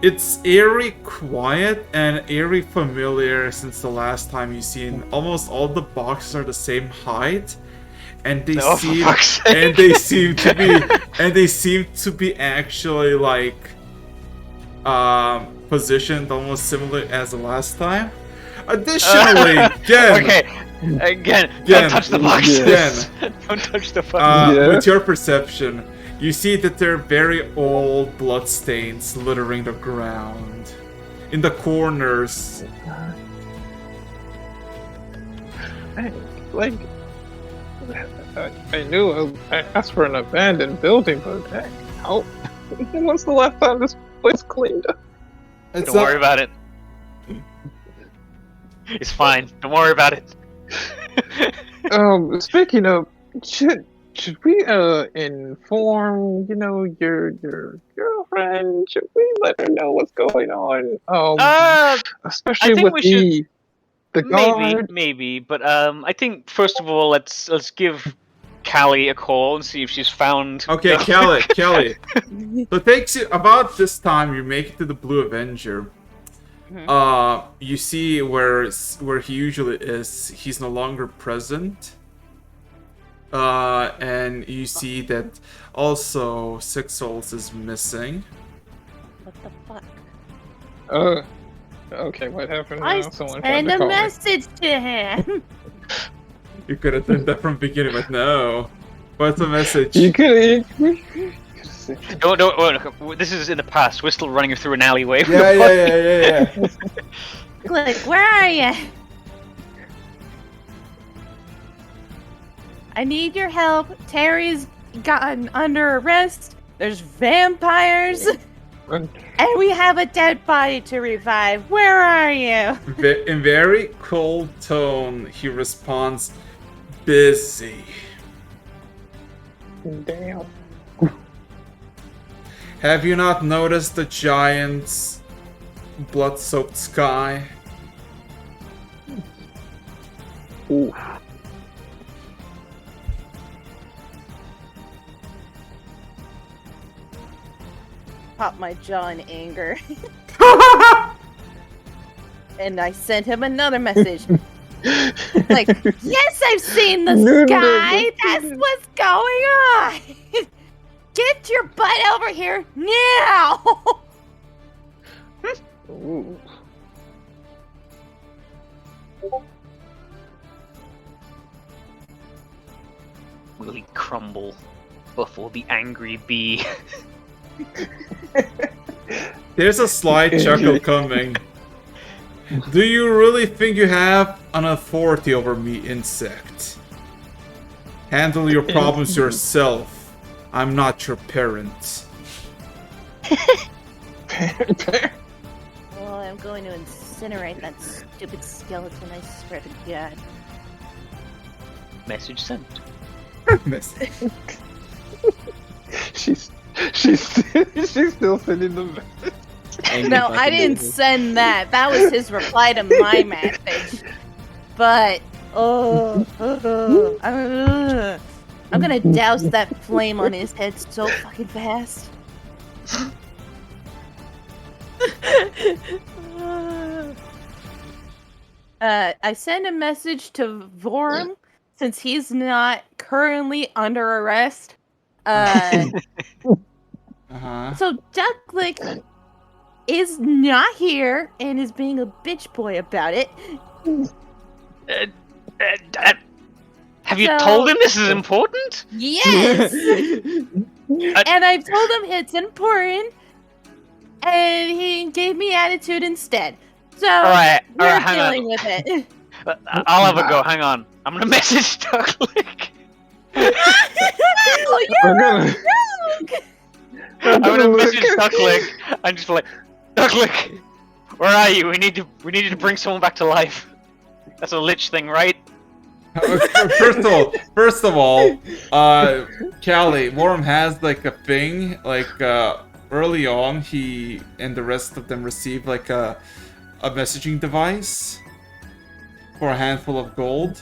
it's eerie quiet and eerie familiar since the last time you've seen. Almost all the boxes are the same height, and they seem to be actually like positioned almost similar as the last time. Additionally, Again, don't touch the boxes. Don't touch the boxes. With your perception, you see that there are very old bloodstains littering the ground. In the corners. I knew I asked for an abandoned building, but how? When's the last time this place cleaned up? Don't worry about it. It's fine. Don't worry about it. Speaking of, should we inform your girlfriend? Should we let her know what's going on? Especially with The guard. maybe, but I think first of all let's give Callie a call and see if she's found. Okay, Kelly. So it takes you about this time. You make it to the Blue Avenger. You see where he usually is. He's no longer present. And you see that also Six Souls is missing. What the fuck? Okay, what happened now? I Someone sent tried to a call me. message to him. You could have done that from the beginning, but no. What's the message? You could have. Don't. This is in the past. We're still running through an alleyway. Yeah. Click, where are you? I need your help. Terry's gotten under arrest. There's vampires. And we have a dead body to revive. Where are you? In very cold tone, he responds, "Busy." Damn. Have you not noticed the giant's blood-soaked sky? Ooh. Pop my jaw in anger. And I sent him another message. Like, yes, I've seen the sky. That's what's going on. Get your butt over here now. Ooh. Will he crumble before the angry bee? There's a slight chuckle coming. Do you really think you have an authority over me, insect? Handle your problems yourself. I'm not your parent. Well, I'm going to incinerate that stupid skeleton, I swear to God. Message sent. She's still sending the message. No, I didn't send that. That was his reply to my message. But, I'm gonna douse that flame on his head so fucking fast. I sent a message to Vorum since he's not currently under arrest. So Ducklick is not here and is being a bitch boy about it. Have you told him this is important? Yes! And I've told him it's important, and he gave me attitude instead. So, we're dealing with it. I'll have a go, hang on. I'm gonna message Ducklick. Oh, you're rogue! I'm gonna message Ducklick. I'm just like, Ducklick, where are you? We need you to bring someone back to life. That's a lich thing, right? First of all, Callie, Worm has like a thing, like early on he and the rest of them received like a messaging device for a handful of gold.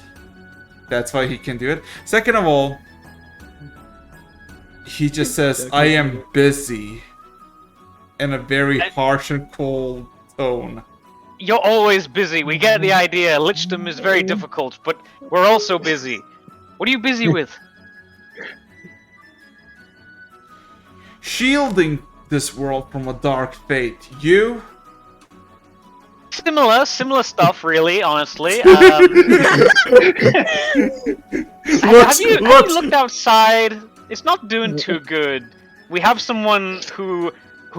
That's why he can do it. Second of all, he just says, "I am busy," in a very harsh and cold tone. You're always busy. We get the idea. Lichdom is very difficult, but we're also busy. What are you busy with? Shielding this world from a dark fate. You? Similar stuff, really, honestly. Have you looked outside? It's not doing too good. We have someone who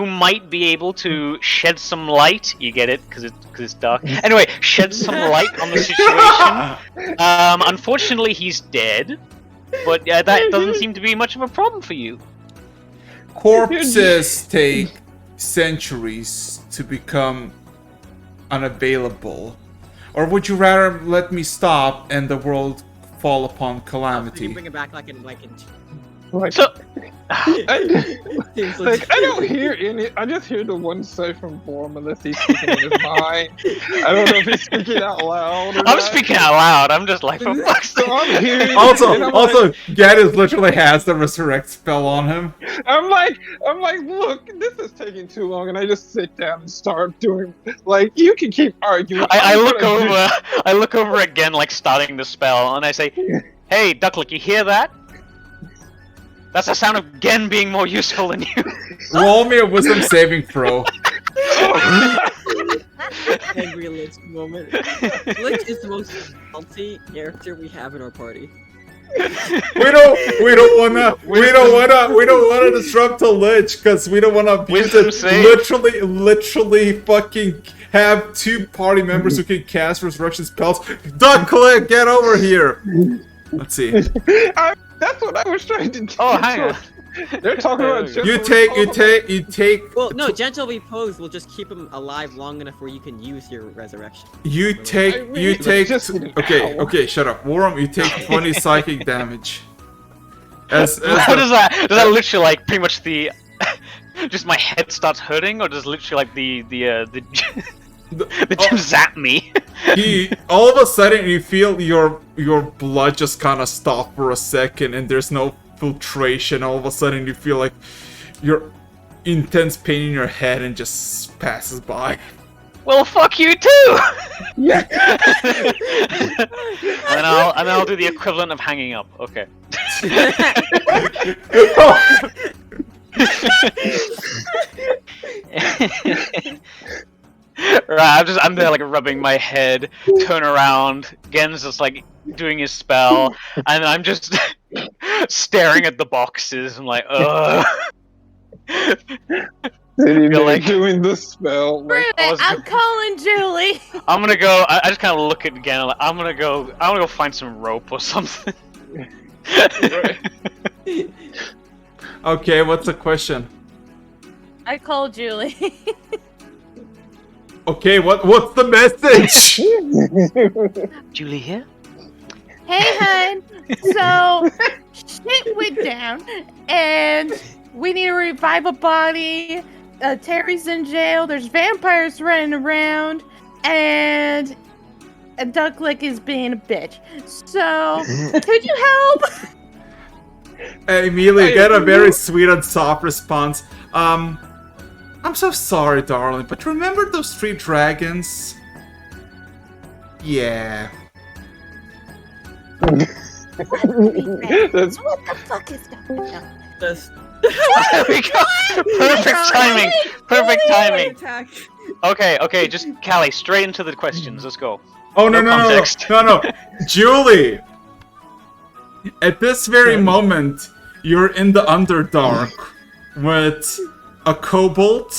might be able to shed some light. You get it? Because it's dark. Anyway, shed some light on the situation. Unfortunately, he's dead. But that doesn't seem to be much of a problem for you. Corpses take centuries to become unavailable. Or would you rather let me stop and the world fall upon You calamity? can bring it back like in Like, So, Seems like I don't hear any. I just hear the one side from Vorm unless he's speaking in his mind. I don't know if he's speaking out loud. Or I'm not. speaking out loud. I'm just like, for fuck's sake. So I'm hearing. and Also, I'm Gaddis literally has the resurrect spell on him. I'm like, look, this is taking too long, and I just sit down and start doing. Like, you can keep arguing. I I'm look gonna do- over. I look over again, like starting the spell, and I say, "Hey, Ducklick, you hear that? That's the sound of Gen being more useful than you." Roll me a wisdom saving throw. angry Lich moment. Lich is the most salty character we have in our party. We don't wanna disrupt the Lich because we don't wanna abuse Wisdom it. save. Literally fucking have 2 party members who can cast resurrection spells. Ducklick, get over here. Let's see. That's what I was trying to do. Oh, hang on. They're talking about. You take. Well, no, Gentle Repose will just keep him alive long enough where you can use your resurrection. You take. Just an Okay, hour. okay, shut up. Worm, you take 20 psychic damage. As What is that? Does that literally like pretty much the? Just my head starts hurting, or does literally like the gym zap me? all of a sudden you feel your blood just kind of stop for a second, and there's no filtration. All of a sudden you feel like your intense pain in your head and just passes by. Well, fuck you too. Yeah. and I'll do the equivalent of hanging up. Okay. Right, I'm there like rubbing my head, turn around, Gen's just like doing his spell, and I'm just staring at the boxes. I'm like, ugh. Sitting there like- doing the spell. Like, I was- I'm calling Julie. I'm gonna go. I just kind of look at Gen. Like, I'm gonna go find some rope or something. Okay, what's the question? I called Julie. Okay, what's the message? Julie here? Hey, hun. So, shit went down, and we need to revive a body. Terry's in jail. There's vampires running around, and Ducklick is being a bitch. So, could you help? And immediately you get a very sweet and soft response. I'm so sorry, darling, but remember those 3 dragons? Yeah. That's- What the fuck is going on? Just There we go. Perfect timing. Perfect timing. attack. Okay. Just Callie, straight into the questions. Let's go. Oh no No no context. no. Julie! At this very moment, you're in the Underdark with a kobold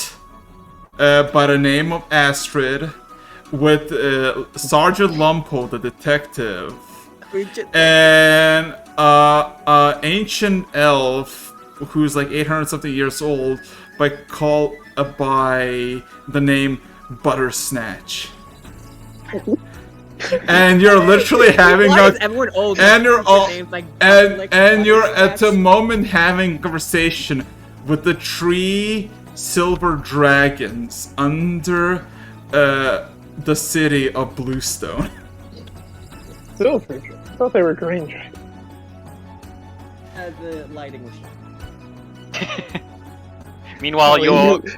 by the name of Astrid, with Sergeant Lumpo, the detective, We just, and ancient elf who's like 800 something years old by the name Buttersnatch. And you're literally having why a is everyone old? and you're all Names like and you're at the Butterscotch? moment having a conversation with the 3 silver dragons under the city of Bluestone. Silver. I thought they were green dragons. The lighting was. Meanwhile, Oh,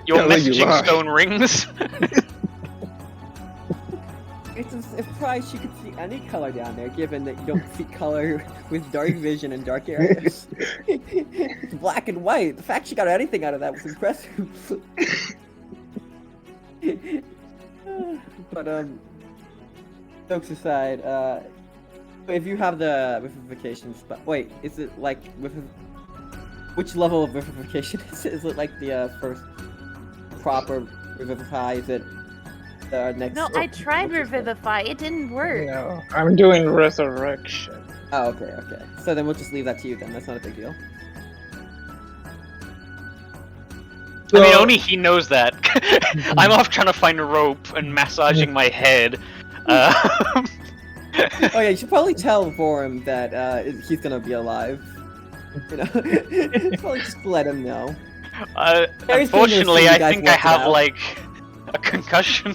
your Callie, you messaging lie. stone rings. It's a surprise you could see any color down there, given that you don't see color with dark vision and dark areas. It's black and white. The fact she got anything out of that was impressive. But jokes aside, if you have the vivification spell, wait, is it like which level of vivification is it? Is it like the first proper revivify? Is it the next? No, I tried Revivify. It didn't work. No, I'm doing resurrection. Oh, okay. So then we'll just leave that to you then. That's not a big deal. I mean, only he knows that. I'm off trying to find a rope and massaging my head. Oh yeah, you should probably tell Vorum that he's gonna be alive. You know, probably just let him know. Harry's gonna assume Unfortunately, you I guys think I worked it have out. like a concussion.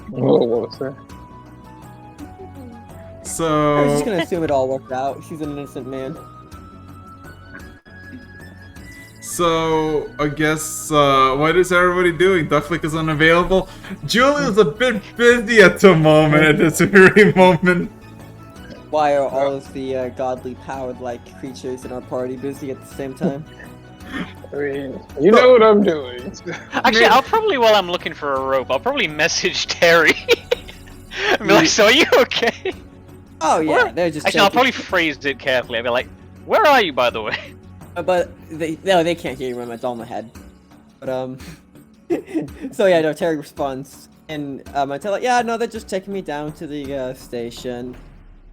What was that? I was just So gonna assume it all worked out. She's an innocent man. So, I guess, what is everybody doing? Ducklick is unavailable. Julian's a bit busy at the moment, at this very moment. Why are all of the godly powered like creatures in our party busy at the same time? I mean, you know what I'm doing. Actually, I'll probably, while I'm looking for a rope, I'll probably message Terry. And be like, so are you okay? Oh yeah, Where- they're just. Actually, I'll taking- probably phrase it carefully. I'll be like, where are you, by the way? But they can't hear you when it's all in my head. But so yeah, no. Terry responds, and I tell her, yeah, no, they're just taking me down to the station.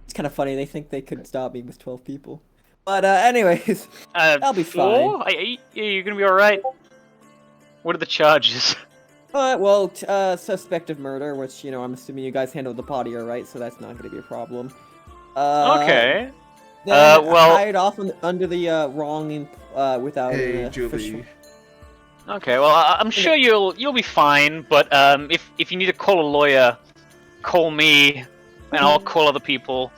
It's kind of funny. They think they could stop me with 12 people. But anyways, I'll be Four? You're gonna be alright. What are the charges? well, suspect of murder, which I'm assuming you guys handled the body alright, so that's not gonna be a problem. Okay. Then well- hired off under the wrong without Hey, an official. Julie. Okay, well, I'm sure you'll be fine, but if you need to call a lawyer, call me, and I'll call other people.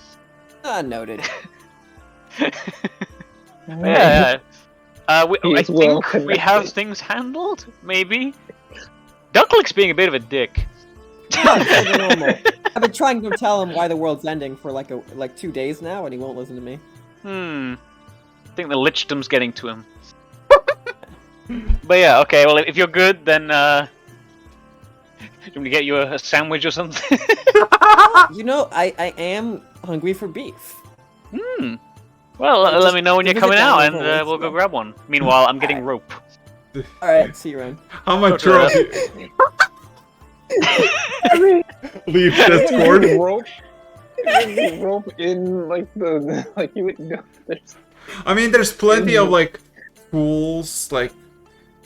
Noted. Yeah. I He's well think we have connected. things handled, maybe? Ducklick's being a bit of a dick. Totally normal. I've been trying to tell him why the world's ending for like 2 days now, and he won't listen to me. I think the lichdom's getting to him. But yeah, okay, well, if you're good, then, do you want me to get you a sandwich or something? I am hungry for beef. Well, Just let me know when you're visit coming down out, the and hallway. we'll go grab one. Meanwhile, I'm getting rope. Alright, see you around. How much Okay. rope? Leave Discord. rope in like the like you would know. I mean, there's plenty of like pools, like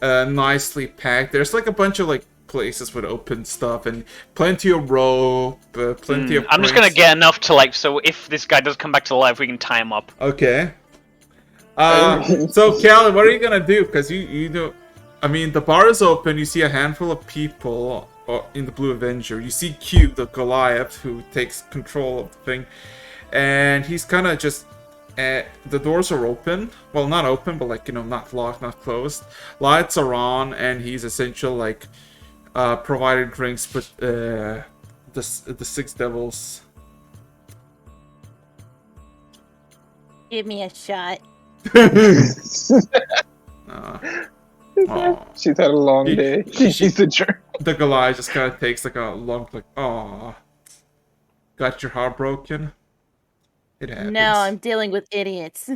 nicely packed. There's like a bunch of like places with open stuff and plenty of rope, plenty of. I'm just gonna bricks. get enough to like, so if this guy does come back to life, we can tie him up. Okay. So Callie, what are you gonna do? Because you know, I mean, the bar is open. You see a handful of people in the Blue Avenger. You see Q, the Goliath, who takes control of the thing, and he's kind of just. The doors are open. Well, not open, but like not locked, not closed. Lights are on, and he's essentially like providing drinks with the Six Devils. Give me a shot. Aw. She's had a long She- day. she- She's a jerk. The Goliath just kind of takes like a long like, "Aw, got your heart broken." It happens. No, I'm dealing with idiots.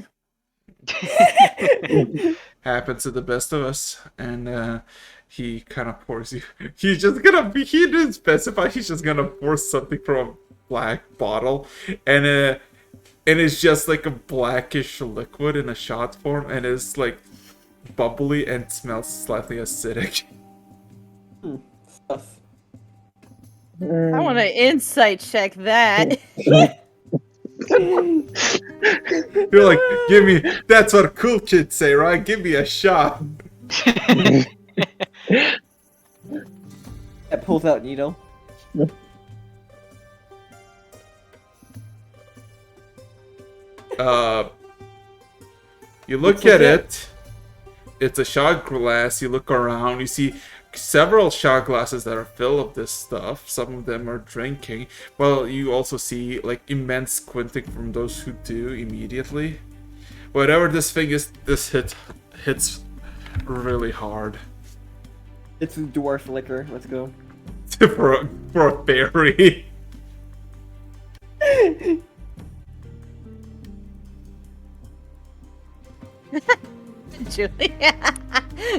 Happens to the best of us, and he kind of pours you. He's just gonna be. He didn't specify. He's just gonna pour something from a black bottle, and it's just like a blackish liquid in a shot form, and it's like bubbly and smells slightly acidic. Stuff. I want to insight check that. You're like, give me. That's what cool kids say, right? Give me a shot. That pulls out needle. You look Looks at legit. it. It's a shot glass. You look around. You see several shot glasses that are filled with this stuff. Some of them are drinking. Well, you also see like immense squinting from those who do immediately. Whatever this thing is, this hits really hard. It's dwarf liquor. Let's go. for a fairy. Julia.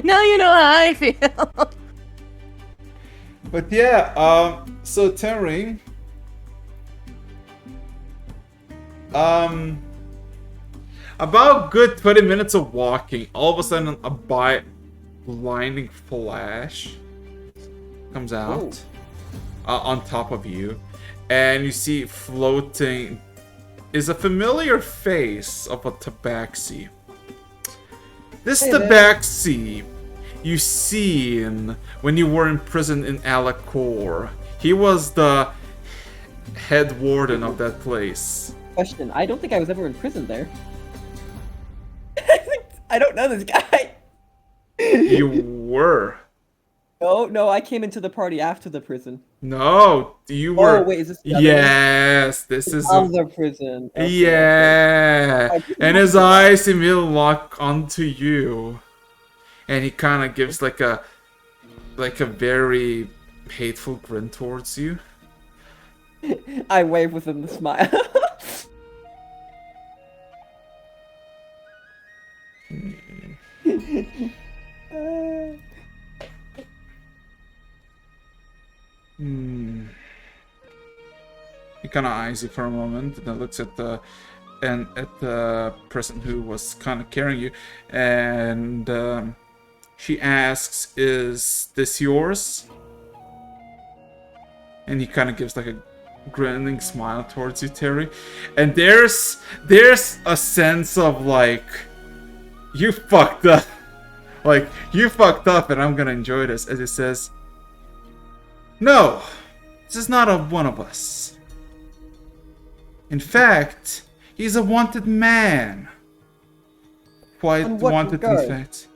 Now you know how I feel. But yeah, so Terry, about good 20 minutes of walking, all of a sudden a blinding flash comes out on top of you, and you see floating is a familiar face of a tabaxi. This Hey there. tabaxi you seen when you were imprisoned in Alacor. He was the head warden of that place. Question: I don't think I was ever in prison there. I don't know this guy. You were. No, I came into the party after the prison. No, you were. Oh wait, is this the other Yes, this is. one? Of the prison? Okay, Yeah, okay. and his eyes immediately lock onto you, and he kind of gives like a very hateful grin towards you. I wave with him to smile. He kind of eyes you for a moment, and then looks at the person who was kind of carrying you, and she asks, "Is this yours?" And he kind of gives like a grinning smile towards you, Terry. And there's a sense of like, you fucked up. Like, you fucked up and I'm gonna enjoy this, as he says, "No, this is not a one of us. In fact, he's a wanted man. Quite On what wanted, in regard? fact.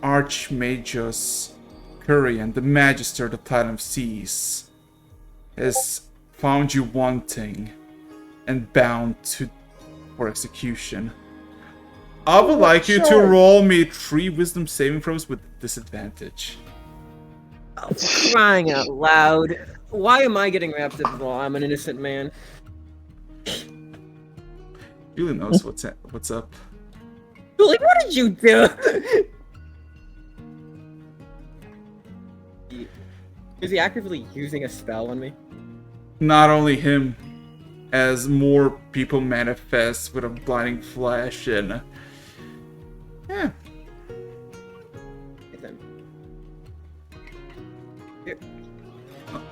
Archmagus Curian, the Magister of the Platinum Seas, has found you wanting and bound for execution. I would like you to roll me 3 wisdom saving throws with disadvantage." Crying out loud. Why am I getting wrapped up in all? I'm an innocent man. Julie knows what's up. Julie, what did you do? Is he actively using a spell on me? Not only him, as more people manifest with a blinding flash and yeah.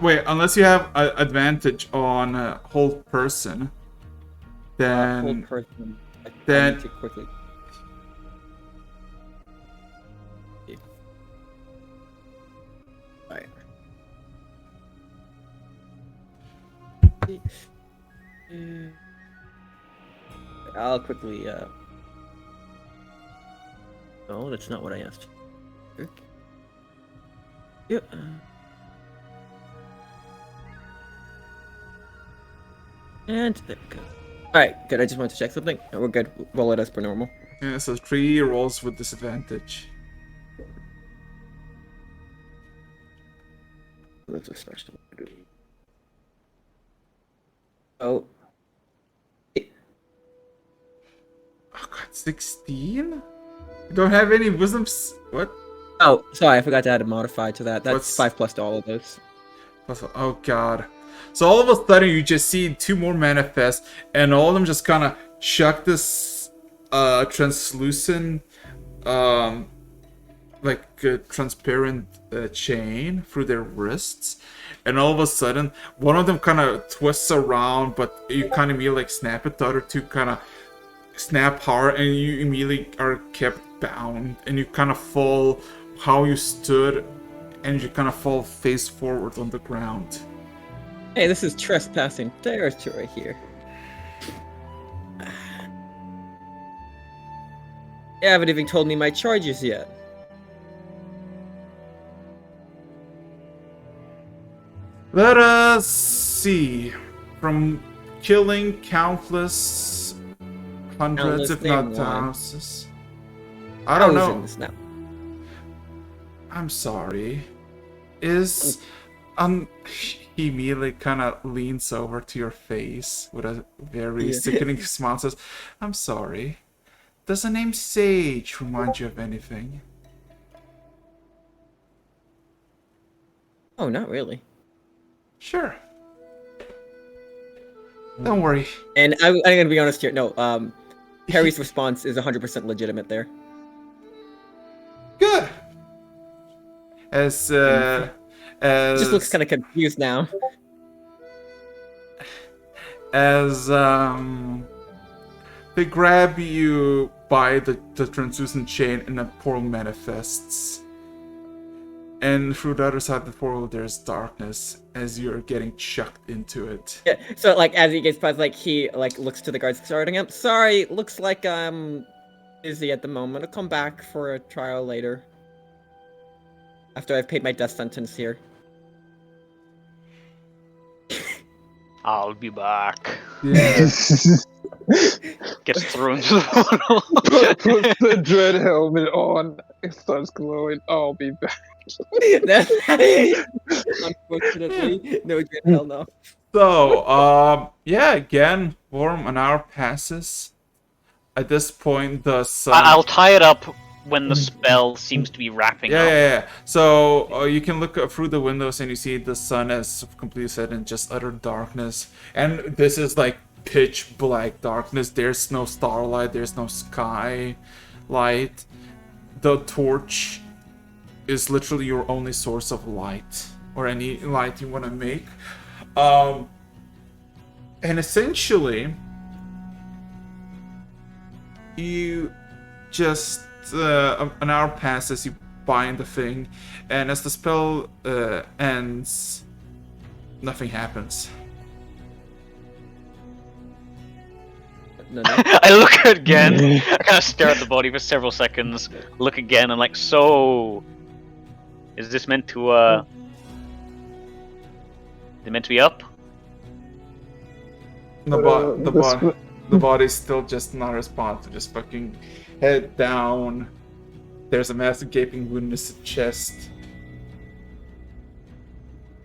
Wait, unless you have an advantage on hold person, then Hold person. then- Too quickly. Alright. I'll quickly. No, that's not what I asked. Yep. And there we go. Alright, good. I just wanted to check something. No, we're good. Roll it as per normal. yeah, so 3 rolls with disadvantage. Let's just start. Oh. Oh god, 16? You don't have any wisdoms? What? Oh, sorry, I forgot to add a modifier to that. That's What's- 5 plus to all of those. Oh god. So all of a sudden you just see 2 more manifest, and all of them just kind of chuck this translucent transparent chain through their wrists, and all of a sudden one of them kind of twists around, but you kind of immediately like snap it. The other 2 kind of snap hard, and you immediately are kept bound, and you kind of fall how you stood, and you kind of fall face forward on the ground. Hey, this is trespassing territory here. You haven't even told me my charges yet. Let us see. From killing countless hundreds, Countless if not thing, thousands. I don't know. Thousands now. I'm sorry. Is he immediately kind of leans over to your face with a very Yeah. sickening smile and says, "I'm sorry. Does the name Sage remind you of anything?" Oh, not really. Sure. Don't worry. And I'm gonna be honest here. No, Harry's response is 100% legitimate there. Good. As Just looks kind of confused now. as they grab you by the translucent chain and a portal manifests. And through the other side of the portal, there's darkness as you're getting chucked into it. Yeah, so like as he gets past, like he like looks to the guards starting up. Sorry, looks like I'm busy at the moment. I'll come back for a trial later. After I've paid my death sentence here. I'll be back. Yeah. Gets thrown into the portal. Puts the dread helmet on. It starts glowing. I'll be back. Unfortunately, no good. Hell no. So, yeah, again, Worm, an hour passes. At this point, the sun... I'll tie it up when the spell seems to be wrapping up. Yeah. So, you can look through the windows and you see the sun has completely set in just utter darkness. And this is like pitch black darkness. There's no starlight, there's no sky light. The torch is literally your only source of light, or any light you want to make. And essentially, you just an hour passes, you bind the thing, and as the spell ends, nothing happens. No. I look again. I kind of stare at the body for several seconds. Look again. I'm like, so is this meant to is it meant to be up? The body's still just not responsive, just fucking head down. There's a massive gaping wound in his chest.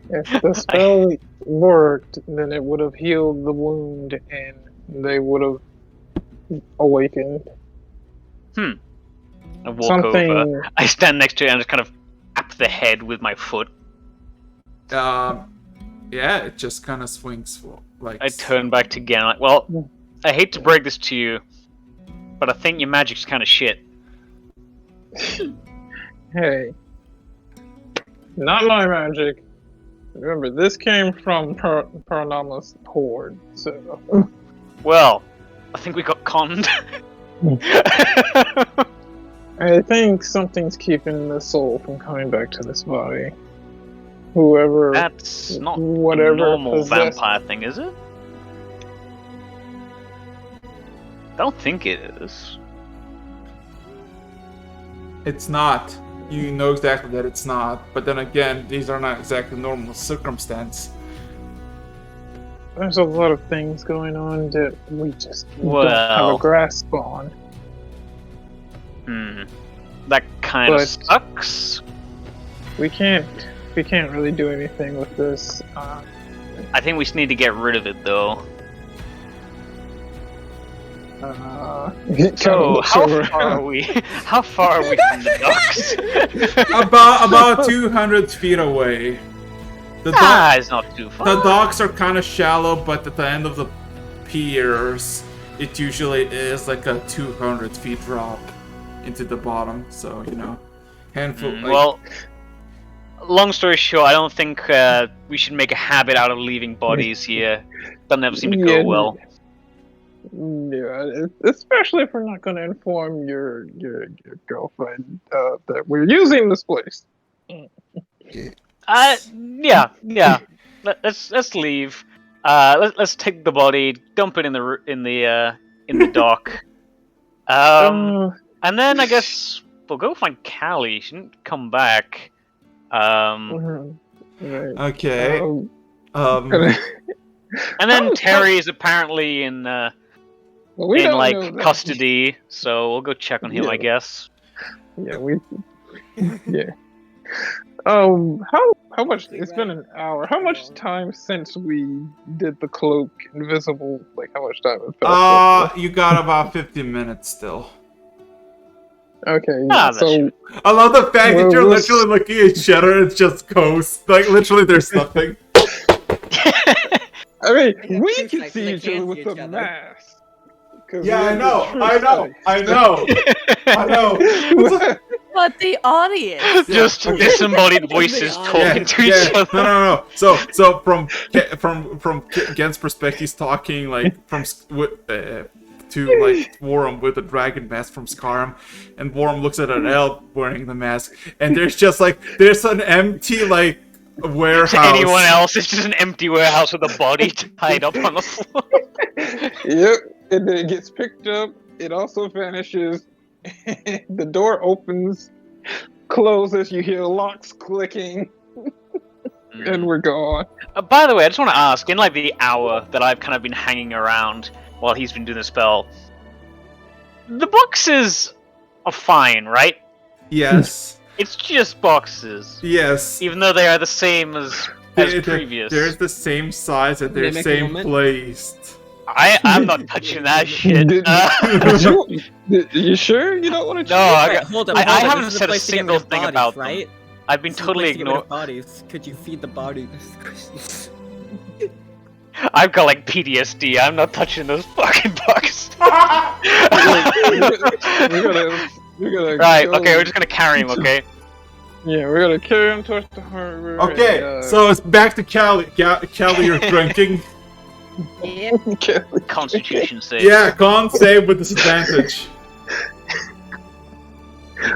If the spell worked, then it would have healed the wound and they would have awakened. I walk over. I stand next to it and just kind of tap the head with my foot. Yeah, it just kind of swings like. I turn back to Gan, like, well, I hate to break this to you, but I think your magic's kind of shit. Hey, not my magic. Remember, this came from Paranama's horde, so... Well, I think we got conned. I think something's keeping the soul from coming back to this body. Whoever... That's not whatever a normal possessed... vampire thing, is it? I don't think it is. It's not. You know exactly that it's not. But then again, these are not exactly normal circumstances. There's a lot of things going on that we just Well. don't have a grasp on. That kind of But- sucks. We can't really do anything with this. I think we just need to get rid of it, though. So, how far are we? How far are we from the docks? About 200 feet away. It's not too far. The docks are kind of shallow, but at the end of the piers, it usually is like a 200 feet drop into the bottom. So, you know, handful. Well, long story short, I don't think we should make a habit out of leaving bodies here. That never seem to go well. Yeah, especially if we're not going to inform your girlfriend that we're using this place. Yeah. Let's leave. Let's take the body, dump it in the dock. And then I guess we'll go find Callie. She didn't come back. Right. Okay. And then Terry is apparently in we in don't know like that. custody, so we'll go check on him, I guess. Yeah, yeah. How much? It's been an hour. How much time since we did the cloak invisible? Like, how much time has passed? You got about 15 minutes still. Okay, that so I love the fact that you're we'll literally looking at each other and it's just ghosts. Like, literally, there's nothing. I mean, Yeah, we it's can like see they each can other see with each the other. mask. 'Cause Yeah, we're I in know. the true I know. But the audience. Just disembodied voices talking to each other. No. So from Gen's perspective, he's talking like to like Worm with the dragon mask from Skyrim, and Worm looks at an elf wearing the mask, and there's an empty like warehouse. To anyone else, it's just an empty warehouse with a body tied up on the floor. Yep, and then it gets picked up. It also vanishes. The door opens, closes. You hear locks clicking, and we're gone. By the way, I just want to ask, in like the hour that I've kind of been hanging around while he's been doing the spell, the boxes are fine, right? Yes. It's just boxes. Yes. Even though they are the same as previous. They're the same size and they're same placed. I'm not touching that shit. You sure you don't want to? No, Hold on. I haven't This is said a place to get single rid of thing bodies, about right? them. I've been This is a totally place to get rid of ignoring. bodies. Could you feed the body? I've got like PTSD. I'm not touching those fucking boxes. We're gonna Right. go Okay. We're just gonna carry him. Okay. Yeah, we're gonna carry him towards the hard room. Okay, so it's back to Callie. Callie, you're drinking. Yep. Constitution save. Yeah, con save with disadvantage.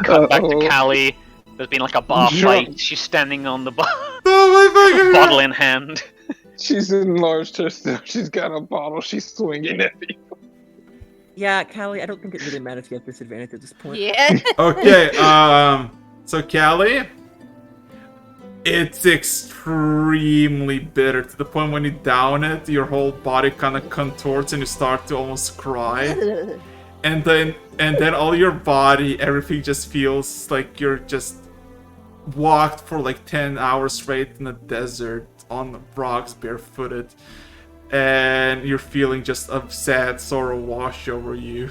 Cut back to Uh-oh. Callie. There's been like a bar fight. She's standing on the bar, Oh my fucking bottle in hand. She's enlarged herself. She's got a bottle. She's swinging at me. Yeah, Callie, I don't think it really matters if you have disadvantage at this point. Yeah. Okay, so Callie, it's extremely bitter to the point when you down it, your whole body kind of contorts and you start to almost cry. And then all your body, everything just feels like you're just walked for like 10 hours straight in the desert on the rocks barefooted. And you're feeling just a sad sorrow wash over you.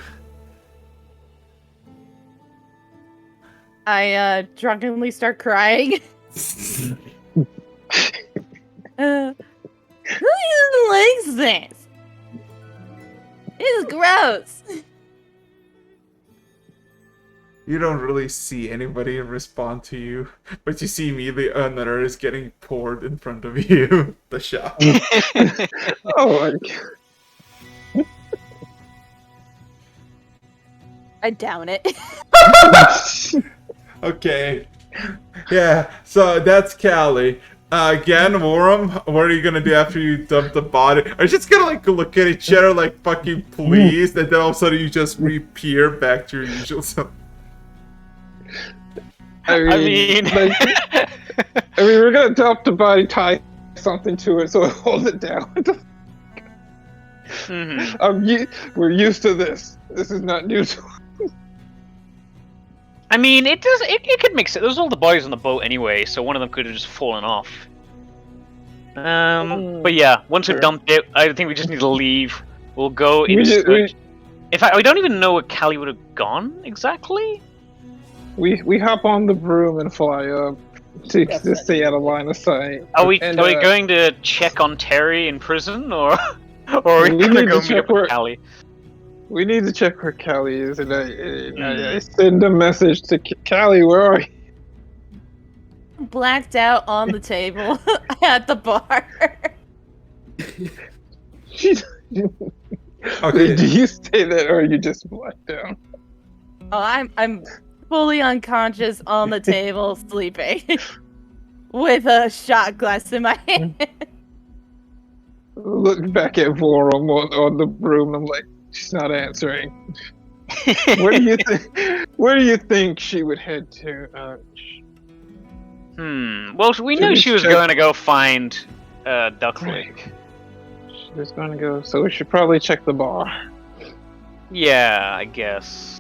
I drunkenly start crying. Who even likes this? It's gross. You don't really see anybody respond to you, but you see immediately another is getting poured in front of you. The shot. Oh my god. I down it. Okay. Yeah, so that's Callie. Again, Worm, what are you gonna do after you dump the body? Are you just gonna like look at each other like fucking pleased, and then all of a sudden you just reappear back to your usual self? I mean, we're gonna dump the body, tie something to it so it holds it down. We're used to this. This is not new to us. I mean, it does. It could make sense. There's all the bodies on the boat anyway, so one of them could have just fallen off. But yeah, once we've dumped it, I think we just need to leave. We'll go in search. In fact, we don't even know where Callie would have gone exactly. We hop on the broom and fly up to stay out of line of sight. Are we And, going to check on Terry in prison, or are we We going to need go to meet check up with where- Callie? We need to check where Callie is, and I send a message to Callie. Where are you? Blacked out on the table at the bar. She's. Okay. Do you say that, or are you just blacked out? Oh, I'm fully unconscious on the table, sleeping, with a shot glass in my hand. Look back at Vorum on the broom. I'm like, she's not answering. Where do you think? Where do you think she would head to? Well, we knew she was check- going to go find Duck Lake. She was going to go, so we should probably check the bar. Yeah, I guess.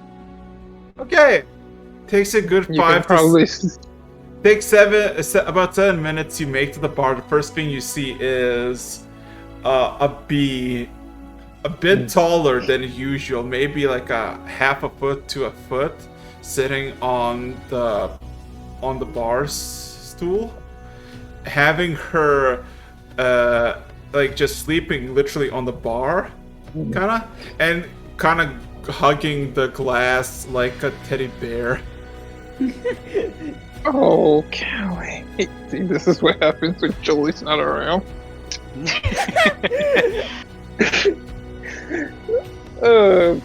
Okay. Takes a good You can 5 probably. Takes about 7 minutes. You make to the bar. The first thing you see is a bee, a bit taller than usual, maybe like a half a foot to a foot, sitting on the bar stool, having her like just sleeping literally on the bar, kind of hugging the glass like a teddy bear. Oh, Callie. See, this is what happens when Julie's not around. uh,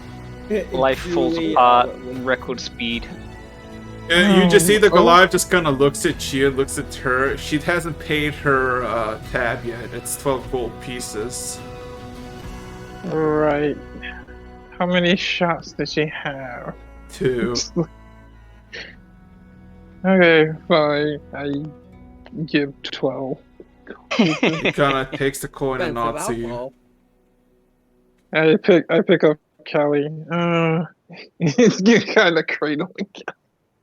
Life falls Julie, apart in record speed. And you just see the Oh. Goliath just kind of looks at you, looks at her. She hasn't paid her tab yet. It's 12 gold pieces. right. How many shots did she have? 2. Okay, fine. I give 12. He kind of takes the coin and Expensive nods to you. alcohol. I pick up Callie. It's getting kind of cradling.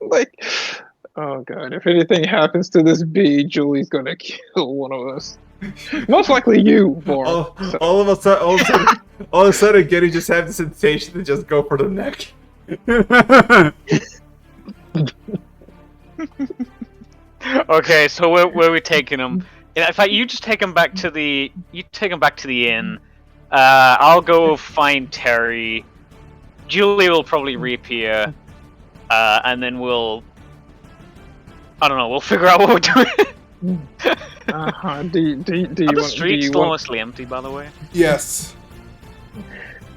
Like, oh god, if anything happens to this bee, Julie's gonna kill one of us. Most likely you, Vaughn. All of a sudden, Getty just have this intention to just go for the neck. Okay, so where are we taking him? In fact, you just take him back to the inn. I'll go find Terry. Julie will probably reappear, and then we'll figure out what we're doing. Do you Are the want? streets still mostly empty, by the way? Yes.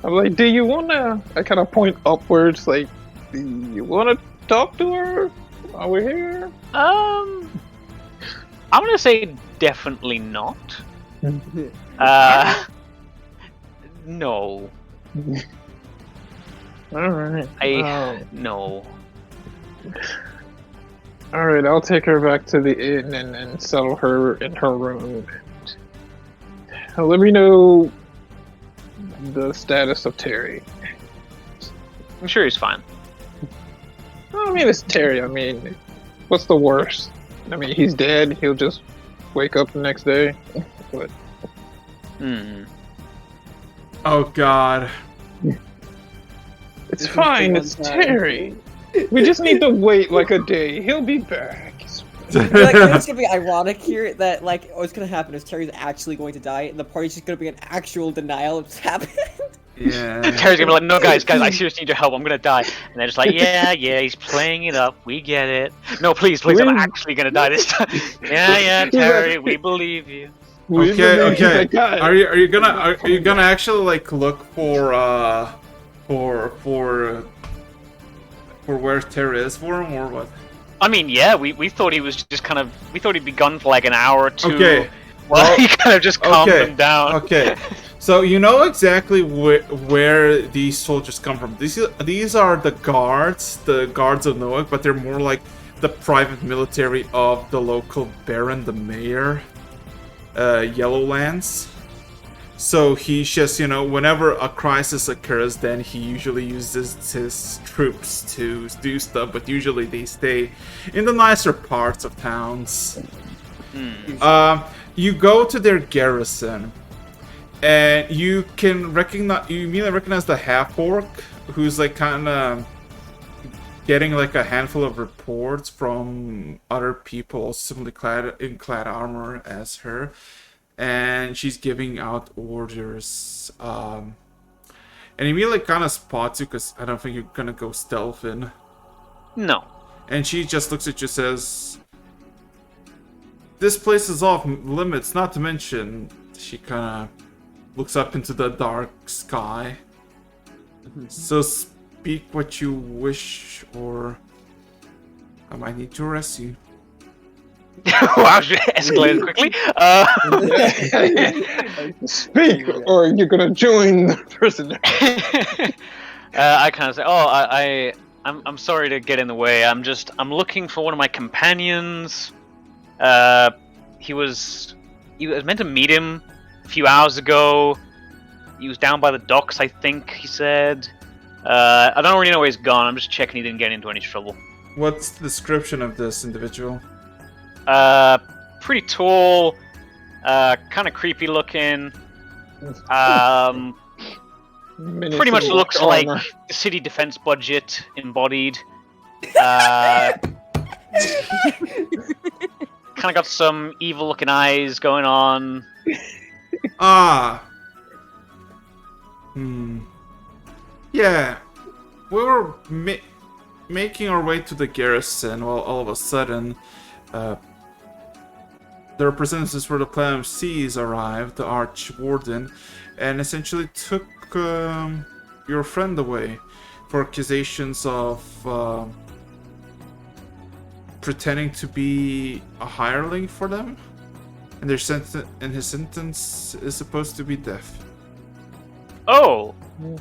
I'm like, do you wanna? I kind of point upwards, like, do you wanna talk to her while we're here? I'm gonna say definitely not. No. All right. No. All right. I'll take her back to the inn and settle her in her room. Let me know the status of Terry. I'm sure he's fine. I mean, it's Terry. I mean, what's the worst? I mean, he's dead. He'll just wake up the next day. But Oh god. it's fine. It's Terry. We just need to wait like a day. He'll be back. Like, it's gonna be ironic here that like what's gonna happen is Terry's actually going to die, and the party's just gonna be an actual denial of what's happened. Yeah. Terry's gonna be like, no, guys, I seriously need your help. I'm gonna die. And they're just like, yeah, he's playing it up. We get it. No, please, I'm actually gonna die this time. Yeah, Terry, we believe you. Okay. Are you gonna actually like look for where Terry is for him or what? I mean, yeah, we thought he was just we thought he'd be gone for like an hour or two. Okay. Well, he kind of just calmed them down. Okay. So you know exactly where these soldiers come from. These are the guards of Noah, but they're more like the private military of the local baron, the mayor, Yellowlands. So he's just, whenever a crisis occurs, then he usually uses his troops to do stuff, but usually they stay in the nicer parts of towns. You go to their garrison, and you immediately recognize the half-orc, who's like kind of getting like a handful of reports from other people similarly clad armor as her. And she's giving out orders. And immediately kind of spots you because I don't think you're gonna go stealthing. No. And she just looks at you and says, "This place is off limits, not to mention..." She kind of looks up into the dark sky. So speak what you wish, or I might need to arrest you. Wow, she escalated quickly. Speak, or you're gonna join the prisoner. I kind of say, I'm sorry to get in the way. I'm looking for one of my companions. He was meant to meet him a few hours ago. He was down by the docks, I think he said. I don't really know where he's gone. I'm just checking he didn't get into any trouble. What's the description of this individual? Pretty tall, kind of creepy looking. Pretty much looks like the city defense budget embodied. Kind of got some evil looking eyes going on. Yeah. We were making our way to the garrison, well, all of a sudden, the representatives for the Platinum Seas arrived, the Archwarden, and essentially took your friend away for accusations of pretending to be a hireling for them, and his sentence is supposed to be death. Oh. Oh,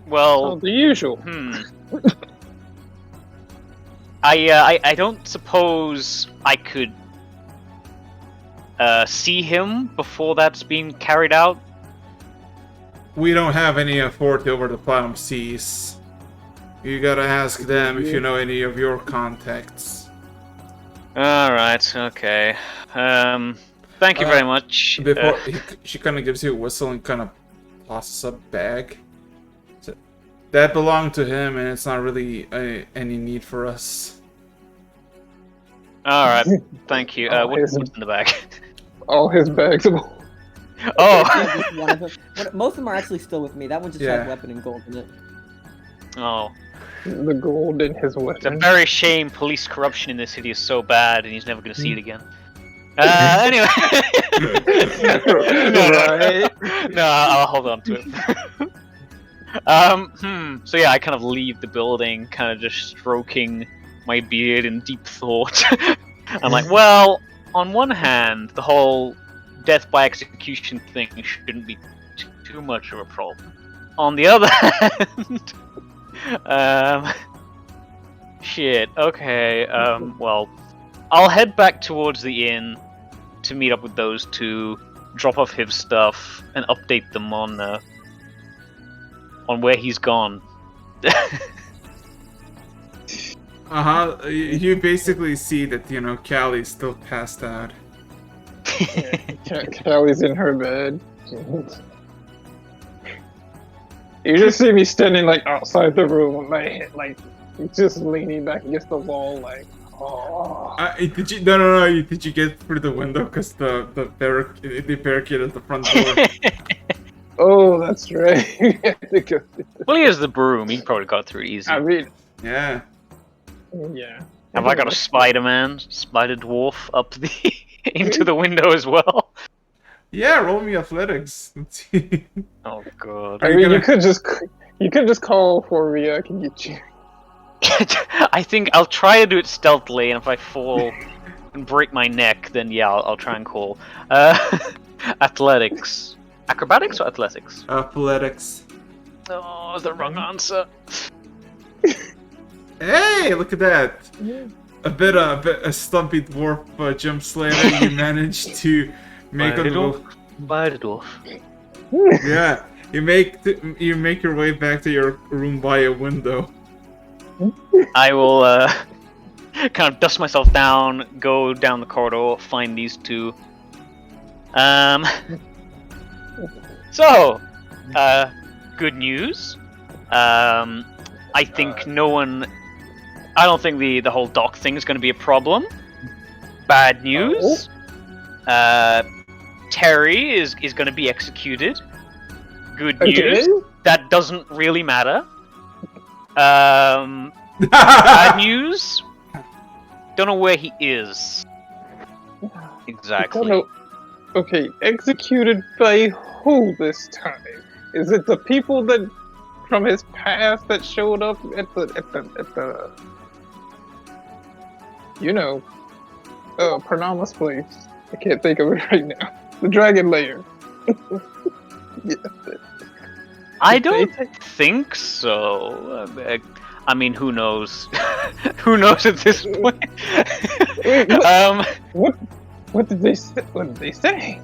Well, the usual. I don't suppose I could see him before that's being carried out. We don't have any authority over the Platinum Seas. You gotta ask them if you know any of your contacts. Alright, okay. Thank you very much. Before she kind of gives you a whistle and kind of tosses a bag. So, that belonged to him, and it's not really any need for us. Alright, thank you. What's in the bag? All his bags of. Oh! Just one of them. Most of them are actually still with me. That one just Yeah. has weapon and gold in it. Oh. The gold in his It's a weapon. very shame police corruption in this city is so bad and he's never going to see it again. Anyway. Right. No, I'll hold on to it. So yeah, I kind of leave the building, kind of just stroking my beard in deep thought. I'm like, well, on one hand, the whole death by execution thing shouldn't be too much of a problem. On the other hand, shit. Okay. Well, I'll head back towards the inn to meet up with those two, drop off his stuff, and update them on where he's gone. You basically see that, Callie's still passed out. Callie's in her bed. You just see me standing like outside the room with my head like just leaning back against the wall, like. Oh. Did you? No. Did you get through the window? Because they barricaded the front door. Oh, that's right. Well, he has the broom. He probably got through easy. I mean, Yeah. yeah. Have I got a spider dwarf up the into the window as well? Yeah. Roll me athletics. Let's see. Oh god. I Are you mean, gonna- you could just call for me. I can get you. I think I'll try to do it stealthily, and if I fall and break my neck, then yeah, I'll try and call. Athletics. Acrobatics or athletics? Athletics. Oh, the wrong answer. Hey, look at that! A stumpy dwarf jumps later. You managed to make a little. By the dwarf. Yeah, you make your way back to your room by a window. I will kind of dust myself down, go down the corridor, find these two. So, good news. I think I don't think the whole dock thing is going to be a problem. Bad news. Terry is going to be executed. Good news. Okay. That doesn't really matter. Bad news. Don't know where he is. Exactly. Don't know. Okay, executed by who this time? Is it the people that from his past that showed up at the Paranama's place? I can't think of it right now. The Dragon Lair. Yeah. I don't think so. I mean, who knows? Who knows at this point? Wait, what did they say? What did they say?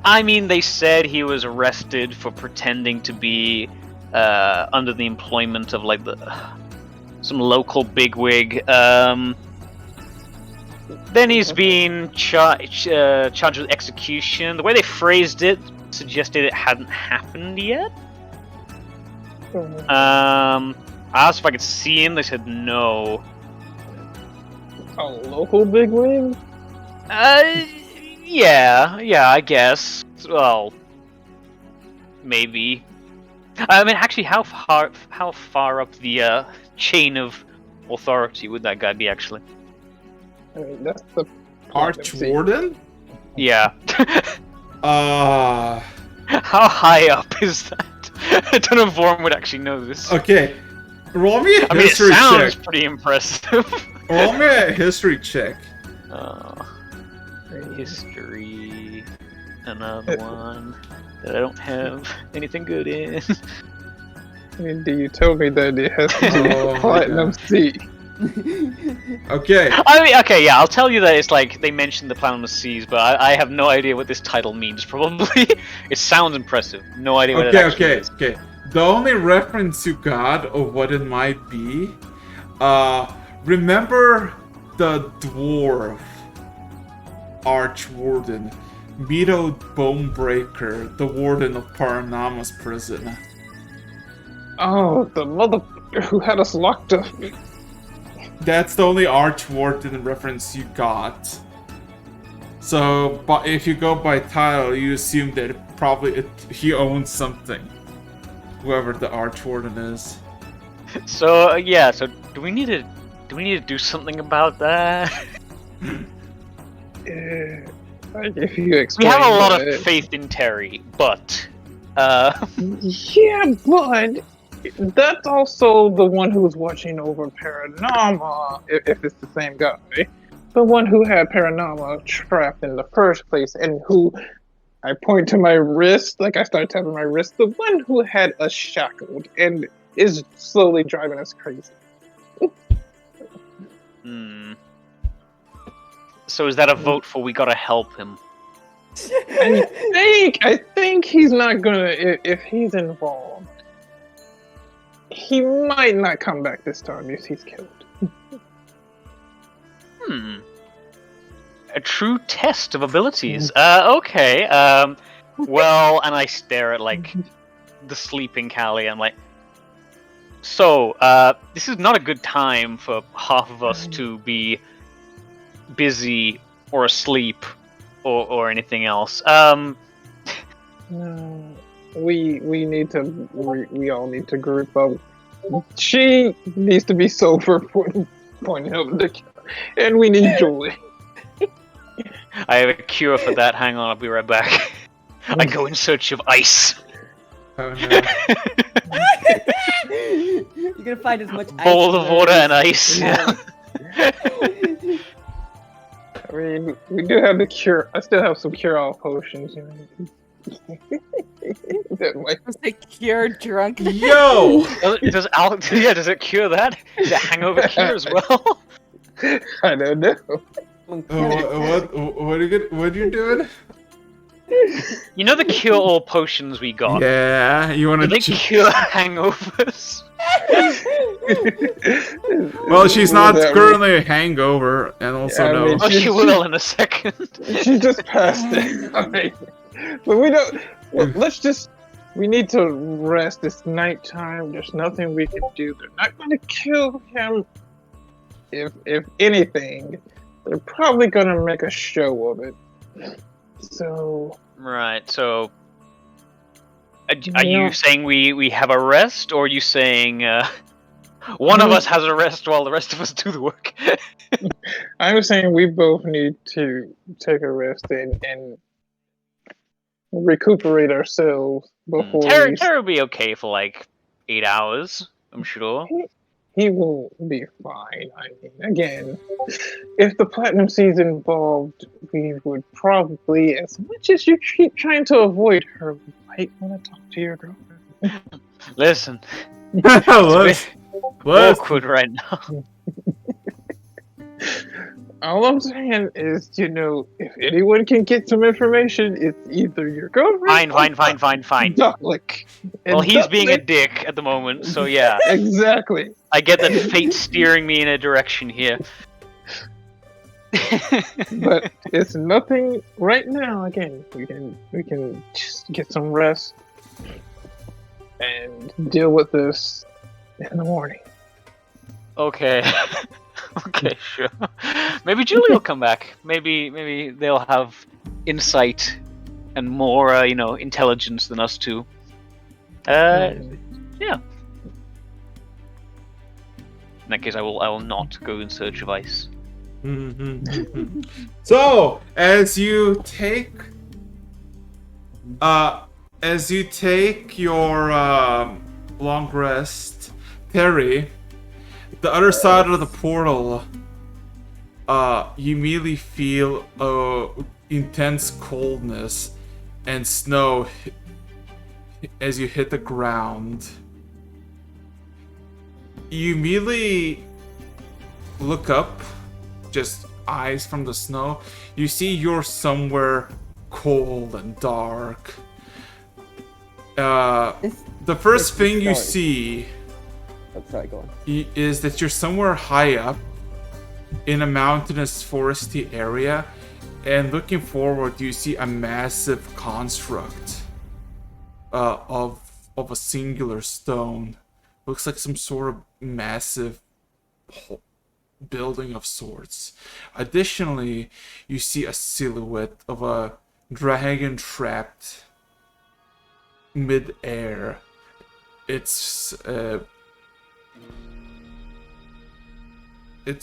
I mean, they said he was arrested for pretending to be under the employment of like some local bigwig. Then he's been charged with execution. The way they phrased it suggested it hadn't happened yet. I asked if I could see him. They said no. A local bigwig? Yeah, I guess. Well, maybe. I mean, actually, how far up the chain of authority would that guy be actually? I mean, that's the Archwarden? Yeah. Uh. How high up is that? I don't know if Vorm would actually know this. Okay. Roll me a I mean, it history sounds check. pretty impressive. Roll me a history check. History. Another one that I don't have anything good in. I mean, do you tell me that it has to be Oh, Platinum C? Okay. I mean, okay, yeah, I'll tell you that it's like they mentioned the Platinum Seas, but I have no idea what this title means. Probably, it sounds impressive. No idea what it actually is. Okay. The only reference you got of what it might be, remember the dwarf Archwarden, Mito Bonebreaker, the warden of Paranama's prison. Oh, the motherfucker who had us locked up. That's the only Archwarden reference you got. So, but if you go by title, you assume that he owns something. Whoever the Archwarden is. So yeah, so do we need to do something about that? Like if you explain We have a lot that- of faith in Terry, but Yeah, but that's also the one who was watching over Paranama, if it's the same guy. The one who had Paranama trapped in the first place, and who I point to my wrist, like I start tapping my wrist, the one who had us shackled and is slowly driving us crazy. So is that a vote for we gotta help him? I think he's not gonna, if he's involved, he might not come back this time if he's killed. A true test of abilities. Okay. Well, and I stare at like the sleeping Callie. I'm like, so this is not a good time for half of us to be busy or asleep or anything else. No, we need to. We all need to group up. She needs to be sober, pointing up the, and we need Julie. I have a cure for that. Hang on, I'll be right back. I go in search of ice. Oh no. You're gonna find as much ice Bowl as of there water is. and ice. Yeah. I mean, we do have the cure. I still have some cure-all potions. You know. That might. Was it cure drunk? Yo! Does it cure that? Is it hangover cure as well? I don't know. What are you doing? You know the cure-all potions we got? Yeah, you want Do they to? cure hangovers? Well, she's Well, not that currently a hangover, and also Yeah, I no. mean, Oh, she will in a second. She just passed it. I mean, but we don't. Well, let's just. We need to rest. It's nighttime. There's nothing we can do. They're not going to kill him. If anything, they're probably going to make a show of it. So. Right, so... Are you saying we have a rest, or are you saying one of us has a rest while the rest of us do the work? I was saying we both need to take a rest and recuperate ourselves before Terry will be okay for like 8 hours, I'm sure. He will be fine. I mean, again, if the Platinum Sea's involved, we would probably, as much as you keep trying to avoid her, we might want to talk to your girlfriend. Listen, Let's awkward right now. All I'm saying is, you know, if anyone can get some information, it's either your girlfriend. Fine. Ducklick. Well, And he's being a Ducklick- dick at the moment, so yeah. Exactly. I get that fate's steering me in a direction here. But it's nothing right now. Again, we can just get some rest and deal with this in the morning. Okay. Okay, sure. Maybe Julie will come back. Maybe they'll have insight and more, intelligence than us two. Yeah. In that case, I will not go in search of ice. So, as you take your long rest, Terry, the other side of the portal, you immediately feel intense coldness and snow as you hit the ground. You immediately look up, just eyes from the snow. You see you're somewhere cold and dark. The first thing you see Oh, sorry, go on. is that you're somewhere high up in a mountainous foresty area, and looking forward you see a massive construct of a singular stone. Looks like some sort of massive building of sorts. Additionally, you see a silhouette of a dragon trapped mid-air. Its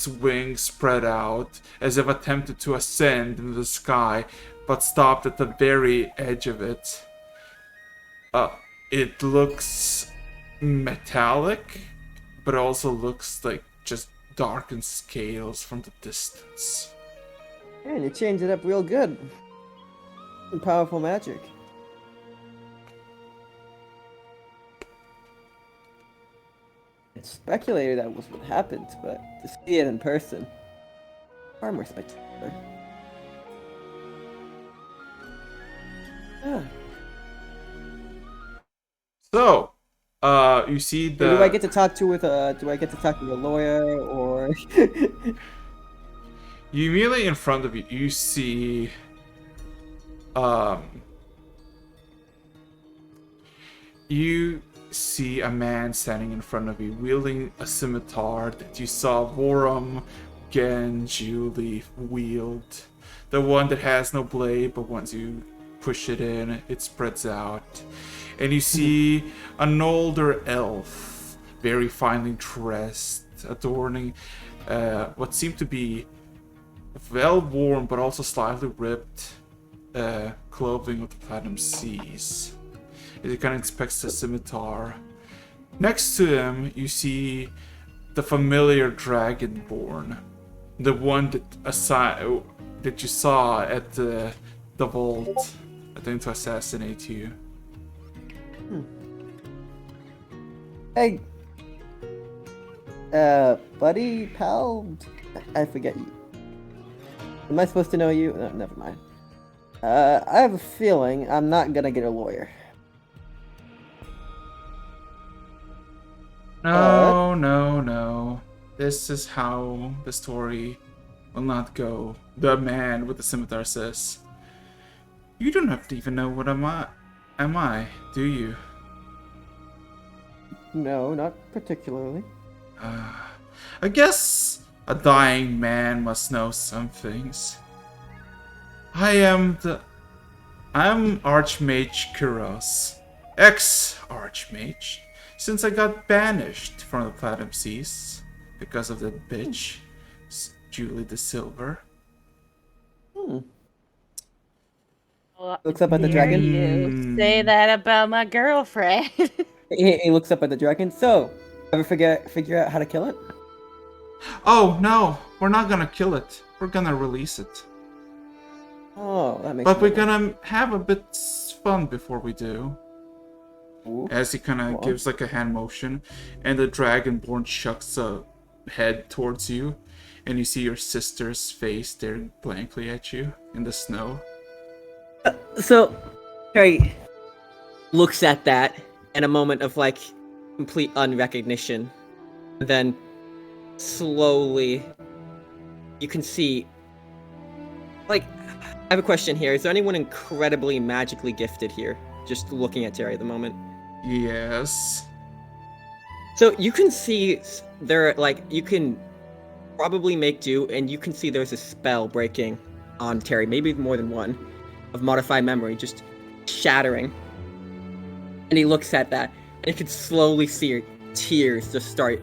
wings spread out as if attempted to ascend into the sky, but stopped at the very edge of it. It looks metallic, but also looks like just darkened scales from the distance. Man, you changed it up real good. Some powerful magic. It's speculated that was what happened, but to see it in person, far more spectacular. Ah. So, you see the. Do I get to talk to a lawyer or? You immediately in front of you, you see, you see a man standing in front of you, wielding a scimitar that you saw Vorum, Gen, Julie wield. The one that has no blade, but once you push it in, it spreads out. And you see an older elf, very finely dressed, adorning what seemed to be well-worn but also slightly ripped clothing of the Platinum Seas. As he kind of inspects the scimitar. Next to him, you see the familiar Dragonborn, the one that you saw at the vault, attempting to assassinate you. Hey, buddy, pal, I forget you. Am I supposed to know you? No, never mind. I have a feeling I'm not gonna get a lawyer. No. This is how the story will not go. The man with the scimitar says, "You don't have to even know what am I, do you?" No, not particularly. I guess a dying man must know some things. I'm Archmage Kuros, ex-Archmage, since I got banished from the Platinum Seas because of that bitch, Julie the Silver. Looks up at the Dare dragon. you say that about my girlfriend? He looks up at the dragon. So, ever figure out how to kill it? Oh no, we're not gonna kill it. We're gonna release it. Oh, that makes. But we're gonna have a bit fun before we do. Ooh. As he kind of gives like a hand motion, and the Dragonborn chucks a head towards you, and you see your sister's face staring blankly at you in the snow. So, Harry looks at that in a moment of like complete unrecognition. Then slowly you can see, like, I have a question here. Is there anyone incredibly magically gifted here? Just looking at Terry at the moment. Yes. So you can see there, like, you can probably make do, and you can see there's a spell breaking on Terry, maybe more than one, of Modify Memory, just shattering. And he looks at that, and you can slowly see tears just start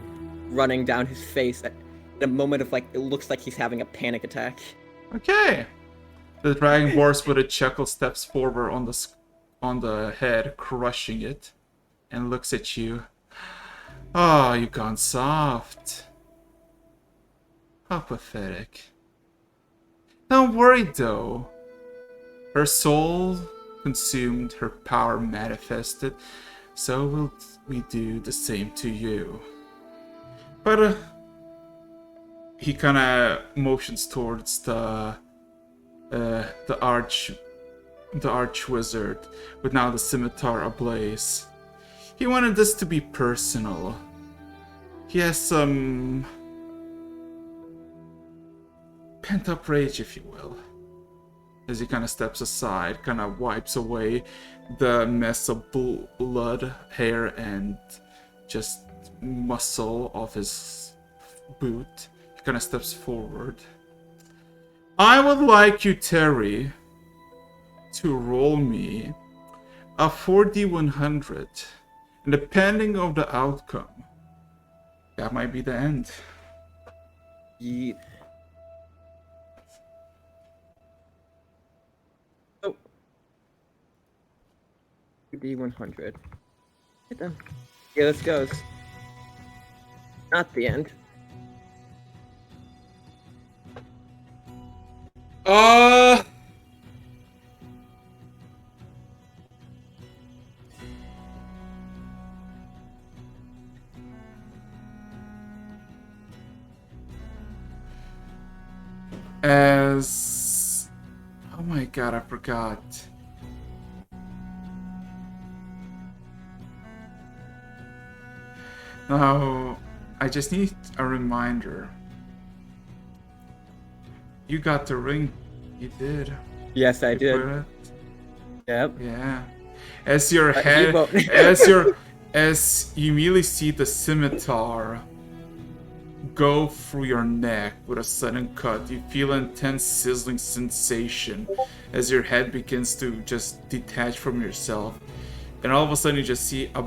running down his face at a moment of like it looks like he's having a panic attack. Okay. The Dragonborn with a chuckle steps forward on the head, crushing it, and looks at you. Oh, you've gone soft. How pathetic. Don't worry though. Her soul consumed, her power manifested, so will we do the same to you. But he kind of motions towards the arch wizard with now the scimitar ablaze. He wanted this to be personal. He has some pent up rage, if you will. As he kind of steps aside, kind of wipes away the mess of blood, hair, and just muscle of his boot. He kind of steps forward. I would like you, Terry, to roll me a 4d100, and depending on the outcome, that might be the end. Yeet. Oh. D100. Hit them. Yeah, this goes. Not the end. As... Oh my god, I forgot. Now, I just need a reminder. You got the ring. You did. Yes, I You did. put it? Yep. Yeah. As your You head, won't. as you immediately see the scimitar go through your neck with a sudden cut, you feel an intense sizzling sensation as your head begins to just detach from yourself, and all of a sudden you just see a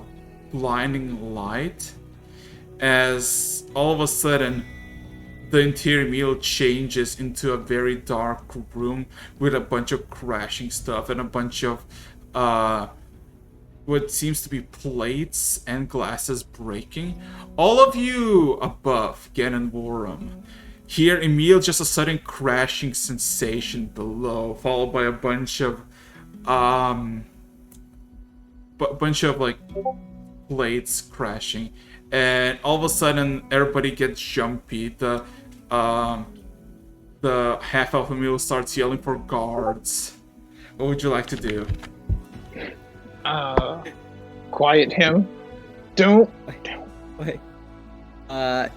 blinding light. As all of a sudden the interior meal changes into a very dark room with a bunch of crashing stuff and a bunch of what seems to be plates and glasses breaking. All of you above, Gen and Worum, hear immediately just a sudden crashing sensation below, followed by a bunch of like plates crashing, and all of a sudden everybody gets jumpy. The half-elf Emil starts yelling for guards. What would you like to do? Quiet him. Don't. Wait. Yeah,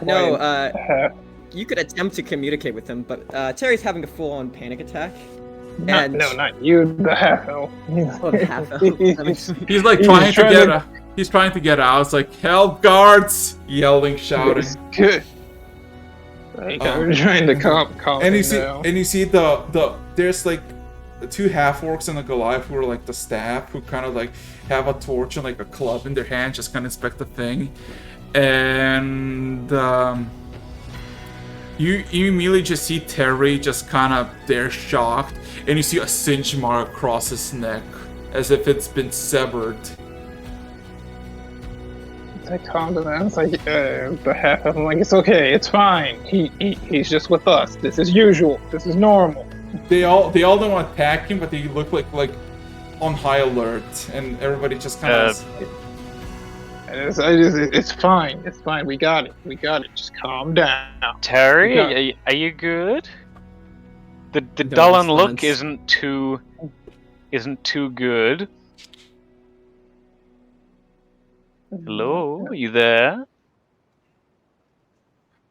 no, Quiet. you could attempt to communicate with him, but Terry's having a full-on panic attack. No, not you, the half elf. Oh, the half-elf. That makes me- He's like He's trying to trying get to- he's trying to get out. It's like, help, guards! Yelling, shouting. It's good. Like, I'm trying to calm And him you see down. and you see the there's like the two half-orcs and a Goliath who are like the staff, who kind of like have a torch and like a club in their hand, just kind of inspect the thing. And you immediately just see Terry just kind of there shocked, and you see a singe mark across his neck as if it's been severed. I calmed him down. It's like the half elf. I'm like, it's okay, it's fine. He's just with us. This is usual. This is normal. They all don't want to attack him, but they look like on high alert, and everybody just kind of. It's fine. It's fine. We got it. Just calm down. Terry, Yeah. are you good? The Don't Dullen look response. isn't too good. Hello, are you there?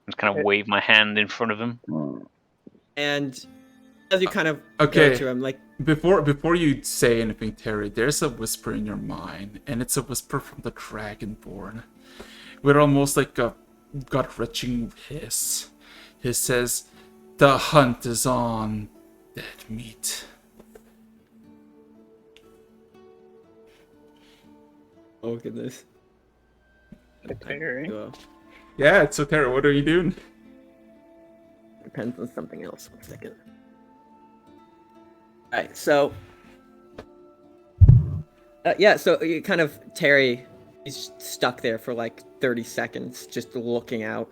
Just kind of wave my hand in front of him. And as you kind of Okay. go to him, like, Before you say anything, Terry, there's a whisper in your mind, and it's a whisper from the Dragonborn, with almost like a gut-wrenching hiss. He says, "The hunt is on, dead meat." oh goodness. Terry. Well, Yeah, so Tara, what are you doing? Depends on something else. 1 second. Alright, so... yeah, so you kind of... Terry is stuck there for like 30 seconds, just looking out.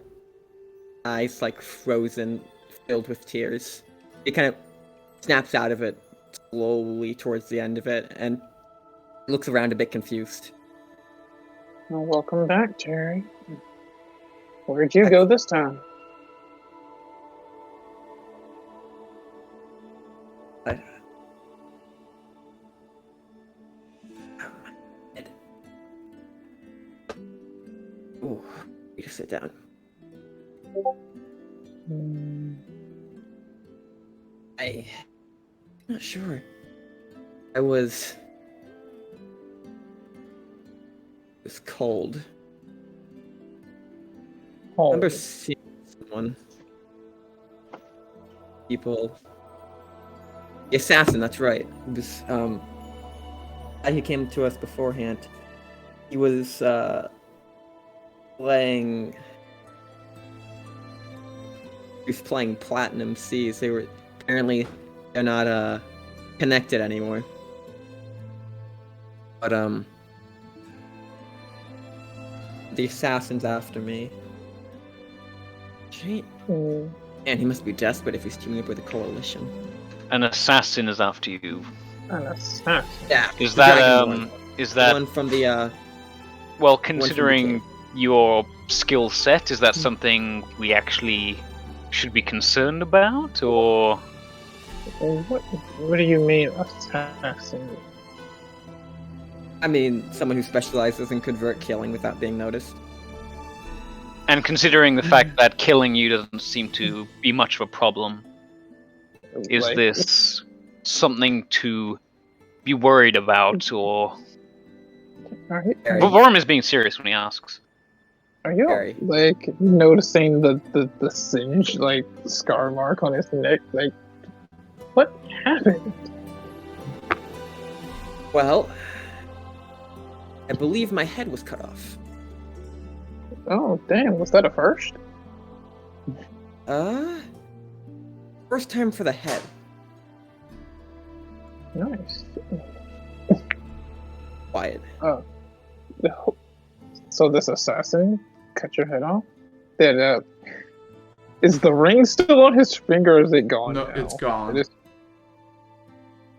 Eyes like frozen, filled with tears. He kind of snaps out of it slowly towards the end of it, and looks around a bit confused. Well, welcome back, Terry. Where'd you go this time? Ooh, you sit down. I'm not sure. It was cold. I remember seeing someone. People. The assassin, that's right. It was, he came to us beforehand. He was, playing... He was playing Platinum Seas. They were... Apparently, they're not, connected anymore. But, the assassin's after me. Gee. Man, he must be desperate if he's teaming up with a coalition. An assassin is after you. An assassin. Yeah. Is the that Dragonborn. is The that one from the well, from the considering cave. your skill set, is that something we actually should be concerned about, or What do you mean, assassin? I mean, someone who specializes in covert killing without being noticed. and considering the fact that killing you doesn't seem to be much of a problem, is Like, this something to be worried about, or Very. Vorm is being serious when he asks. Are you Very. like noticing the singe, like scar mark on his neck? Like, what happened? Well, I believe my head was cut off. Oh, damn! Was that a first? First time for the head. Nice. Quiet. So this assassin cut your head off? That is the ring still on his finger? Or is it gone? No, now? it's gone. It is-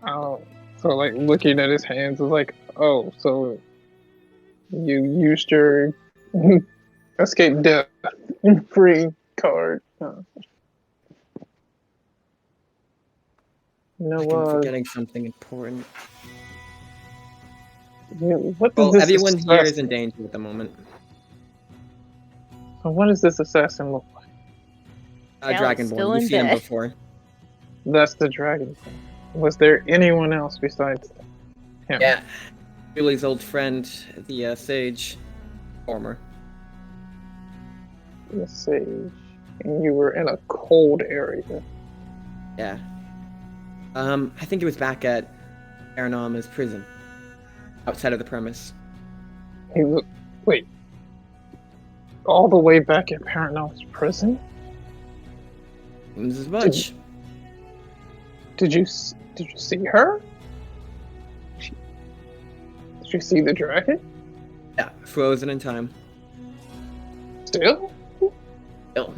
Oh, so like looking at his hands is like, oh, so you used your escape death free card. Huh. You know I'm what? forgetting something important. What does Well, this everyone here is assassin- in danger at the moment. So what does this assassin look like? Talent's still Dragonborn. You've in seen him bed. before. That's the dragon. Was there anyone else besides him? Yeah. Julie's old friend, the sage. Former. The sage. And you were in a cold area. Yeah. I think it was back at Paranama's prison. Outside of the premise. He looked. Wait. All the way back at Paranama's prison? Seems as much. Did you see her? Did you see the dragon? Yeah, frozen in time. Still? Still.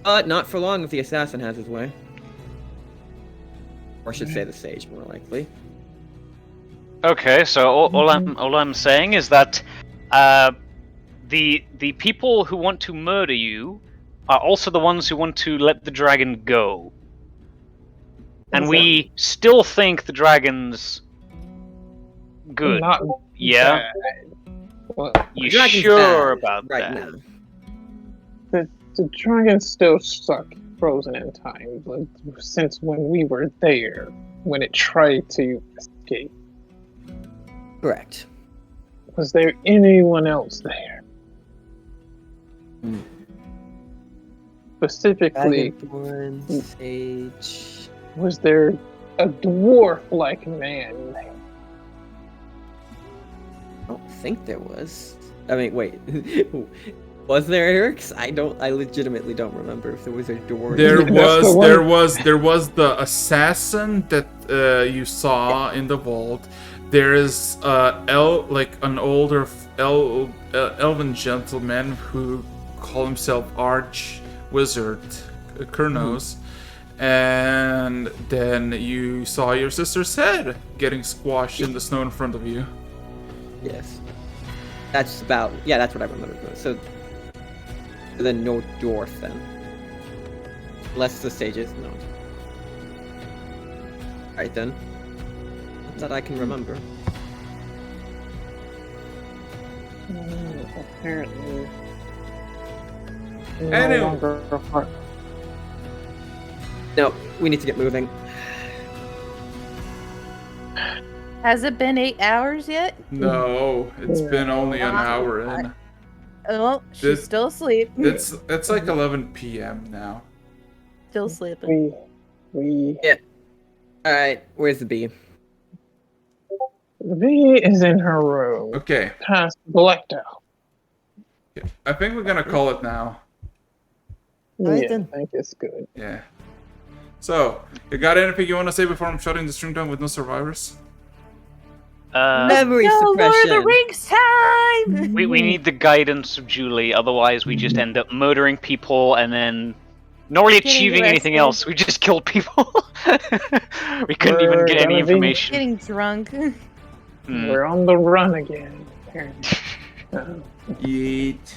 Not for long if the assassin has his way. Or I should say the sage, more likely. Okay, so all I'm saying is that the people who want to murder you are also the ones who want to let the dragon go. And we still think the dragon's good. Not Yeah? bad. Well, You The dragon's sure bad about right that? now? the dragon still stuck frozen in time, like, since when we were there, when it tried to escape. Correct. Was there anyone else there? Hmm. Specifically, Dragonborn, sage. was there a dwarf-like man there? I don't think there was. I mean, wait. Was there, Eric? I legitimately don't remember if there was a door. There That's the was the assassin that you saw in the vault. There is an older elven gentleman who called himself Arch Wizard Kurnos, and then you saw your sister's head getting squashed in the snow in front of you. Yes. That's what I remember. So then no dwarf then. Unless the stage is no. Alright then. That I can remember. Apparently. Anyway. No longer a part. No, we need to get moving. Has it been 8 hours yet? No, it's been only an hour in. Oh, she's This- still asleep. It's like 11 p.m. now. Still sleeping. We Alright, where's the bee? the bee is in her room. Okay, Past blacked out. I think we're gonna call it now. Alright Yeah, then. I think it's good. Yeah. So, you got anything you want to say before I'm shutting the stream down with no survivors? Memory No, Lord of suppression. the Rings time! We need the guidance of Julie, otherwise we just end up murdering people and then not really Getting achieving anything arrested. else. We just killed people. We couldn't even We're get any gonna be- information. Getting drunk. Hmm. We're on the run again. apparently. Yeet.